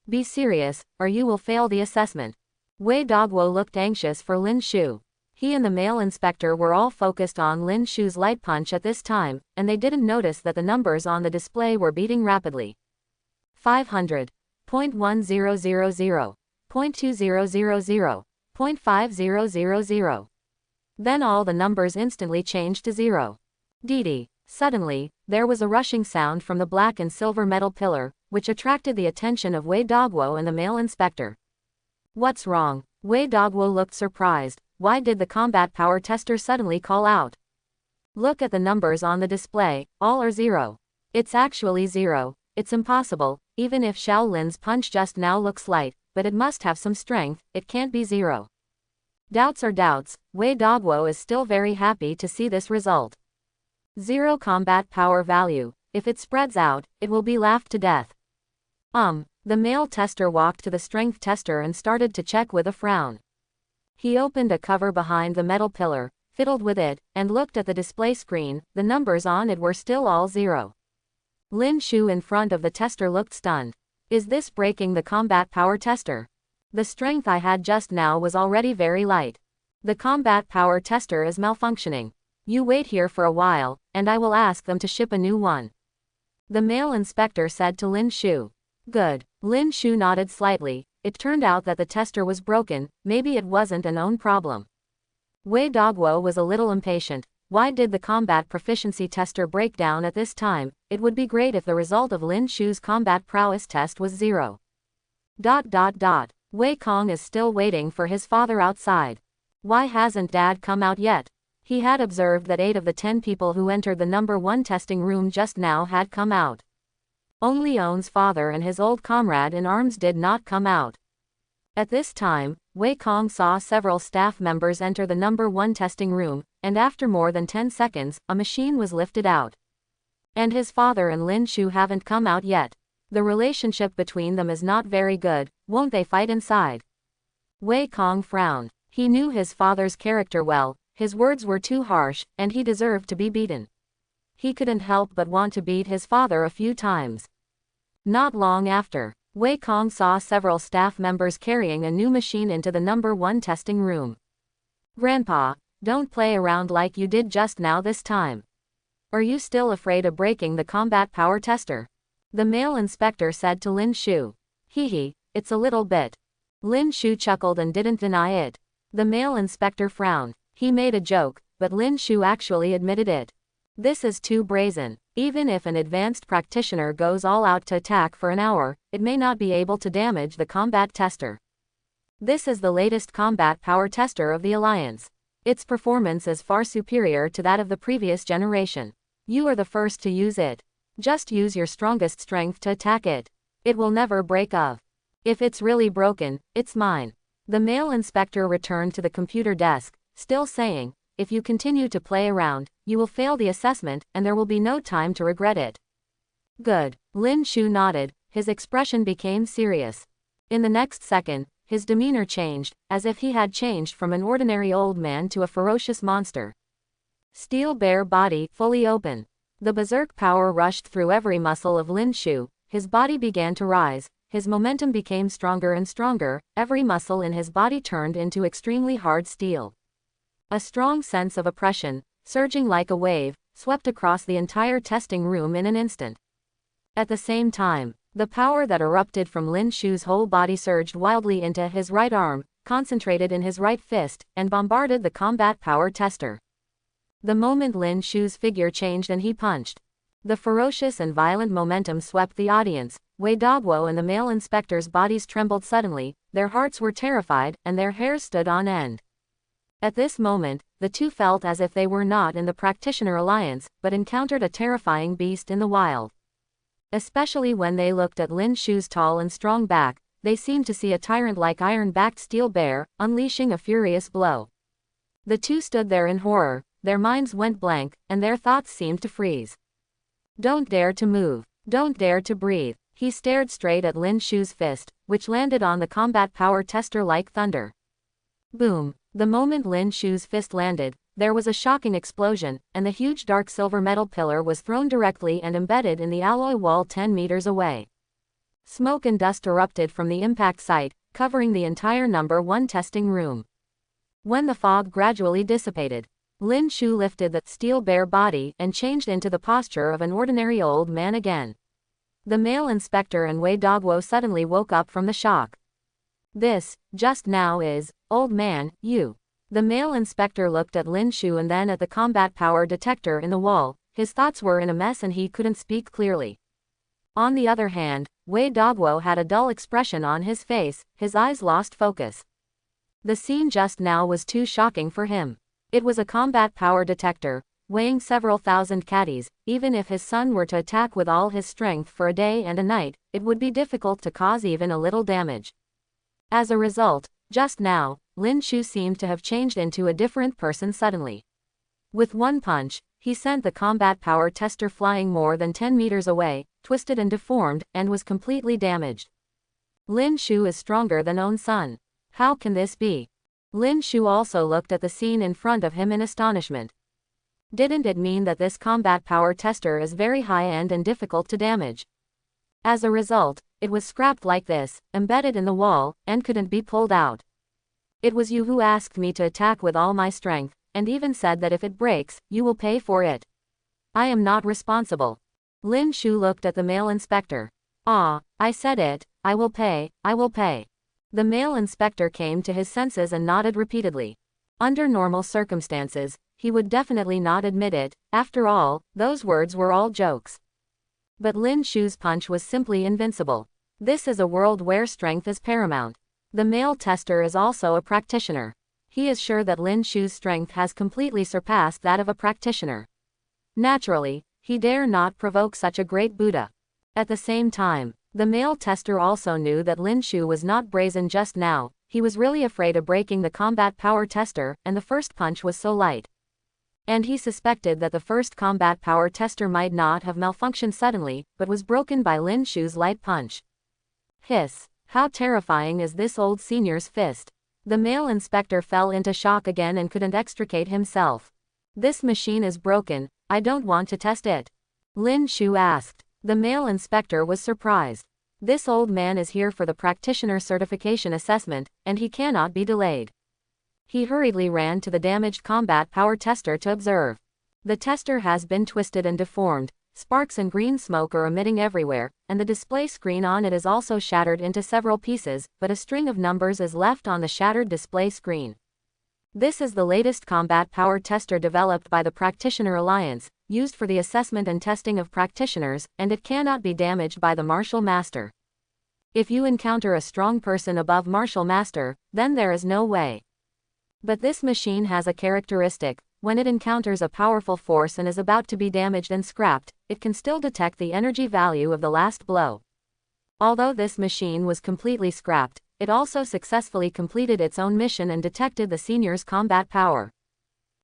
Be serious, or you will fail the assessment. Wei Dogwo looked anxious for Lin Shu. He and the male inspector were all focused on Lin Shu's light punch at this time, and they didn't notice that the numbers on the display were beating rapidly. 500. 0.1000. 0.2000. 0.5000. Then all the numbers instantly changed to 0. Didi. Suddenly, there was a rushing sound from the black and silver metal pillar, which attracted the attention of Wei Dogwo and the male inspector. What's wrong? Wei Dogwo looked surprised. Why did the combat power tester suddenly call out? Look at the numbers on the display, all are 0. It's actually 0. It's impossible, even if Xiao Lin's punch just now looks light, but it must have some strength, it can't be 0. Doubts are doubts, Wei Dogwo is still very happy to see this result. 0 combat power value, if it spreads out, it will be laughed to death. The male tester walked to the strength tester and started to check with a frown. He opened a cover behind the metal pillar, fiddled with it, and looked at the display screen. The numbers on it were still all 0. Lin Shu in front of the tester looked stunned. Is this breaking the combat power tester? The strength I had just now was already very light. The combat power tester is malfunctioning. You wait here for a while, and I will ask them to ship a new one. The male inspector said to Lin Shu. Good. Lin Shu nodded slightly. It turned out that the tester was broken, maybe it wasn't an own problem. Wei Dogwo was a little impatient. Why did the combat proficiency tester break down at this time? It would be great if the result of Lin Shu's combat prowess test was 0. Wei Kong is still waiting for his father outside. Why hasn't Dad come out yet? He had observed that 8 of the 10 people who entered the number 1 testing room just now had come out. Only Owen's father and his old comrade in arms did not come out. At this time, Wei Kong saw several staff members enter the number 1 testing room, and after more than 10 seconds, a machine was lifted out. And his father and Lin Shu haven't come out yet. The relationship between them is not very good, won't they fight inside? Wei Kong frowned. He knew his father's character well, his words were too harsh, and he deserved to be beaten. He couldn't help but want to beat his father a few times. Not long after, Wei Kong saw several staff members carrying a new machine into the number 1 testing room. Grandpa, don't play around like you did just now this time. Are you still afraid of breaking the combat power tester? The male inspector said to Lin Shu. Hee, it's a little bit. Lin Shu chuckled and didn't deny it. The male inspector frowned. He made a joke, but Lin Shu actually admitted it. This is too brazen. Even if an advanced practitioner goes all out to attack for an hour, it may not be able to damage the combat tester. This is the latest combat power tester of the Alliance. Its performance is far superior to that of the previous generation. You are the first to use it. Just use your strongest strength to attack it. It will never break off. If it's really broken, it's mine. The male inspector returned to the computer desk, still saying, if you continue to play around, you will fail the assessment, and there will be no time to regret it. Good. Lin Shu nodded, his expression became serious. In the next second, his demeanor changed, as if he had changed from an ordinary old man to a ferocious monster. Steel bare body, fully open. The berserk power rushed through every muscle of Lin Shu, his body began to rise, his momentum became stronger and stronger, every muscle in his body turned into extremely hard steel. A strong sense of oppression, surging like a wave, swept across the entire testing room in an instant. At the same time, the power that erupted from Lin Shu's whole body surged wildly into his right arm, concentrated in his right fist, and bombarded the combat power tester. The moment Lin Shu's figure changed and he punched. The ferocious and violent momentum swept the audience. Wei Dogwo and the male inspector's bodies trembled suddenly, their hearts were terrified, and their hairs stood on end. At this moment, the two felt as if they were not in the Practitioner Alliance, but encountered a terrifying beast in the wild. Especially when they looked at Lin Shu's tall and strong back, they seemed to see a tyrant like iron-backed steel bear, unleashing a furious blow. The two stood there in horror, their minds went blank, and their thoughts seemed to freeze. Don't dare to move. Don't dare to breathe. He stared straight at Lin Shu's fist, which landed on the combat power tester like thunder. Boom. The moment Lin Shu's fist landed, there was a shocking explosion, and the huge dark silver metal pillar was thrown directly and embedded in the alloy wall 10 meters away. Smoke and dust erupted from the impact site, covering the entire number 1 testing room. When the fog gradually dissipated, Lin Shu lifted the steel bare body and changed into the posture of an ordinary old man again. The male inspector and Wei Dogwo suddenly woke up from the shock. This, just now is, old man, you. The male inspector looked at Lin Shu and then at the combat power detector in the wall. His thoughts were in a mess and he couldn't speak clearly. On the other hand, Wei Dogwo had a dull expression on his face, his eyes lost focus. The scene just now was too shocking for him. It was a combat power detector, weighing several thousand caddies. Even if his son were to attack with all his strength for a day and a night, it would be difficult to cause even a little damage. As a result, just now, Lin Shu seemed to have changed into a different person suddenly. With one punch, he sent the combat power tester flying more than 10 meters away, twisted and deformed, and was completely damaged. Lin Shu is stronger than own son. How can this be? Lin Shu also looked at the scene in front of him in astonishment. Didn't it mean that this combat power tester is very high-end and difficult to damage? As a result, it was scrapped like this, embedded in the wall, and couldn't be pulled out. It was you who asked me to attack with all my strength, and even said that if it breaks, you will pay for it. I am not responsible. Lin Shu looked at the male inspector. Ah, I said it, I will pay, I will pay. The male inspector came to his senses and nodded repeatedly. Under normal circumstances, he would definitely not admit it, after all, those words were all jokes. But Lin Shu's punch was simply invincible. This is a world where strength is paramount. The male tester is also a practitioner. He is sure that Lin Shu's strength has completely surpassed that of a practitioner. Naturally, he dare not provoke such a great Buddha. At the same time, the male tester also knew that Lin Shu was not brazen just now. He was really afraid of breaking the combat power tester, and the first punch was so light. And he suspected that the first combat power tester might not have malfunctioned suddenly, but was broken by Lin Shu's light punch. Hiss! How terrifying is this old senior's fist? The male inspector fell into shock again and couldn't extricate himself. This machine is broken, I don't want to test it. Lin Shu asked. The male inspector was surprised. This old man is here for the practitioner certification assessment, and he cannot be delayed. He hurriedly ran to the damaged combat power tester to observe. The tester has been twisted and deformed, sparks and green smoke are emitting everywhere, and the display screen on it is also shattered into several pieces, but a string of numbers is left on the shattered display screen. This is the latest combat power tester developed by the Practitioner Alliance, used for the assessment and testing of practitioners, and it cannot be damaged by the Martial Master. If you encounter a strong person above Martial Master, then there is no way. But this machine has a characteristic: when it encounters a powerful force and is about to be damaged and scrapped, it can still detect the energy value of the last blow. Although this machine was completely scrapped, it also successfully completed its own mission and detected the senior's combat power.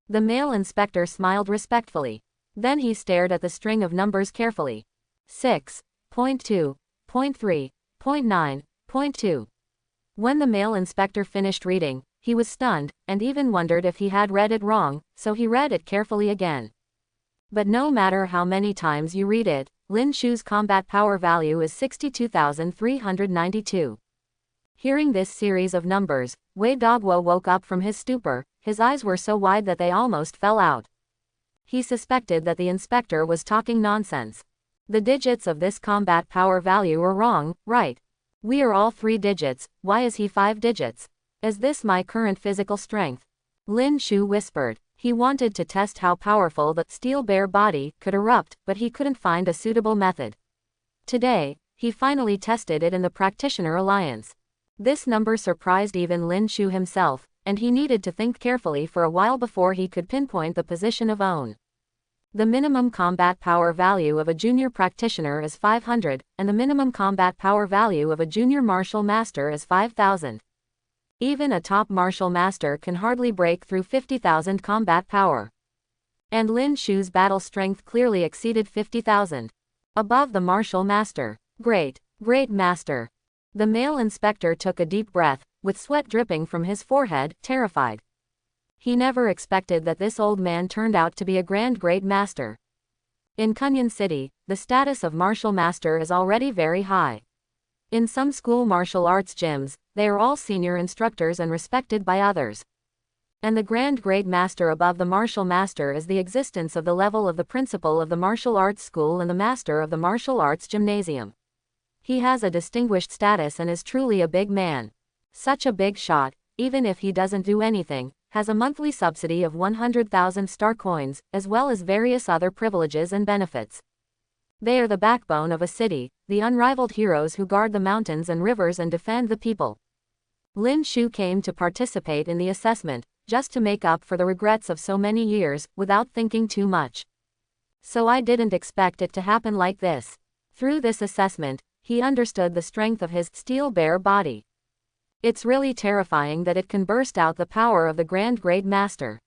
The male inspector smiled respectfully. Then he stared at the string of numbers carefully. 6, 0.2, 0.3, 0.9, 0.2. When the male inspector finished reading, he was stunned, and even wondered if he had read it wrong, so he read it carefully again. But no matter how many times you read it, Lin Shu's combat power value is 62,392. Hearing this series of numbers, Wei Dogwo woke up from his stupor. His eyes were so wide that they almost fell out. He suspected that the inspector was talking nonsense. The digits of this combat power value are wrong, right? We are all 3 digits, why is he 5 digits? Is this my current physical strength? Lin Shu whispered. He wanted to test how powerful the steel bear body could erupt, but he couldn't find a suitable method. Today, he finally tested it in the Practitioner Alliance. This number surprised even Lin Shu himself, and he needed to think carefully for a while before he could pinpoint the position of own. The minimum combat power value of a junior practitioner is 500, and the minimum combat power value of a junior martial master is 5,000. Even a top martial master can hardly break through 50,000 combat power. And Lin Shu's battle strength clearly exceeded 50,000. Above the martial master. Great, great master. The male inspector took a deep breath, with sweat dripping from his forehead, terrified. He never expected that this old man turned out to be a great master. In Kunyan City, the status of martial master is already very high. In some school martial arts gyms, they are all senior instructors and respected by others. And the great master above the martial master is the existence of the level of the principal of the martial arts school and the master of the martial arts gymnasium. He has a distinguished status and is truly a big man. Such a big shot, even if he doesn't do anything, has a monthly subsidy of 100,000 star coins, as well as various other privileges and benefits. They are the backbone of a city, the unrivaled heroes who guard the mountains and rivers and defend the people. Lin Shu came to participate in the assessment, just to make up for the regrets of so many years, without thinking too much. So I didn't expect it to happen like this. Through this assessment, he understood the strength of his steel bear body. It's really terrifying that it can burst out the power of the great master.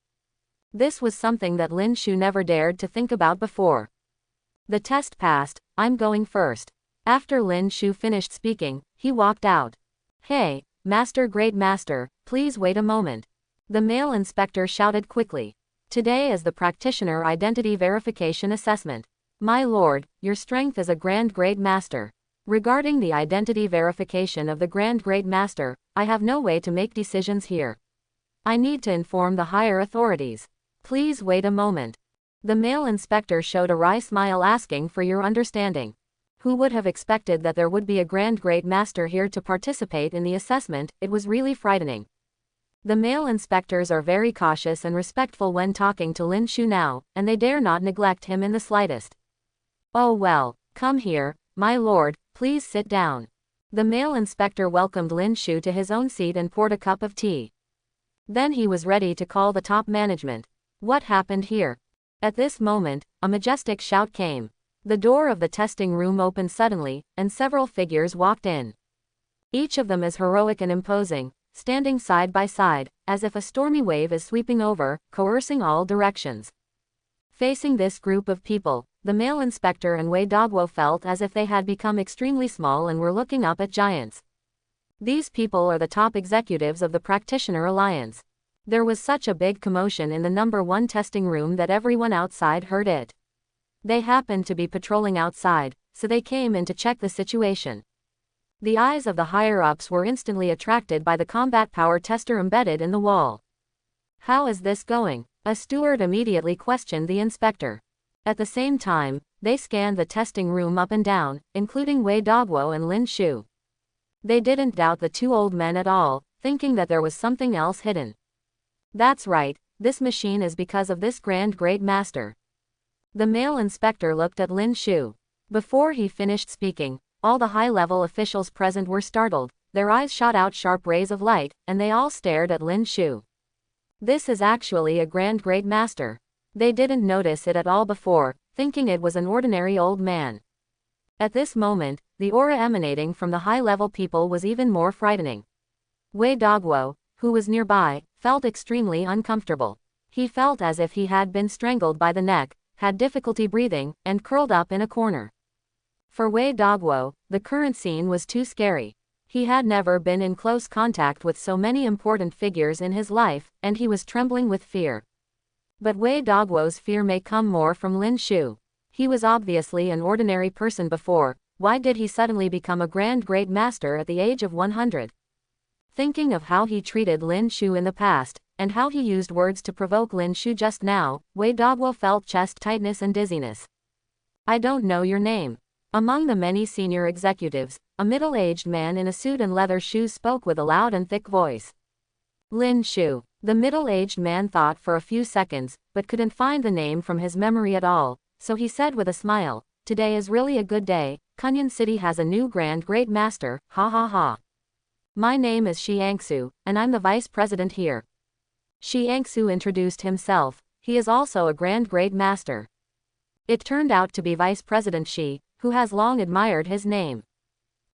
This was something that Lin Shu never dared to think about before. The test passed, I'm going first. After Lin Shu finished speaking, he walked out. Hey, Master, great master, please wait a moment. The male inspector shouted quickly. Today is the Practitioner Identity Verification Assessment. My lord, your strength as a Grand Great Master. Regarding the identity verification of the Grand Great Master, I have no way to make decisions here. I need to inform the higher authorities. Please wait a moment. The male inspector showed a wry smile, asking for your understanding. Who would have expected that there would be a Grand Great Master here to participate in the assessment? It was really frightening. The male inspectors are very cautious and respectful when talking to Lin Shu now, and they dare not neglect him in the slightest. Oh well, come here, my lord, please sit down. The male inspector welcomed Lin Shu to his own seat and poured a cup of tea. Then he was ready to call the top management. What happened here? At this moment, a majestic shout came. The door of the testing room opened suddenly, and several figures walked in. Each of them is heroic and imposing, standing side by side, as if a stormy wave is sweeping over, coercing all directions. Facing this group of people, the male inspector and Wei Dogwo felt as if they had become extremely small and were looking up at giants. These people are the top executives of the Practitioner Alliance. There was such a big commotion in the #1 testing room that everyone outside heard it. They happened to be patrolling outside, so they came in to check the situation. The eyes of the higher-ups were instantly attracted by the combat power tester embedded in the wall. How is this going? A steward immediately questioned the inspector. At the same time, they scanned the testing room up and down, including Wei Dogwo and Lin Shu. They didn't doubt the two old men at all, thinking that there was something else hidden. That's right, this machine is because of this Grand Great Master. The male inspector looked at Lin Shu. Before he finished speaking, all the high-level officials present were startled, their eyes shot out sharp rays of light, and they all stared at Lin Shu. This is actually a Grand Great Master. They didn't notice it at all before, thinking it was an ordinary old man. At this moment, the aura emanating from the high-level people was even more frightening. Wei Dogwo, who was nearby, felt extremely uncomfortable. He felt as if he had been strangled by the neck, had difficulty breathing, and curled up in a corner. For Wei Dogwo, the current scene was too scary. He had never been in close contact with so many important figures in his life, and he was trembling with fear. But Wei Dogwo's fear may come more from Lin Shu. He was obviously an ordinary person before. Why did he suddenly become a Grand Great Master at the age of 100? Thinking of how he treated Lin Shu in the past, and how he used words to provoke Lin Shu just now, Wei Dogwo felt chest tightness and dizziness. I don't know your name. Among the many senior executives, a middle-aged man in a suit and leather shoes spoke with a loud and thick voice. Lin Shu. The middle-aged man thought for a few seconds, but couldn't find the name from his memory at all, so he said with a smile, "Today is really a good day. Kunyan City has a new Grand Great Master, ha ha ha. My name is Shi Angsu, and I'm the vice president here." Shi Angsu introduced himself. He is also a Grand Great Master. It turned out to be Vice President Shi, who has long admired his name.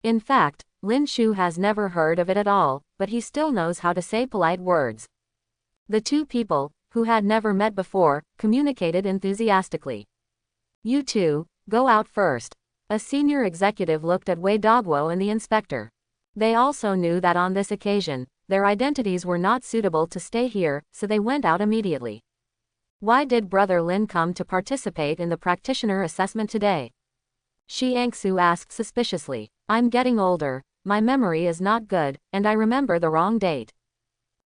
In fact, Lin Shu has never heard of it at all, but he still knows how to say polite words. The two people, who had never met before, communicated enthusiastically. You two, go out first. A senior executive looked at Wei Dogwo and the inspector. They also knew that on this occasion, their identities were not suitable to stay here, so they went out immediately. Why did Brother Lin come to participate in the practitioner assessment today? Shi Angsu asked suspiciously. I'm getting older, my memory is not good, and I remember the wrong date.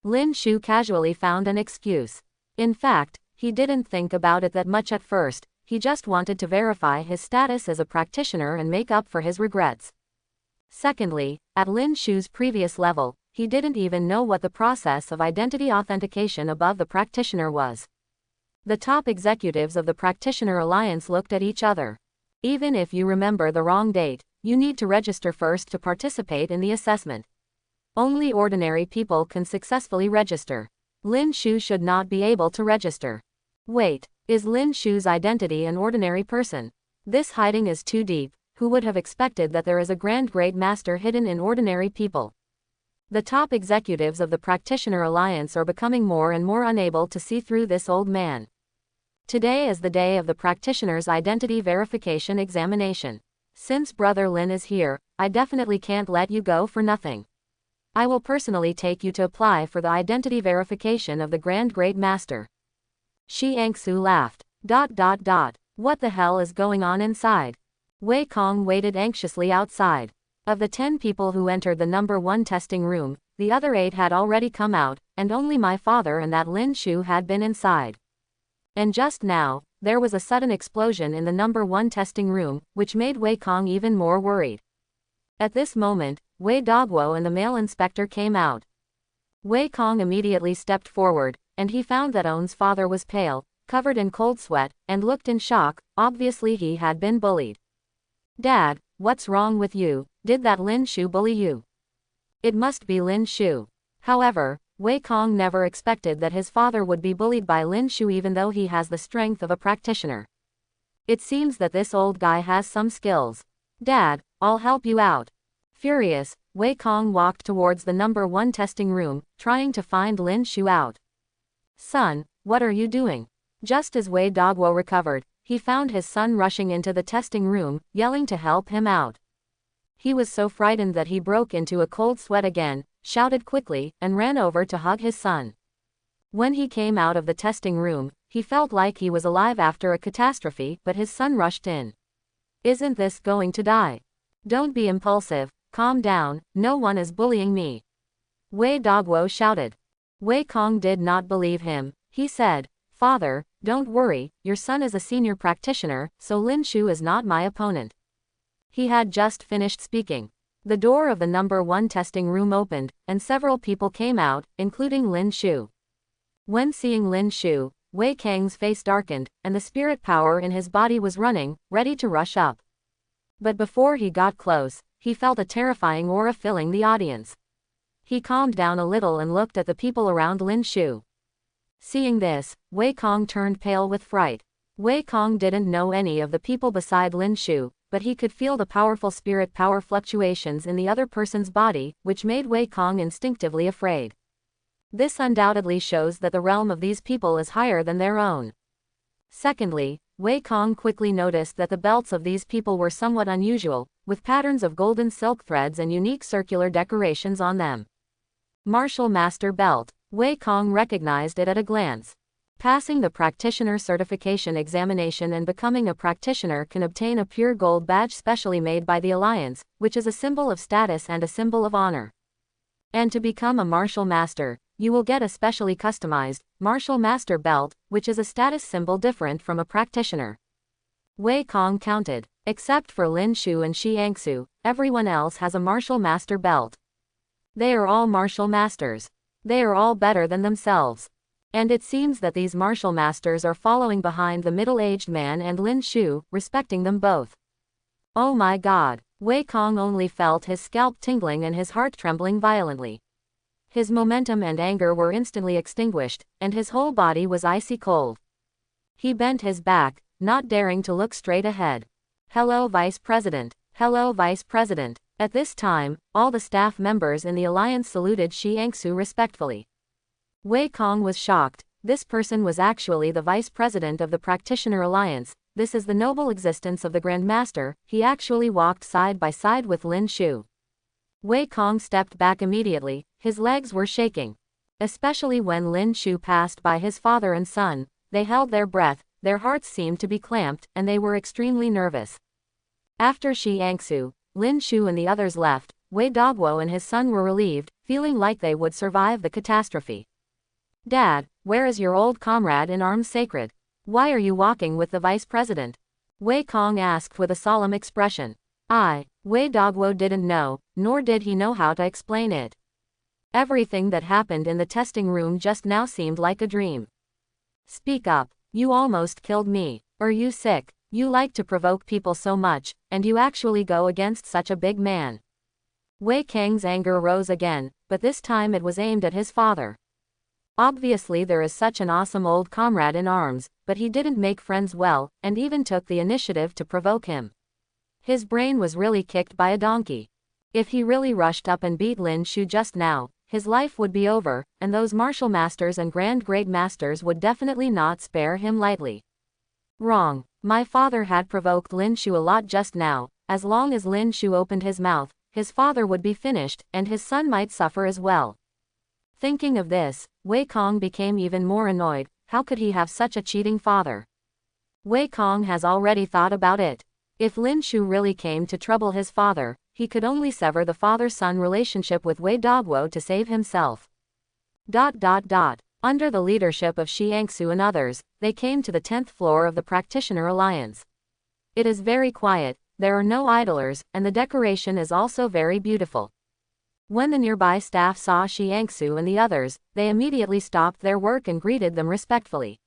Lin Shu casually found an excuse. In fact, he didn't think about it that much at first, he just wanted to verify his status as a practitioner and make up for his regrets. Secondly, at Lin Shu's previous level, he didn't even know what the process of identity authentication above the practitioner was. The top executives of the Practitioner Alliance looked at each other. Even if you remember the wrong date, you need to register first to participate in the assessment. Only ordinary people can successfully register. Lin Shu should not be able to register. Wait, is Lin Shu's identity an ordinary person? This hiding is too deep. Who would have expected that there is a Grand Great Master hidden in ordinary people? The top executives of the Practitioner Alliance are becoming more and more unable to see through this old man. Today is the day of the Practitioner's Identity Verification Examination. Since Brother Lin is here, I definitely can't let you go for nothing. I will personally take you to apply for the identity verification of the Grand Great Master. Shi Angsu laughed. What the hell is going on inside? Wei Kong waited anxiously outside. Of the 10 people who entered the number 1 testing room, the other 8 had already come out, and only my father and that Lin Shu had been inside. And just now, there was a sudden explosion in the number 1 testing room, which made Wei Kong even more worried. At this moment, Wei Dogwo and the male inspector came out. Wei Kong immediately stepped forward, and he found that On's father was pale, covered in cold sweat, and looked in shock. Obviously he had been bullied. Dad, what's wrong with you? Did that Lin Shu bully you? It must be Lin Shu. However, Wei Kong never expected that his father would be bullied by Lin Shu even though he has the strength of a practitioner. It seems that this old guy has some skills. Dad, I'll help you out. Furious, Wei Kong walked towards the number 1 testing room, trying to find Lin Shu out. Son, what are you doing? Just as Wei Dogwo recovered, he found his son rushing into the testing room, yelling to help him out. He was so frightened that he broke into a cold sweat again, shouted quickly, and ran over to hug his son. When he came out of the testing room, he felt like he was alive after a catastrophe, but his son rushed in. Isn't this going to die? Don't be impulsive, calm down, no one is bullying me. Wei Dogwo shouted. Wei Kong did not believe him. He said, Father, don't worry, your son is a senior practitioner, so Lin Shu is not my opponent. He had just finished speaking. The door of the number 1 testing room opened, and several people came out, including Lin Shu. When seeing Lin Shu, Wei Kang's face darkened, and the spirit power in his body was running, ready to rush up. But before he got close, he felt a terrifying aura filling the audience. He calmed down a little and looked at the people around Lin Shu. Seeing this, Wei Kong turned pale with fright. Wei Kong didn't know any of the people beside Lin Shu, but he could feel the powerful spirit power fluctuations in the other person's body, which made Wei Kong instinctively afraid. This undoubtedly shows that the realm of these people is higher than their own. Secondly, Wei Kong quickly noticed that the belts of these people were somewhat unusual, with patterns of golden silk threads and unique circular decorations on them. Martial Master Belt. Wei Kong recognized it at a glance. Passing the practitioner certification examination and becoming a practitioner can obtain a pure gold badge specially made by the Alliance, which is a symbol of status and a symbol of honor. And to become a martial master, you will get a specially customized Martial Master Belt, which is a status symbol different from a practitioner. Wei Kong counted. Except for Lin Shu and Shi Angsu, everyone else has a Martial Master Belt. They are all martial masters. They are all better than themselves. And it seems that these martial masters are following behind the middle-aged man and Lin Shu, respecting them both. Oh my God! Wei Kong only felt his scalp tingling and his heart trembling violently. His momentum and anger were instantly extinguished, and his whole body was icy cold. He bent his back, not daring to look straight ahead. Hello, Vice President. Hello, Vice President. At this time, all the staff members in the Alliance saluted Shi Angsu respectfully. Wei Kong was shocked. This person was actually the Vice President of the Practitioner Alliance. This is the noble existence of the Grand Master. He actually walked side by side with Lin Shu. Wei Kong stepped back immediately. His legs were shaking. Especially when Lin Shu passed by his father and son, they held their breath, their hearts seemed to be clamped, and they were extremely nervous. After Shi Angsu, Lin Shu and the others left, Wei Dogwo and his son were relieved, feeling like they would survive the catastrophe. Dad, where is your old comrade in arms sacred? Why are you walking with the Vice President? Wei Kong asked with a solemn expression. Wei Dogwo didn't know, nor did he know how to explain it. Everything that happened in the testing room just now seemed like a dream. Speak up, you almost killed me. Are you sick? You like to provoke people so much, and you actually go against such a big man. Wei Kang's anger rose again, but this time it was aimed at his father. Obviously there is such an awesome old comrade in arms, but he didn't make friends well, and even took the initiative to provoke him. His brain was really kicked by a donkey. If he really rushed up and beat Lin Shu just now, his life would be over, and those martial masters and grand great masters would definitely not spare him lightly. Wrong. My father had provoked Lin Shu a lot just now. As long as Lin Shu opened his mouth, his father would be finished, and his son might suffer as well. Thinking of this, Wei Kong became even more annoyed. how could he have such a cheating father? Wei Kong has already thought about it. If Lin Shu really came to trouble his father, he could only sever the father-son relationship with Wei Dogwo to save himself. Under the leadership of Shi Angsu and others, they came to the 10th floor of the Practitioner Alliance. It is very quiet, there are no idlers, and the decoration is also very beautiful. When the nearby staff saw Shi Angsu and the others, they immediately stopped their work and greeted them respectfully.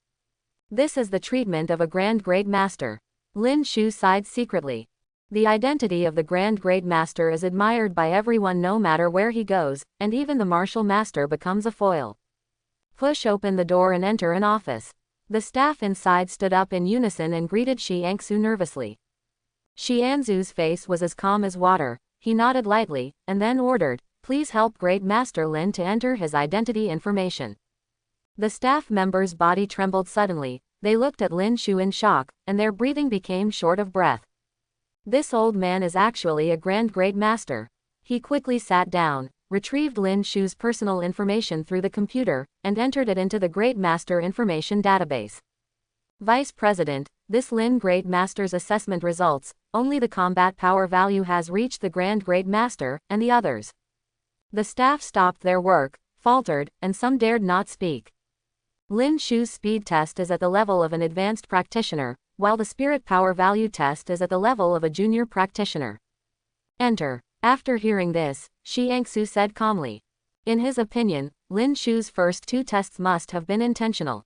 This is the treatment of a Grand Great Master. Lin Shu sighed secretly. The identity of the Grand Great Master is admired by everyone no matter where he goes, and even the Martial Master becomes a foil. Push open the door and enter an office. The staff inside stood up in unison and greeted Shi Angsu nervously. Shi Anzu's face was as calm as water. He nodded lightly, and then ordered, "Please help Great Master Lin to enter his identity information." The staff member's body trembled suddenly. They looked at Lin Shu in shock, and their breathing became short of breath. This old man is actually a Grand Great Master. He quickly sat down, retrieved Lin Shu's personal information through the computer, and entered it into the Great Master Information Database. Vice President, this Lin Great Master's assessment results, only the combat power value has reached the Grand Great Master, and the others. The staff stopped their work, faltered, and some dared not speak. Lin Shu's speed test is at the level of an advanced practitioner, while the spirit power value test is at the level of a junior practitioner. Enter. After hearing this, Shi Angsu said calmly. In his opinion, Lin Shu's first two tests must have been intentional.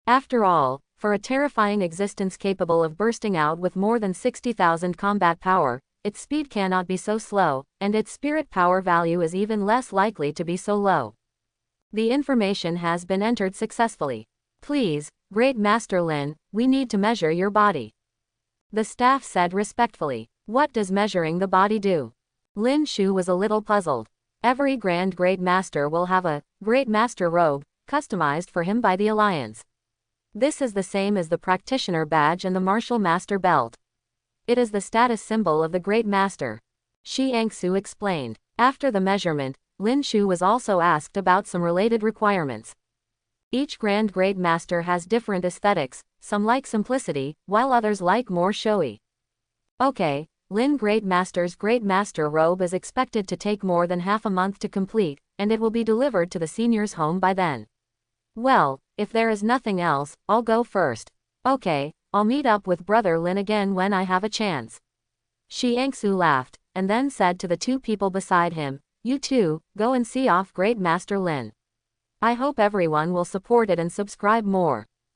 After all, for a terrifying existence capable of bursting out with more than 60,000 combat power, its speed cannot be so slow, and its spirit power value is even less likely to be so low. The information has been entered successfully. Please, Great Master Lin, we need to measure your body. The staff said respectfully. What does measuring the body do? Lin Shu was a little puzzled. Every Grand Great Master will have a Great Master robe, customized for him by the Alliance. This is the same as the Practitioner Badge and the Martial Master Belt. It is the status symbol of the Great Master. Shi Angsu explained. After the measurement, Lin Shu was also asked about some related requirements. Each Grand Great Master has different aesthetics, some like simplicity, while others like more showy. Okay, Lin Great Master's Great Master robe is expected to take more than half a month to complete, and it will be delivered to the senior's home by then. Well, if there is nothing else, I'll go first. Okay, I'll meet up with Brother Lin again when I have a chance. Shi Angsu laughed, and then said to the two people beside him, "You two, go and see off Great Master Lin. I hope everyone will support it and subscribe more."